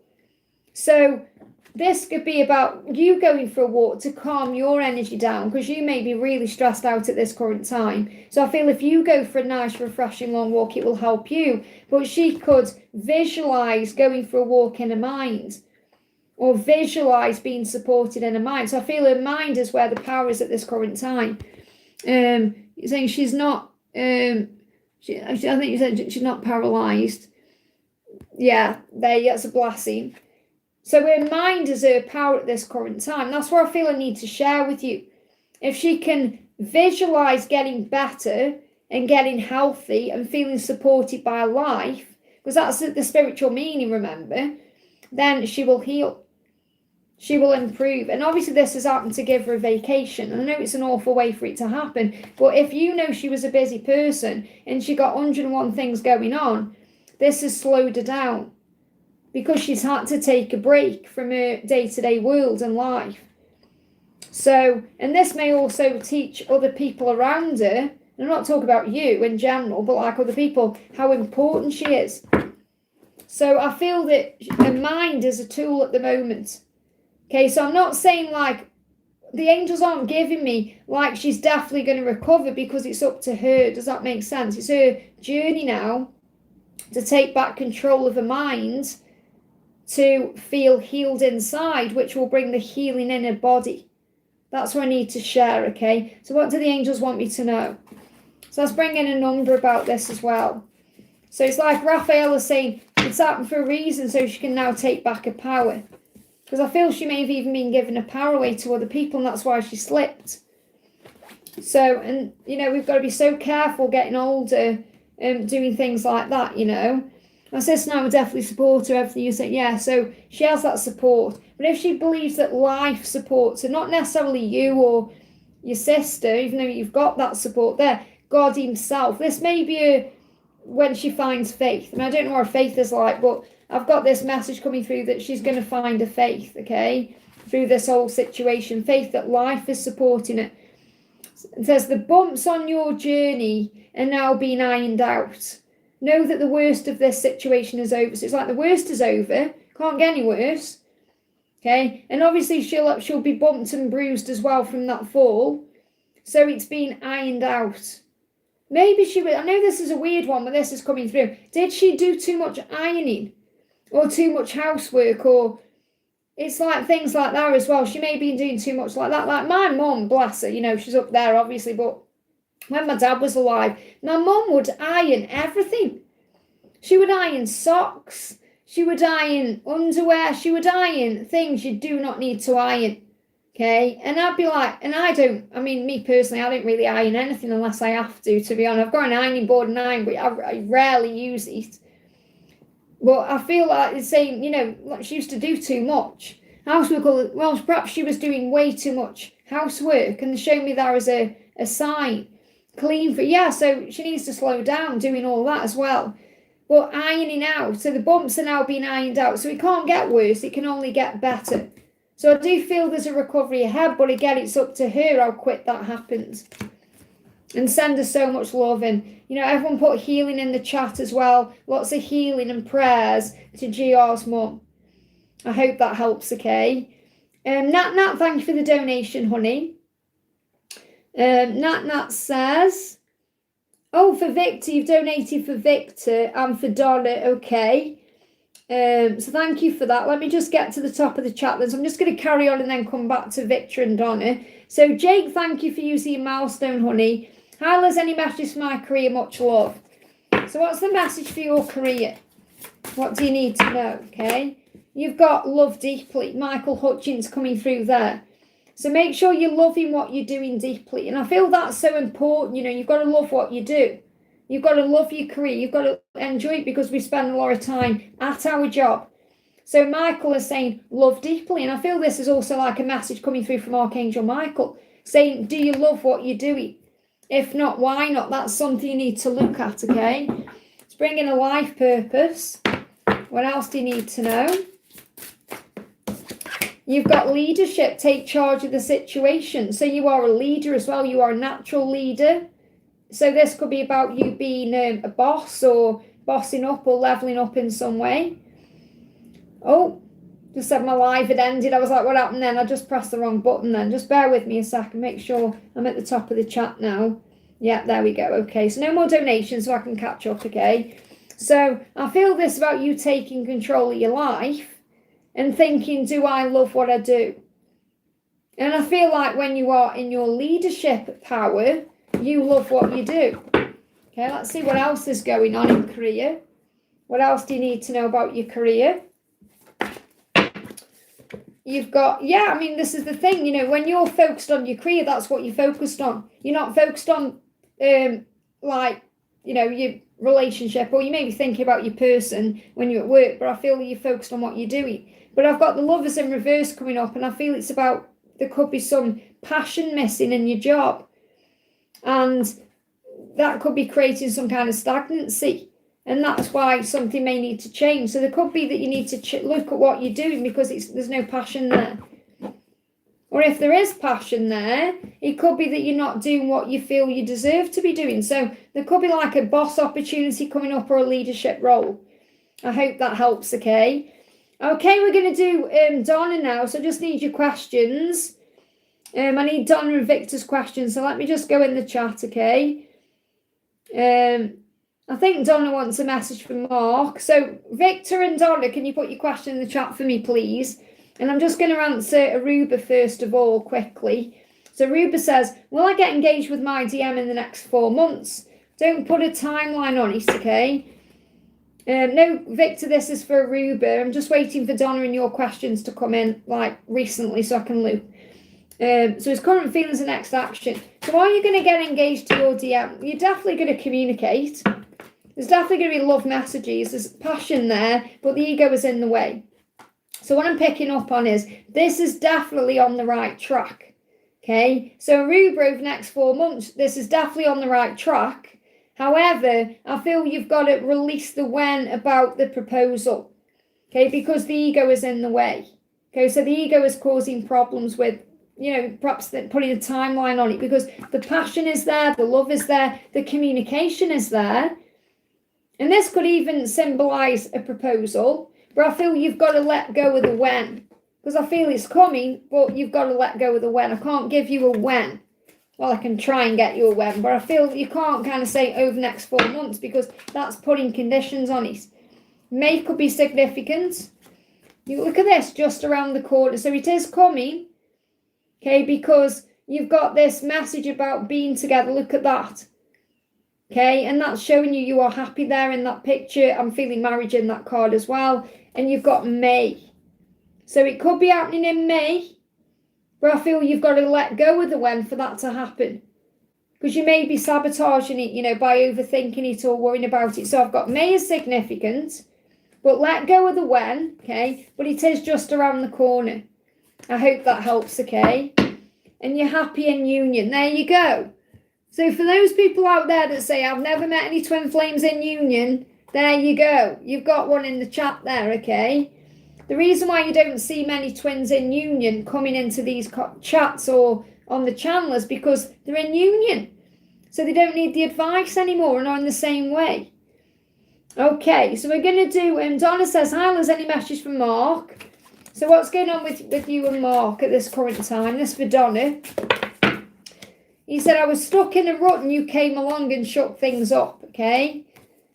So this could be about you going for a walk to calm your energy down, because you may be really stressed out at this current time. So I feel if you go for a nice, refreshing long walk, it will help you. But she could visualize going for a walk in her mind, or visualize being supported in her mind. So I feel her mind is where the power is at this current time. Saying she's not, I think you said she's not paralyzed. Yeah, that's a blessing. So her mind is her power at this current time. That's where I feel I need to share with you. If she can visualize getting better and getting healthy and feeling supported by life, because that's the spiritual meaning, remember, then she will heal. She will improve. And obviously this has happened to give her a vacation. And I know it's an awful way for it to happen, but if you know she was a busy person and she got 101 things going on, this has slowed her down, because she's had to take a break from her day-to-day world and life. So, and this may also teach other people around her, and I'm not talking about you in general, but like other people, how important she is. So I feel that her mind is a tool at the moment. Okay, so I'm not saying like, the angels aren't giving me like she's definitely going to recover, because it's up to her. Does that make sense? It's her journey now to take back control of her mind, to feel healed inside, which will bring the healing in her body. That's what I need to share, okay? So what do the angels want me to know? So let's bring in a number about this as well. So it's like Raphael is saying, it's happened for a reason, so she can now take back her power. Because I feel she may have even been given her power away to other people, and that's why she slipped. So, and, you know, we've got to be so careful getting older, doing things like that, you know. My sister and I would definitely support her, everything you say. Yeah, so she has that support. But if she believes that life supports her, not necessarily you or your sister, even though you've got that support there, God himself. This may be when she finds faith. And I don't know what her faith is like, but I've got this message coming through that she's going to find a faith, okay, through this whole situation. Faith that life is supporting it. It says, the bumps on your journey are now being ironed out. Know that the worst of this situation is over. So it's like the worst is over. Can't get any worse. Okay. And obviously she'll be bumped and bruised as well from that fall. So it's been ironed out. Maybe she would. I know this is a weird one, but this is coming through. Did she do too much ironing? Or too much housework? Or it's like things like that as well. She may be doing too much like that. Like my mum, bless her, you know, she's up there obviously, but when my dad was alive, my mum would iron everything. She would iron socks. She would iron underwear. She would iron things you do not need to iron. Okay? And I'd be like, and me personally, I don't really iron anything unless I have to be honest. I've got an ironing board and iron, but I rarely use it. But I feel like it's saying, you know, like she used to do too much. Housework, well, perhaps she was doing way too much housework, and they showed me that as a sign. Clean for, yeah, so she needs to slow down doing all that as well. But ironing out, so the bumps are now being ironed out, so it can't get worse, it can only get better. So I do feel there's a recovery ahead, but again, it's up to her how quick that happens. And send her so much love, and, you know, everyone put healing in the chat as well. Lots of healing and prayers to GR's mum. I hope that helps, okay? Nat, thank you for the donation, honey. Nat says, oh, for Victor, you've donated for Victor and for Donna, okay. So thank you for that. Let me just get to the top of the chat then. So I'm just going to carry on and then come back to Victor and Donna. So Jake, thank you for using your milestone, honey. Hi, Liz, any messages for my career? Much love. So what's the message for your career? What do you need to know, okay? You've got love deeply. Michael Hutchins coming through there. So make sure you're loving what you're doing deeply. And I feel that's so important. You know, you've got to love what you do. You've got to love your career. You've got to enjoy it, because we spend a lot of time at our job. So Michael is saying love deeply. And I feel this is also like a message coming through from Archangel Michael, saying, do you love what you're doing? If not, why not? That's something you need to look at, okay? Let's bring in a life purpose. What else do you need to know? You've got leadership. Take charge of the situation. So you are a leader as well. You are a natural leader. So this could be about you being a boss or bossing up or leveling up in some way. Oh, just said my live had ended. I was like, what happened then? I just pressed the wrong button then. Just bear with me a second. Make sure I'm at the top of the chat now. Yeah, there we go. Okay, so no more donations so I can catch up, okay? So I feel this about you taking control of your life and thinking, do I love what I do? And I feel like when you are in your leadership power, you love what you do. Okay, let's see what else is going on in career. What else do you need to know about your career? You've got, yeah, I mean, this is the thing, you know, when you're focused on your career, that's what you're focused on. You're not focused on, like, you know, your relationship, or you may be thinking about your person when you're at work, but I feel you're focused on what you're doing. But I've got the Lovers in reverse coming up, and I feel it's about, there could be some passion missing in your job. And that could be creating some kind of stagnancy. And that's why something may need to change. So there could be that you need to look at what you're doing because there's no passion there. Or if there is passion there, it could be that you're not doing what you feel you deserve to be doing. So there could be like a boss opportunity coming up or a leadership role. I hope that helps, okay? Okay, we're going to do Donna now. So I just need your questions. I need Donna and Victor's questions. So let me just go in the chat, okay? I think Donna wants a message from Mark. So Victor and Donna, can you put your question in the chat for me, please? And I'm just going to answer Aruba first of all, quickly. So Aruba says, will I get engaged with my DM in the next 4 months? Don't put a timeline on it, okay? No, Victor, this is for Aruba. I'm just waiting for Donna and your questions to come in, like, recently, so I can loop. So his current feelings and next action. So are you going to get engaged to your DM? You're definitely going to communicate. There's definitely going to be love messages. There's passion there, but the ego is in the way. So what I'm picking up on is this is definitely on the right track. Okay, so Aruba over the next 4 months, this is definitely on the right track. However, I feel you've got to release the when about the proposal. Okay, because the ego is in the way. Okay, so the ego is causing problems with, you know, perhaps putting a timeline on it because the passion is there, the love is there, the communication is there. And this could even symbolize a proposal, but I feel you've got to let go of the when. Because I feel it's coming, but you've got to let go of the when. I can't give you a when. Well, I can try and get you a when, but I feel you can't kind of say over the next 4 months because that's putting conditions on it. May could be significant. You look at this just around the corner. So it is coming, okay, because you've got this message about being together. Look at that. Okay, and that's showing you are happy there in that picture. I'm feeling marriage in that card as well. And you've got May. So it could be happening in May, but I feel you've got to let go of the when for that to happen. Because you may be sabotaging it, you know, by overthinking it or worrying about it. So I've got May is significant, but let go of the when, okay? But it is just around the corner. I hope that helps, okay? And you're happy in union. There you go. So for those people out there that say, I've never met any twin flames in union, there you go. You've got one in the chat there, okay? The reason why you don't see many twins in union coming into these chats or on the channel is because they're in union. So they don't need the advice anymore and are in the same way. Okay, so we're going to do, Donna says, hi, there's any message from Mark? So what's going on with you and Mark at this current time? This for Donna. He said, I was stuck in a rut and you came along and shook things up, okay?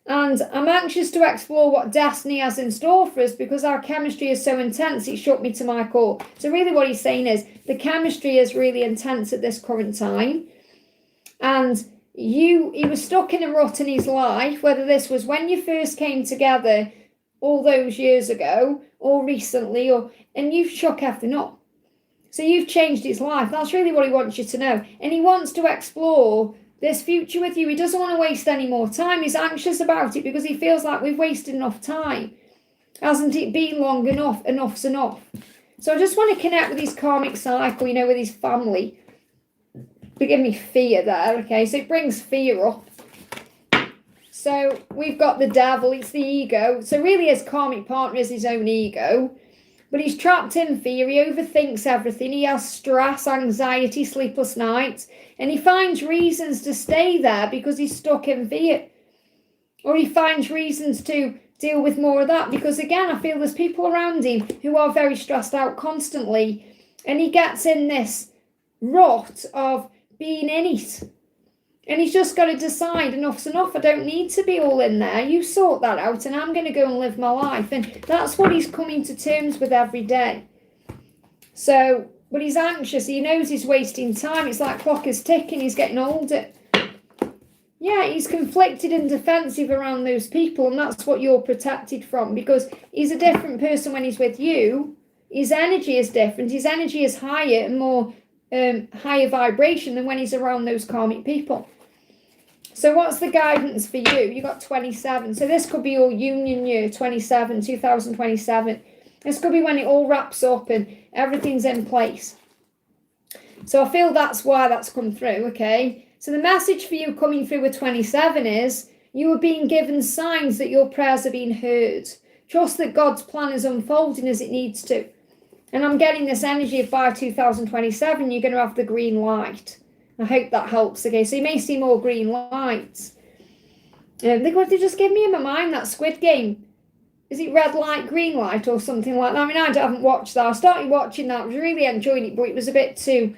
And I'm anxious to explore what destiny has in store for us because our chemistry is so intense, it shook me to my core. So really what he's saying is the chemistry is really intense at this current time. And he was stuck in a rut in his life, whether this was when you first came together all those years ago or recently, and you've shook everything up. So you've changed his life. That's really what he wants you to know. And he wants to explore this future with you. He doesn't want to waste any more time. He's anxious about it because he feels like we've wasted enough time. Hasn't it been long enough? Enough's enough. So I just want to connect with his karmic cycle, you know, with his family. Forgive me, fear there, okay? So it brings fear up. So we've got the devil, it's the ego. So really his karmic partner is his own ego. But he's trapped in fear, he overthinks everything, he has stress, anxiety, sleepless nights, and he finds reasons to stay there because he's stuck in fear. or he finds reasons to deal with more of that, because again, I feel there's people around him who are very stressed out constantly, and he gets in this rut of being in it. And he's just got to decide, enough's enough. I don't need to be all in there. You sort that out and I'm going to go and live my life. And that's what he's coming to terms with every day. So, but he's anxious. He knows he's wasting time. It's like clock is ticking. He's getting older. Yeah, he's conflicted and defensive around those people. And that's what you're protected from, because he's a different person when he's with you. His energy is different. His energy is higher and more higher vibration than when he's around those karmic people. So what's the guidance for you? You got 27. So this could be your union year, 2027. This could be when it all wraps up and everything's in place. So I feel that's why that's come through, okay? So the message for you coming through with 27 is you are being given signs that your prayers are being heard. Trust that God's plan is unfolding as it needs to. And I'm getting this energy of by 2027, you're going to have the green light. I hope that helps. Okay, so you may see more green lights. They just give me in my mind that Squid Game. Is it red light, green light or something like that? I mean, I haven't watched that. I started watching that. I was really enjoying it, but it was a bit too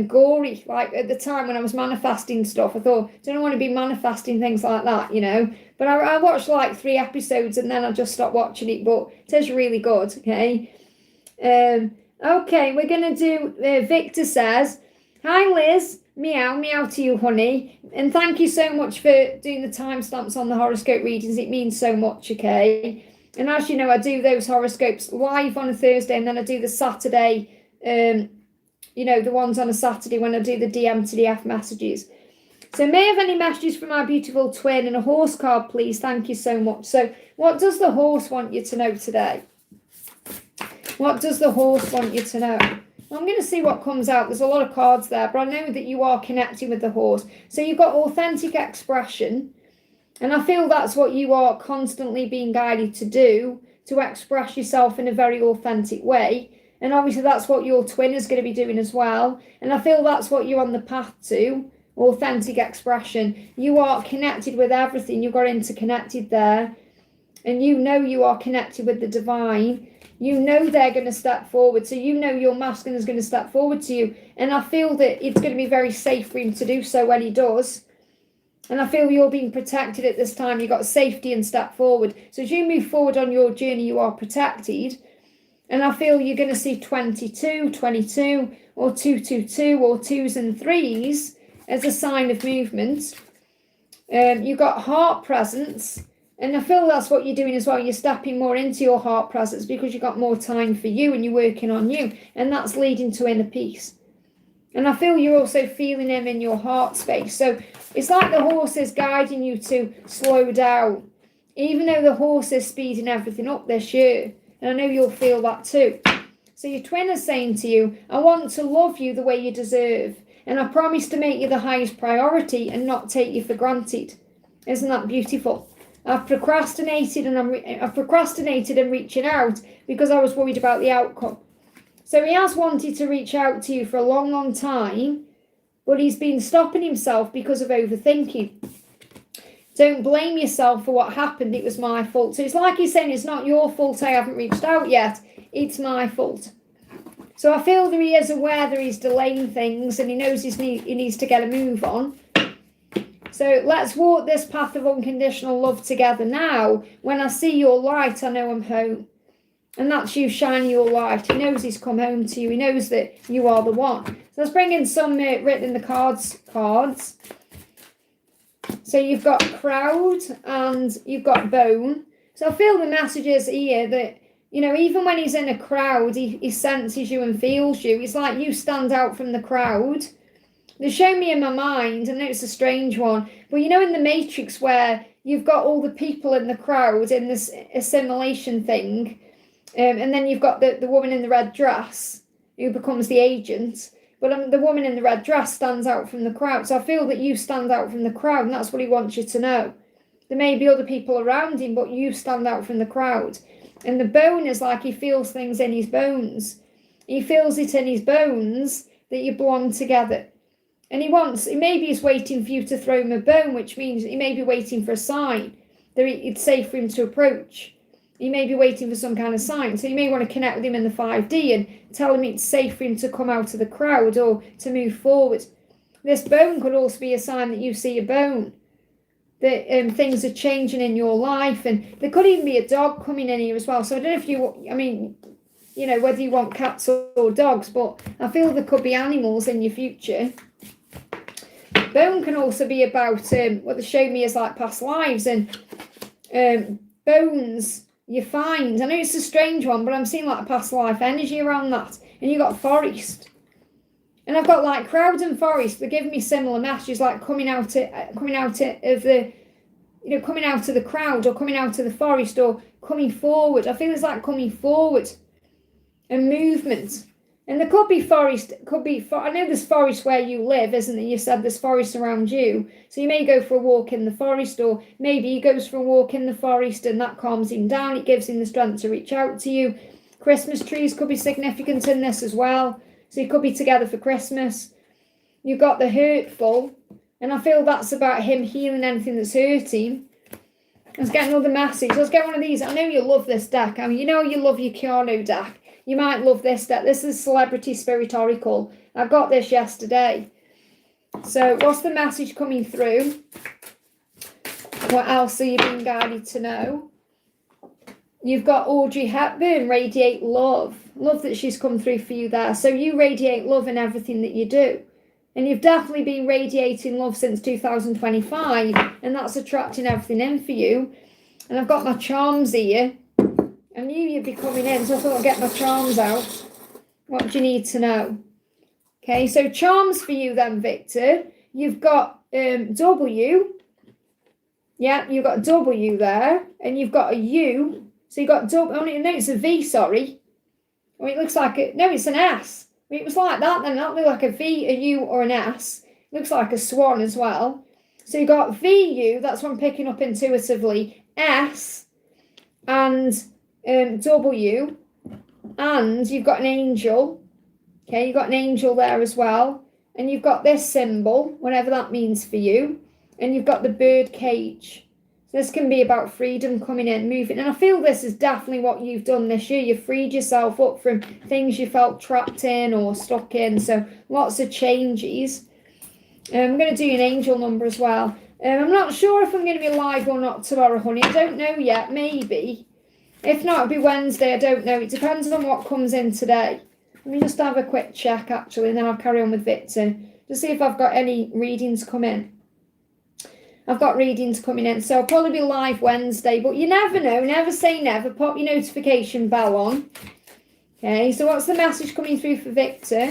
gory. Like at the time when I was manifesting stuff, I thought, I don't want to be manifesting things like that, you know. But I watched like 3 episodes and then I just stopped watching it. But it is really good, okay. Okay, we're going to do, Victor says, hi Liz, meow, meow to you honey, and thank you so much for doing the timestamps on the horoscope readings, it means so much, okay. And as you know, I do those horoscopes live on a Thursday, and then I do the Saturday, you know, the ones on a Saturday when I do the DM to DF messages. So may I have any messages from our beautiful twin and a horse card, please? Thank you so much. So what does the horse want you to know today? What does the horse want you to know? Well, I'm going to see what comes out. There's a lot of cards there, but I know that you are connecting with the horse. So you've got authentic expression. And I feel that's what you are constantly being guided to do, to express yourself in a very authentic way. And obviously that's what your twin is going to be doing as well. And I feel that's what you're on the path to, authentic expression. You are connected with everything. You got interconnected there. And you know you are connected with the divine. You know they're going to step forward. So you know your masculine is going to step forward to you. And I feel that it's going to be very safe for him to do so when he does. And I feel you're being protected at this time. You've got safety and step forward. So as you move forward on your journey, you are protected. And I feel you're going to see 22, 22, or 222, or 2s and 3s as a sign of movement. You've got heart presence. And I feel that's what you're doing as well. You're stepping more into your heart presence because you've got more time for you and you're working on you. And that's leading to inner peace. And I feel you're also feeling him in your heart space. So it's like the horse is guiding you to slow down. Even though the horse is speeding everything up this year. And I know you'll feel that too. So your twin is saying to you, I want to love you the way you deserve. And I promise to make you the highest priority and not take you for granted. Isn't that beautiful? I've procrastinated and reaching out because I was worried about the outcome. So he has wanted to reach out to you for a long, long time, but he's been stopping himself because of overthinking. Don't blame yourself for what happened. It was my fault. So it's like he's saying, it's not your fault I haven't reached out yet. It's my fault. So I feel that he is aware that he's delaying things and he knows he needs to get a move on. So let's walk this path of unconditional love together now. When I see your light, I know I'm home. And that's you shining your light. He knows he's come home to you. He knows that you are the one. So let's bring in some written in the cards. So you've got crowd and you've got bone. So I feel the message is here that, you know, even when he's in a crowd, he senses you and feels you. It's like you stand out from the crowd. They show me in my mind, I know it's a strange one, but you know in the Matrix where you've got all the people in the crowd in this assimilation thing, and then you've got the woman in the red dress who becomes the agent, but the woman in the red dress stands out from the crowd. So I feel that you stand out from the crowd, and that's what he wants you to know. There may be other people around him, but you stand out from the crowd. And the bone is like he feels things in his bones. He feels it in his bones that you belong together. And maybe he's waiting for you to throw him a bone, which means he may be waiting for a sign. it's safe for him to approach. He may be waiting for some kind of sign. So you may want to connect with him in the 5D and tell him it's safe for him to come out of the crowd or to move forward. This bone could also be a sign that you see a bone, that things are changing in your life. And there could even be a dog coming in here as well. So I don't know if you, I mean, you know, whether you want cats or dogs, but I feel there could be animals in your future. Bone can also be about what they show me as like past lives, and bones you find. I know it's a strange one, but I'm seeing like a past life energy around that. And you got forest, and I've got like crowd and forest. They're giving me similar messages, like coming out of the, you know, coming out of the crowd or coming out of the forest or coming forward. I feel it's like coming forward and movement. And there could be forest, I know there's forest where you live, isn't there? You said there's forest around you. So you may go for a walk in the forest, or maybe he goes for a walk in the forest and that calms him down. It gives him the strength to reach out to you. Christmas trees could be significant in this as well. So you could be together for Christmas. You've got the hurtful, and I feel that's about him healing anything that's hurting. Let's get another message. Let's get one of these. I know you love this deck. I mean, you know you love your Kiano deck. You might love this deck. This is Celebrity Spirit Oracle. I got this yesterday. So what's the message coming through? What else are you being guided to know? You've got Audrey Hepburn, radiate love. Love that she's come through for you there. So you radiate love in everything that you do. And you've definitely been radiating love since 2025. And that's attracting everything in for you. And I've got my charms here. I knew you'd be coming in, so I thought I'd get my charms out. What do you need to know? Okay, so charms for you then, Victor. You've got W. Yeah, you've got W there. And you've got a U. So you've got W. Oh, no, it's a V, sorry. Oh, it looks like no, it's an S. I mean, it was like that then. That looked like a V, a U, or an S. It looks like a swan as well. So you've got VU, that's what I'm picking up intuitively. S and W, and you've got an angel. Okay, you've got an angel there as well, and you've got this symbol, whatever that means for you, and you've got the bird cage. So this can be about freedom coming in, moving, and I feel this is definitely what you've done this year. You've freed yourself up from things you felt trapped in or stuck in, so lots of changes. I'm going to do an angel number as well. I'm not sure if I'm going to be live or not tomorrow, honey. I don't know yet, maybe. If not, it'll be Wednesday. I don't know. It depends on what comes in today. Let me just have a quick check, actually, and then I'll carry on with Victor to see if I've got any readings come in. I've got readings coming in, so I'll probably be live Wednesday, but you never know. Never say never. Pop your notification bell on. Okay, so what's the message coming through for Victor?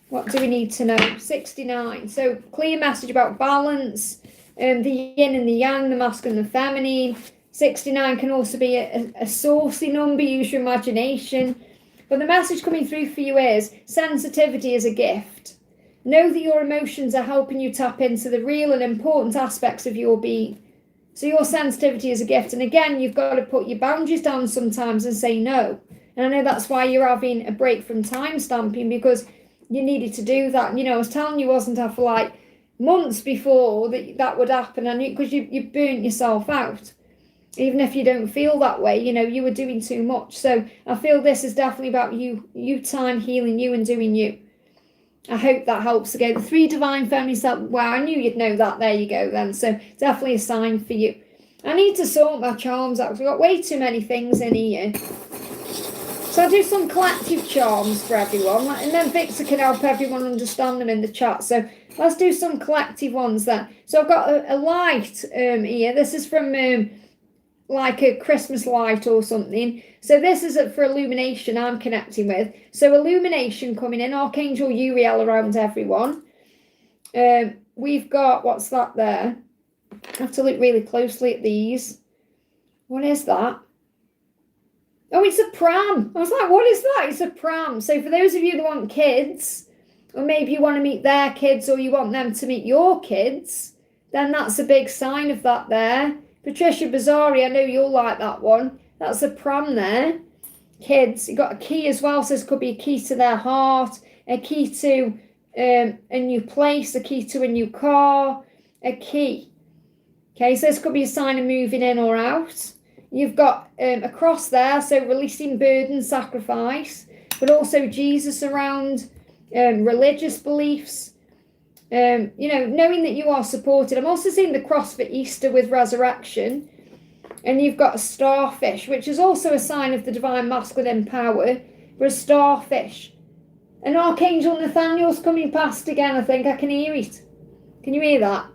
What do we need to know? 69. So clear message about balance, the yin and the yang, the masculine and the feminine. 69 can also be a saucy number, use your imagination. But the message coming through for you is sensitivity is a gift. Know that your emotions are helping you tap into the real and important aspects of your being. So your sensitivity is a gift. And again, you've got to put your boundaries down sometimes and say no. And I know that's why you're having a break from time stamping, because you needed to do that. You know, I was telling you, wasn't I, for like months before that would happen. And because you burnt yourself out. Even if you don't feel that way, you know, you were doing too much. So I feel this is definitely about you time healing you and doing you. I hope that helps again. The 3 divine families, wow, I knew you'd know that. There you go then. So definitely a sign for you. I need to sort my charms out. We've got way too many things in here. So I'll do some collective charms for everyone. And then Victor can help everyone understand them in the chat. So let's do some collective ones then. So I've got a light here. This is from like a Christmas light or something. So this is for illumination I'm connecting with. So illumination coming in, Archangel Uriel around everyone. We've got, what's that there? I have to look really closely at these. What is that? Oh, it's a pram. I was like, what is that? It's a pram. So for those of you that want kids, or maybe you want to meet their kids, or you want them to meet your kids, then that's a big sign of that there. Patricia Bazzari, I know you'll like that one. That's a pram there. Kids, you got a key as well. So this could be a key to their heart, a key to a new place, a key to a new car, a key. Okay, so this could be a sign of moving in or out. You've got a cross there, so releasing burden, sacrifice, but also Jesus around religious beliefs. Knowing that you are supported. I'm also seeing the cross for Easter with resurrection. And you've got a starfish, which is also a sign of the divine masculine power. For a starfish. And Archangel Nathaniel's coming past again, I think. I can hear it. Can you hear that?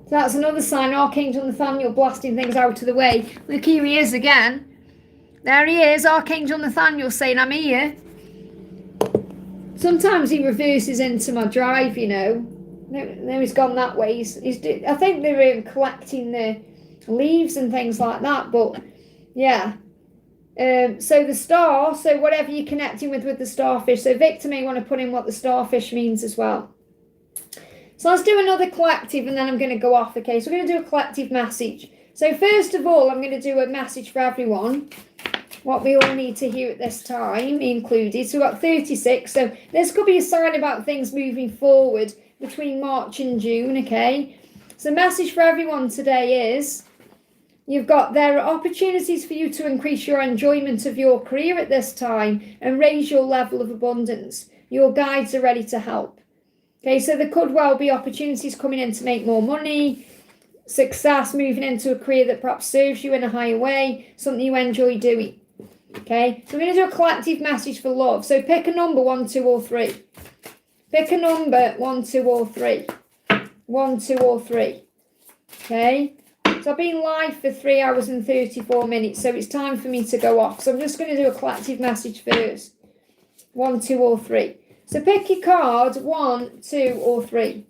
So that's another sign. Archangel Nathaniel blasting things out of the way. Look, here he is again. There he is. Archangel Nathaniel saying, I'm here. Sometimes he reverses into my drive, No, he's gone that way. I think they're collecting the leaves and things like that, but yeah. So the star, so whatever you're connecting with the starfish. So Victor may want to put in what the starfish means as well. So let's do another collective and then I'm going to go off. Okay, so we're going to do a collective message. So first of all, I'm going to do a message for everyone. What we all need to hear at this time, me included. So we've got 36. So this could be a sign about things moving forward between March and June, okay? So message for everyone today is, there are opportunities for you to increase your enjoyment of your career at this time and raise your level of abundance. Your guides are ready to help. Okay, so there could well be opportunities coming in to make more money, success, moving into a career that perhaps serves you in a higher way, something you enjoy doing. Okay, so we're going to do a collective message for love. So pick a number, 1, 2, or 3. Pick a number, 1, 2, or 3. 1, 2, or 3. Okay, so I've been live for 3 hours and 34 minutes, so it's time for me to go off. So I'm just going to do a collective message first. 1, 2, or 3. So pick your card, 1, 2, or 3.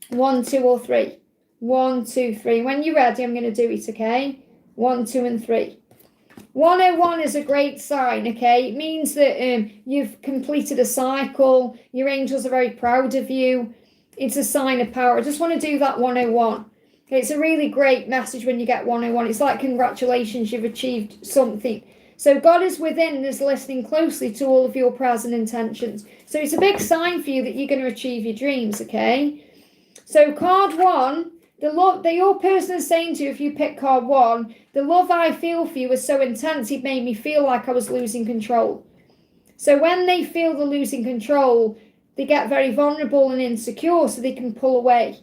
1, 2, or 3. 1, 2, 3. When you're ready, I'm going to do it, okay? 1, 2, and 3. 101 is a great sign, okay? It means that you've completed a cycle. Your angels are very proud of you. It's a sign of power. I just want to do that 101. Okay, it's a really great message when you get 101. It's like, congratulations, you've achieved something. So God is within and is listening closely to all of your prayers and intentions. So it's a big sign for you that you're going to achieve your dreams, okay? So card 1, the love that your person is saying to you, if you pick card 1, the love I feel for you is so intense, it made me feel like I was losing control. So when they feel they're losing control, they get very vulnerable and insecure, so they can pull away.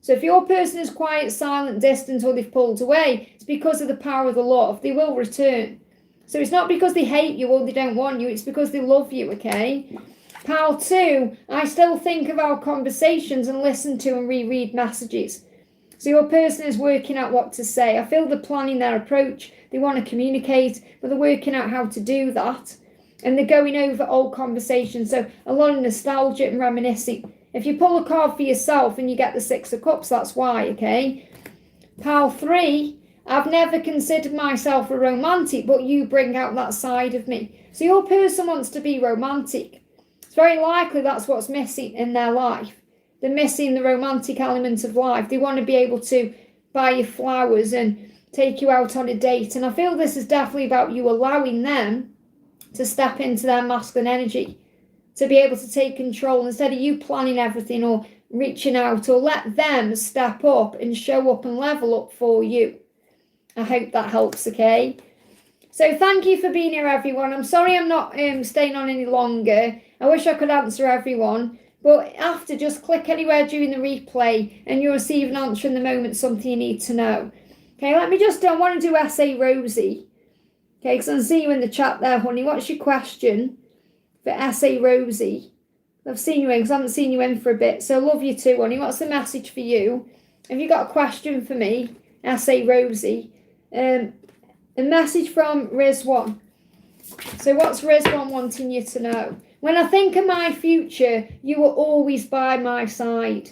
So if your person is quiet, silent, distant, or they've pulled away, it's because of the power of the love. They will return. So it's not because they hate you or they don't want you, it's because they love you, okay? Pile 2, I still think of our conversations and listen to and reread messages. So your person is working out what to say. I feel they're planning their approach. They want to communicate, but they're working out how to do that. And they're going over old conversations. So a lot of nostalgia and reminiscing. If you pull a card for yourself and you get the 6 of Cups, that's why, okay? Pile 3, I've never considered myself a romantic, but you bring out that side of me. So your person wants to be romantic. It's very likely that's what's missing in their life. They're missing the romantic element of life. They want to be able to buy you flowers and take you out on a date. And I feel this is definitely about you allowing them to step into their masculine energy, to be able to take control instead of you planning everything or reaching out, or let them step up and show up and level up for you. I hope that helps, okay? So thank you for being here, everyone. I'm sorry I'm not staying on any longer. I wish I could answer everyone. But after, just click anywhere during the replay and you'll receive an answer in the moment, something you need to know. Okay, I want to do S.A. Rosie. Okay, because I see you in the chat there, honey. What's your question for S.A. Rosie? I've seen you in because I haven't seen you in for a bit. So love you too, honey. What's the message for you? Have you got a question for me, S.A. Rosie? A message from Rizwan. So what's Rizwan wanting you to know? When I think of my future, you are always by my side.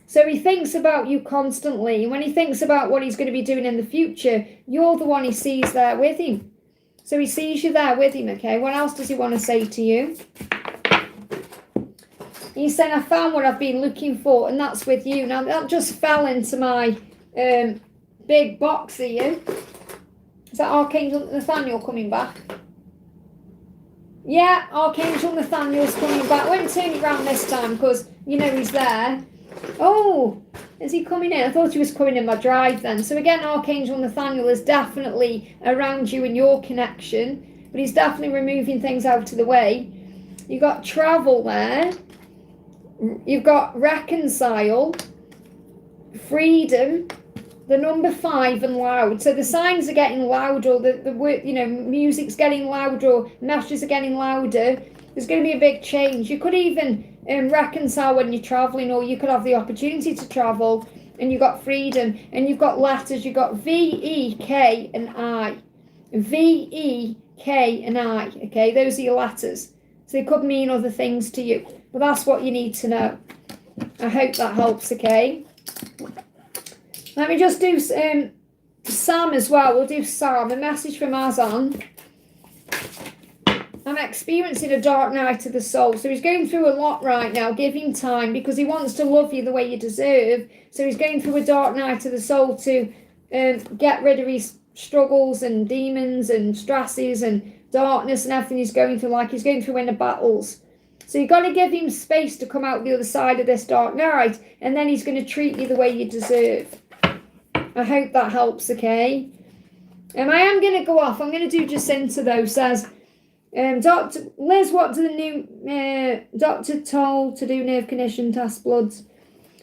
So he thinks about you constantly. And when he thinks about what he's going to be doing in the future, you're the one he sees there with him. So he sees you there with him, okay? What else does he want to say to you? He's saying, I found what I've been looking for, and that's with you. Now, that just fell into my big box here. Is that Archangel Nathaniel coming back? Yeah, Archangel Nathaniel's coming back. I won't turn it around this time because you know he's there. Oh, is he coming in? I thought he was coming in my drive then. So again, Archangel Nathaniel is definitely around you and your connection, but he's definitely removing things out of the way. You've got travel there. You've got reconcile, freedom, the number 5 and loud. So the signs are getting louder, the music's getting louder, messages are getting louder. There's going to be a big change. You could even reconcile when you're traveling, or you could have the opportunity to travel, and you've got freedom, and you've got letters. You've got V, E, K, and I. V, E, K, and I. Okay, those are your letters. So they could mean other things to you, but that's what you need to know. I hope that helps, okay? Let me just do Sam as well. We'll do Sam. A message from Azan. I'm experiencing a dark night of the soul. So he's going through a lot right now. Give him time, because he wants to love you the way you deserve. So he's going through a dark night of the soul to get rid of his struggles and demons and stresses and darkness and everything he's going through, like he's going through inner battles. So you've got to give him space to come out the other side of this dark night, and then he's going to treat you the way you deserve. I hope that helps, okay? I am going to go off. I'm going to do Jacinta, though. Says, Dr. Liz, what do the new doctor told to do nerve condition test bloods?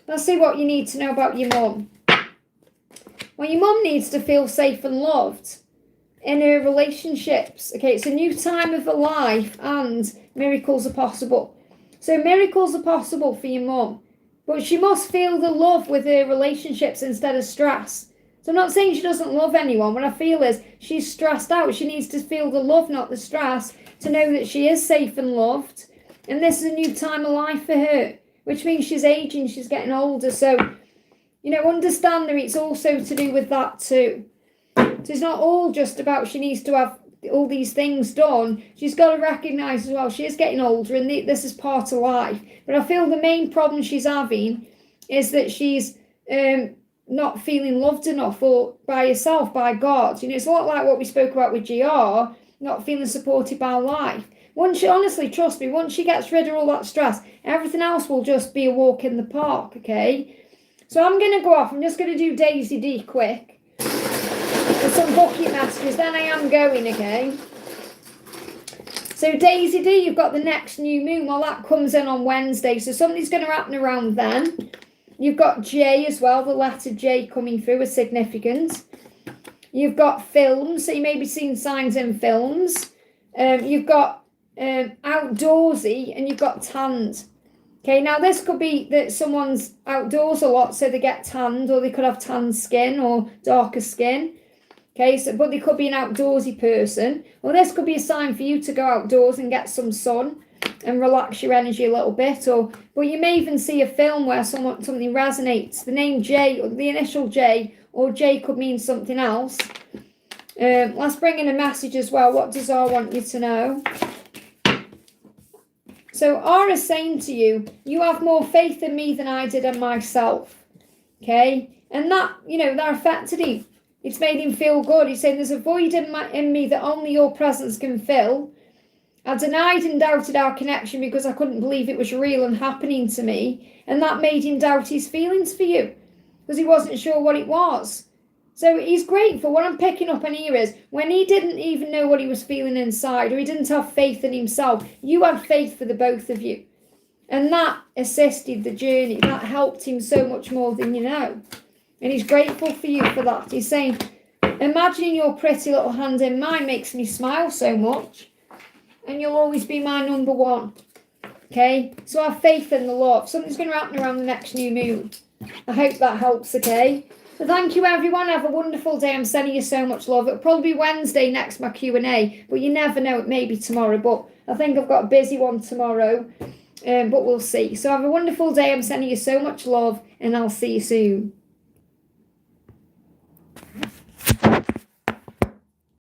Let's see what you need to know about your mum. Well, your mum needs to feel safe and loved in her relationships. Okay, it's a new time of her life, and miracles are possible. So miracles are possible for your mum, but she must feel the love with her relationships instead of stress. So I'm not saying she doesn't love anyone. What I feel is she's stressed out. She needs to feel the love, not the stress, to know that she is safe and loved. And this is a new time of life for her, which means she's aging, she's getting older. So, understand that it's also to do with that too. So it's not all just about she needs to have all these things done. She's got to recognise as well she is getting older, and this is part of life. But I feel the main problem she's having is that she's not feeling loved enough, or by herself, by God. It's a lot like what we spoke about with GR, not feeling supported by life. Once she, honestly, trust me, once she gets rid of all that stress, everything else will just be a walk in the park, okay? So I'm going to go off. I'm just going to do Daisy D quick. And some bucket messages, then I am going, okay? So Daisy D, you've got the next new moon. Well, that comes in on Wednesday, so something's going to happen around then. You've got J as well, the letter J coming through with significance. You've got films, so you may be seeing signs in films. You've got outdoorsy, and you've got tanned. Okay, now this could be that someone's outdoors a lot, so they get tanned, or they could have tanned skin or darker skin. Okay, so but they could be an outdoorsy person. Or this could be a sign for you to go outdoors and get some sun and relax your energy a little bit. But you may even see a film where something resonates. The name J, or the initial J, or J could mean something else. Let's bring in a message as well. What does R want you to know? So R is saying to you, you have more faith in me than I did in myself. Okay? And that, that affected him. It's made him feel good. He's saying there's a void in me that only your presence can fill. I denied and doubted our connection because I couldn't believe it was real and happening to me. And that made him doubt his feelings for you, because he wasn't sure what it was. So he's grateful. What I'm picking up on here is when he didn't even know what he was feeling inside, or he didn't have faith in himself, you had faith for the both of you. And that assisted the journey. That helped him so much more than you know. And he's grateful for you for that. He's saying, imagining your pretty little hand in mine makes me smile so much. And you'll always be my number one. Okay? So have faith in the love. Something's going to happen around the next new moon. I hope that helps, okay? So thank you, everyone. Have a wonderful day. I'm sending you so much love. It'll probably be Wednesday next, my Q&A. But you never know. It may be tomorrow. But I think I've got a busy one tomorrow. But we'll see. So have a wonderful day. I'm sending you so much love. And I'll see you soon.